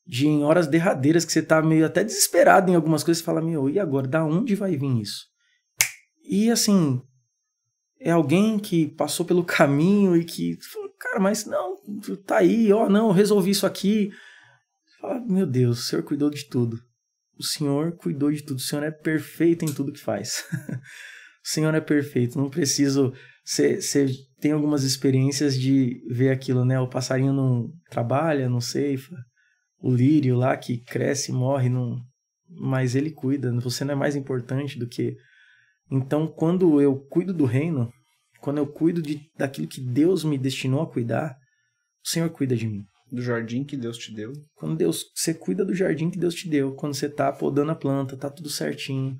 Speaker 2: De em horas derradeiras que você tá meio até desesperado em algumas coisas, você fala: e agora? Da onde vai vir isso? E assim, é alguém que passou pelo caminho e que falou: cara, mas não, tá aí, não, eu resolvi isso aqui. Fala: meu Deus, o Senhor cuidou de tudo. O Senhor cuidou de tudo. O Senhor é perfeito em tudo que faz. O Senhor é perfeito. Não preciso... Você tem algumas experiências de ver aquilo, né? O passarinho não trabalha, não ceifa. O lírio lá que cresce e morre, não... mas ele cuida. Você não é mais importante do que... Então, quando eu cuido do reino, quando eu cuido daquilo que Deus me destinou a cuidar, o Senhor cuida de mim.
Speaker 1: Do jardim que Deus te deu.
Speaker 2: Quando você cuida do jardim que Deus te deu, quando você tá podando a planta, tá tudo certinho,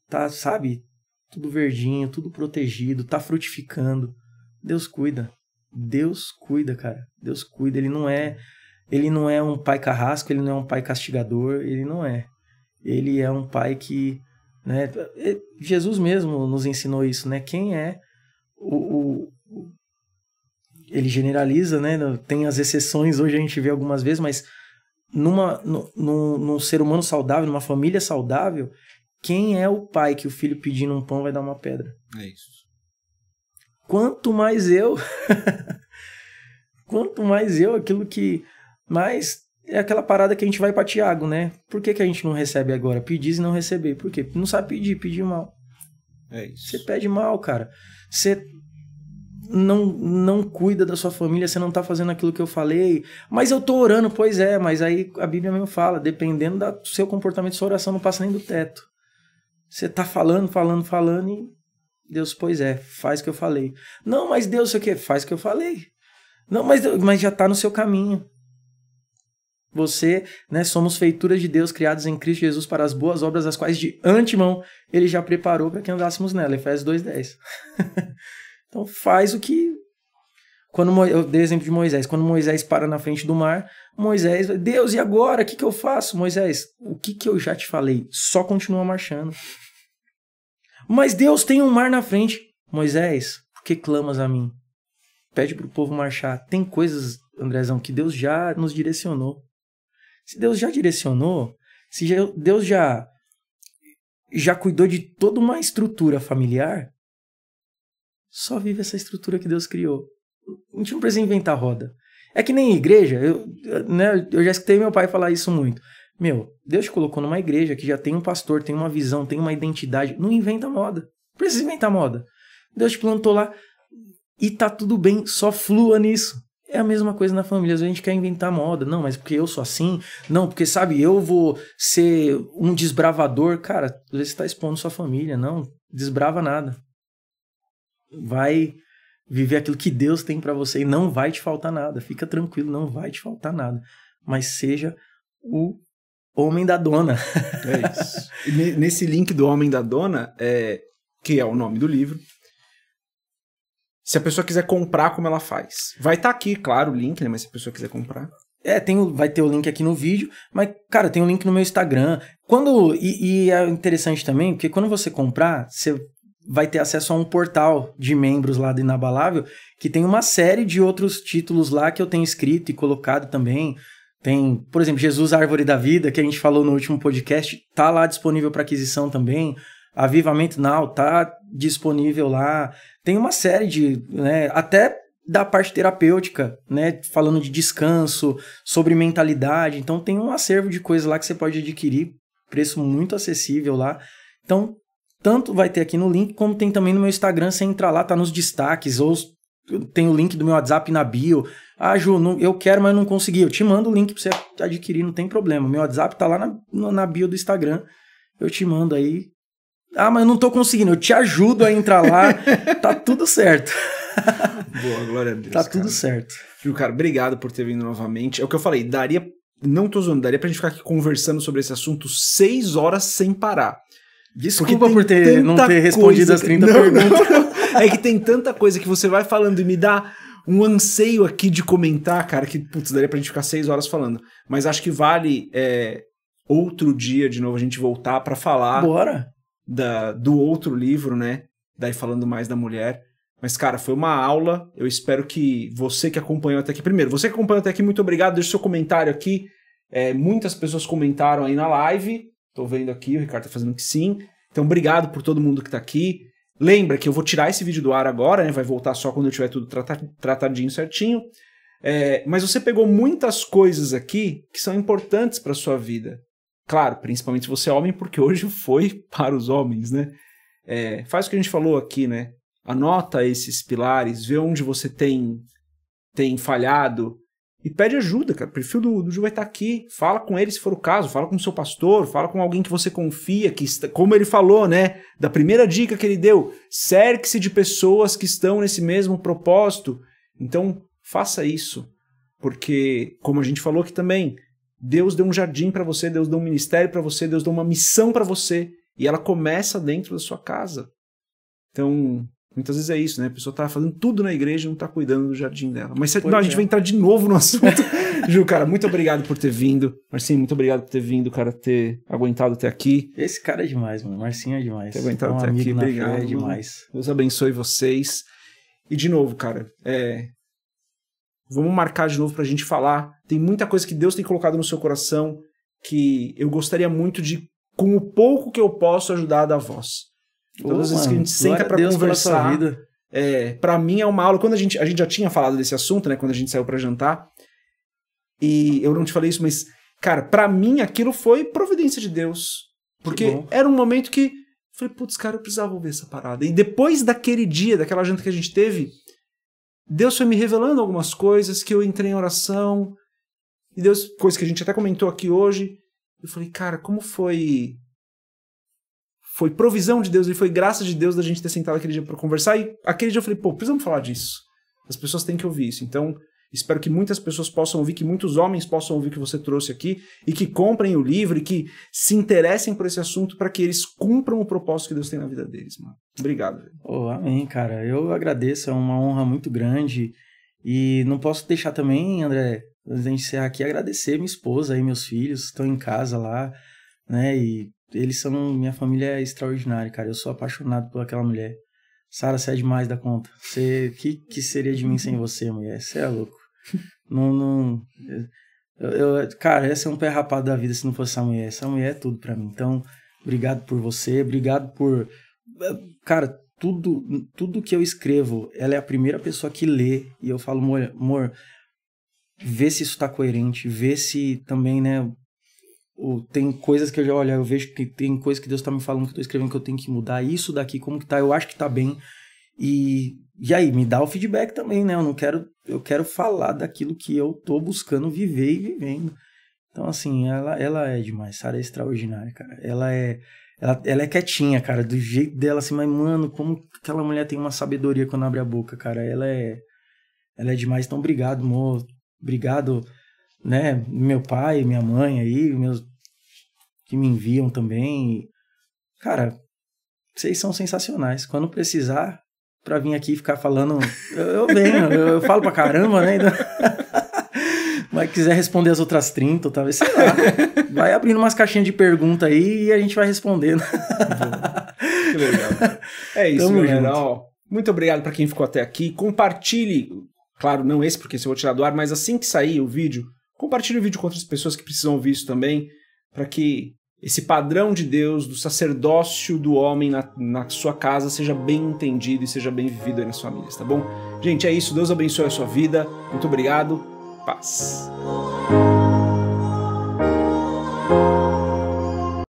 Speaker 2: tá, sabe, tudo verdinho, tudo protegido, tá frutificando, Deus cuida. Deus cuida, cara. Deus cuida. Ele não é um pai carrasco, ele não é um pai castigador, ele não é. Ele é um pai que, né, Jesus mesmo nos ensinou isso, né? Quem é ele generaliza, né? Tem as exceções, hoje a gente vê algumas vezes, mas num ser humano saudável, numa família saudável, quem é o pai que o filho pedindo um pão vai dar uma pedra?
Speaker 1: É isso.
Speaker 2: Quanto mais eu, aquilo que mais é aquela parada que a gente vai para Tiago, né? Por que a gente não recebe agora? Pedis e não receber. Por quê? Não sabe pedir mal.
Speaker 1: É isso.
Speaker 2: Você pede mal, cara. Você não cuida da sua família, você não tá fazendo aquilo que eu falei. Mas eu tô orando, pois é, mas aí a Bíblia mesmo fala, dependendo do seu comportamento, sua oração não passa nem do teto. Você tá falando e Deus, pois é, faz o que eu falei. Não, mas Deus, sei o que, faz o que eu falei. Não, mas já tá no seu caminho. Você, né, somos feituras de Deus, criados em Cristo Jesus para as boas obras, as quais de antemão Ele já preparou para que andássemos nela. Efésios 2:10. Então faz o que... Eu dei exemplo de Moisés. Quando Moisés para na frente do mar, Moisés... Deus, e agora? O que eu faço? Moisés, o que eu já te falei? Só continua marchando. Mas Deus tem um mar na frente. Moisés, por que clamas a mim? Pede para o povo marchar. Tem coisas, Andrezão, que Deus já nos direcionou. Se Deus já direcionou, se Deus já cuidou de toda uma estrutura familiar, só vive essa estrutura que Deus criou. A gente não precisa inventar roda. É que nem igreja, eu já escutei meu pai falar isso muito. Deus te colocou numa igreja que já tem um pastor, tem uma visão, tem uma identidade. Não inventa moda. Não precisa inventar moda. Deus te plantou lá e tá tudo bem, só flua nisso. É a mesma coisa na família. Às vezes a gente quer inventar moda. Não, mas porque eu sou assim. Não, porque, sabe, eu vou ser um desbravador. Cara, às vezes você tá expondo sua família. Não, desbrava nada. Vai viver aquilo que Deus tem pra você e não vai te faltar nada. Fica tranquilo, não vai te faltar nada. Mas seja o homem da dona.
Speaker 1: É isso. E nesse link do homem da dona, que é o nome do livro, se a pessoa quiser comprar, como ela faz? Vai estar aqui, claro, o link, né? Mas se a pessoa quiser comprar...
Speaker 2: Vai ter o link aqui no vídeo, mas, cara, tem o link no meu Instagram. E é interessante também, porque quando você comprar, você vai ter acesso a um portal de membros lá do Inabalável, que tem uma série de outros títulos lá que eu tenho escrito e colocado também. Tem, por exemplo, Jesus, Árvore da Vida, que a gente falou no último podcast, tá lá disponível para aquisição também. Avivamento Now tá disponível lá. Tem uma série de, né, até da parte terapêutica, né, falando de descanso, sobre mentalidade. Então tem um acervo de coisas lá que você pode adquirir, preço muito acessível lá. Então, tanto vai ter aqui no link, como tem também no meu Instagram, você entra lá, tá nos destaques, ou tem o link do meu WhatsApp na bio. Ah, Ju, eu quero, mas não consegui. Eu te mando o link pra você adquirir, não tem problema. Meu WhatsApp tá lá na bio do Instagram. Eu te mando aí. Ah, mas eu não tô conseguindo. Eu te ajudo a entrar lá. Tá tudo certo.
Speaker 1: Boa, glória a Deus.
Speaker 2: Tá tudo certo.
Speaker 1: Ju, cara, obrigado por ter vindo novamente. É o que eu falei, não tô zoando, daria pra gente ficar aqui conversando sobre esse assunto 6 horas sem parar.
Speaker 2: Desculpa por não ter respondido as 30 perguntas.
Speaker 1: Não. É que tem tanta coisa que você vai falando e me dá um anseio aqui de comentar, cara, que, putz, daria pra gente ficar 6 horas falando. Mas acho que vale outro dia, de novo, a gente voltar pra falar.
Speaker 2: Bora.
Speaker 1: Do outro livro, né? Daí falando mais da mulher. Mas, cara, foi uma aula. Eu espero que você que acompanhou até aqui... Primeiro, você que acompanhou até aqui, muito obrigado. Deixa seu comentário aqui. Muitas pessoas comentaram aí na live. Tô vendo aqui, o Ricardo tá fazendo que sim. Então, obrigado por todo mundo que tá aqui. Lembra que eu vou tirar esse vídeo do ar agora, né? Vai voltar só quando eu tiver tudo tratadinho certinho. Mas você pegou muitas coisas aqui que são importantes para sua vida. Claro, principalmente se você é homem, porque hoje foi para os homens, né? Faz o que a gente falou aqui, né? Anota esses pilares, vê onde você tem falhado e pede ajuda, cara. O perfil do Ju vai estar aqui. Fala com ele se for o caso, fala com o seu pastor, fala com alguém que você confia, como ele falou, né? Da primeira dica que ele deu, cerque-se de pessoas que estão nesse mesmo propósito. Então, faça isso, porque, como a gente falou aqui também, Deus deu um jardim para você, Deus deu um ministério para você, Deus deu uma missão para você, e ela começa dentro da sua casa. Então, muitas vezes é isso, né? A pessoa tá fazendo tudo na igreja e não tá cuidando do jardim dela. Mas a gente vai entrar de novo no assunto. Ju, cara, muito obrigado por ter vindo. Marcinho, muito obrigado por ter vindo, cara, ter aguentado até aqui.
Speaker 2: Esse cara é demais, mano. Marcinho é demais.
Speaker 1: Ter aguentado até aqui, obrigado.
Speaker 2: É demais.
Speaker 1: Deus abençoe vocês. E de novo, cara, vamos marcar de novo pra gente falar. Tem muita coisa que Deus tem colocado no seu coração que eu gostaria muito de, com o pouco que eu posso, ajudar a dar voz. Todas as vezes que a gente senta pra conversar, pra mim é uma aula. Quando a gente já tinha falado desse assunto, né? Quando a gente saiu pra jantar, e eu não te falei isso, mas, cara, pra mim aquilo foi providência de Deus. Porque era um momento que eu falei, putz, cara, eu precisava ouvir essa parada. E depois daquele dia, daquela janta que a gente teve, Deus foi me revelando algumas coisas que eu entrei em oração, e Deus, coisa que a gente até comentou aqui hoje, eu falei, cara, como foi provisão de Deus, e foi graça de Deus da gente ter sentado aquele dia para conversar, e aquele dia eu falei, precisamos falar disso. As pessoas têm que ouvir isso. Então, espero que muitas pessoas possam ouvir, que muitos homens possam ouvir o que você trouxe aqui, e que comprem o livro, e que se interessem por esse assunto para que eles cumpram o propósito que Deus tem na vida deles, mano. Obrigado.
Speaker 2: Amém, cara. Eu agradeço, é uma honra muito grande, e não posso deixar também, André, antes de encerrar aqui, agradecer minha esposa e meus filhos, estão em casa lá, né, e eles são, minha família é extraordinária, cara. Eu sou apaixonado por aquela mulher. Sara, você é demais da conta. Que seria de mim sem você, mulher? Você é louco. Cara, essa é um pé rapado da vida se não fosse essa mulher. Essa mulher é tudo pra mim. Então, obrigado por você, obrigado por... Cara, tudo que eu escrevo, ela é a primeira pessoa que lê. E eu falo, amor, vê se isso tá coerente, vê se também, né... Tem coisas que eu vejo que tem coisas que Deus tá me falando que eu tô escrevendo que eu tenho que mudar. Isso daqui, como que tá? Eu acho que tá bem. E aí, me dá o feedback também, né? Eu quero falar daquilo que eu tô buscando viver e vivendo. Então, assim, ela é demais. Sara é extraordinária, cara. Ela é quietinha, cara, do jeito dela, assim, mas, mano, como aquela mulher tem uma sabedoria quando abre a boca, cara. Ela é demais. Então, obrigado, amor. Obrigado, né, meu pai, minha mãe aí, meus que me enviam também. Cara, vocês são sensacionais. Quando precisar, pra vir aqui ficar falando, eu venho, eu falo pra caramba, né? Mas quiser responder as outras 30, talvez, sei lá. Vai abrindo umas caixinhas de pergunta aí e a gente vai respondendo.
Speaker 1: Que legal. É isso,
Speaker 2: Tamo
Speaker 1: galera.
Speaker 2: junto.
Speaker 1: Ó, muito obrigado para quem ficou até aqui. Compartilhe, claro, não esse porque esse eu vou tirar do ar, mas assim que sair o vídeo, compartilhe o vídeo com outras pessoas que precisam ouvir isso também, para que esse padrão de Deus, do sacerdócio do homem na sua casa seja bem entendido e seja bem vivido aí nas famílias, tá bom? Gente, é isso. Deus abençoe a sua vida. Muito obrigado. Paz.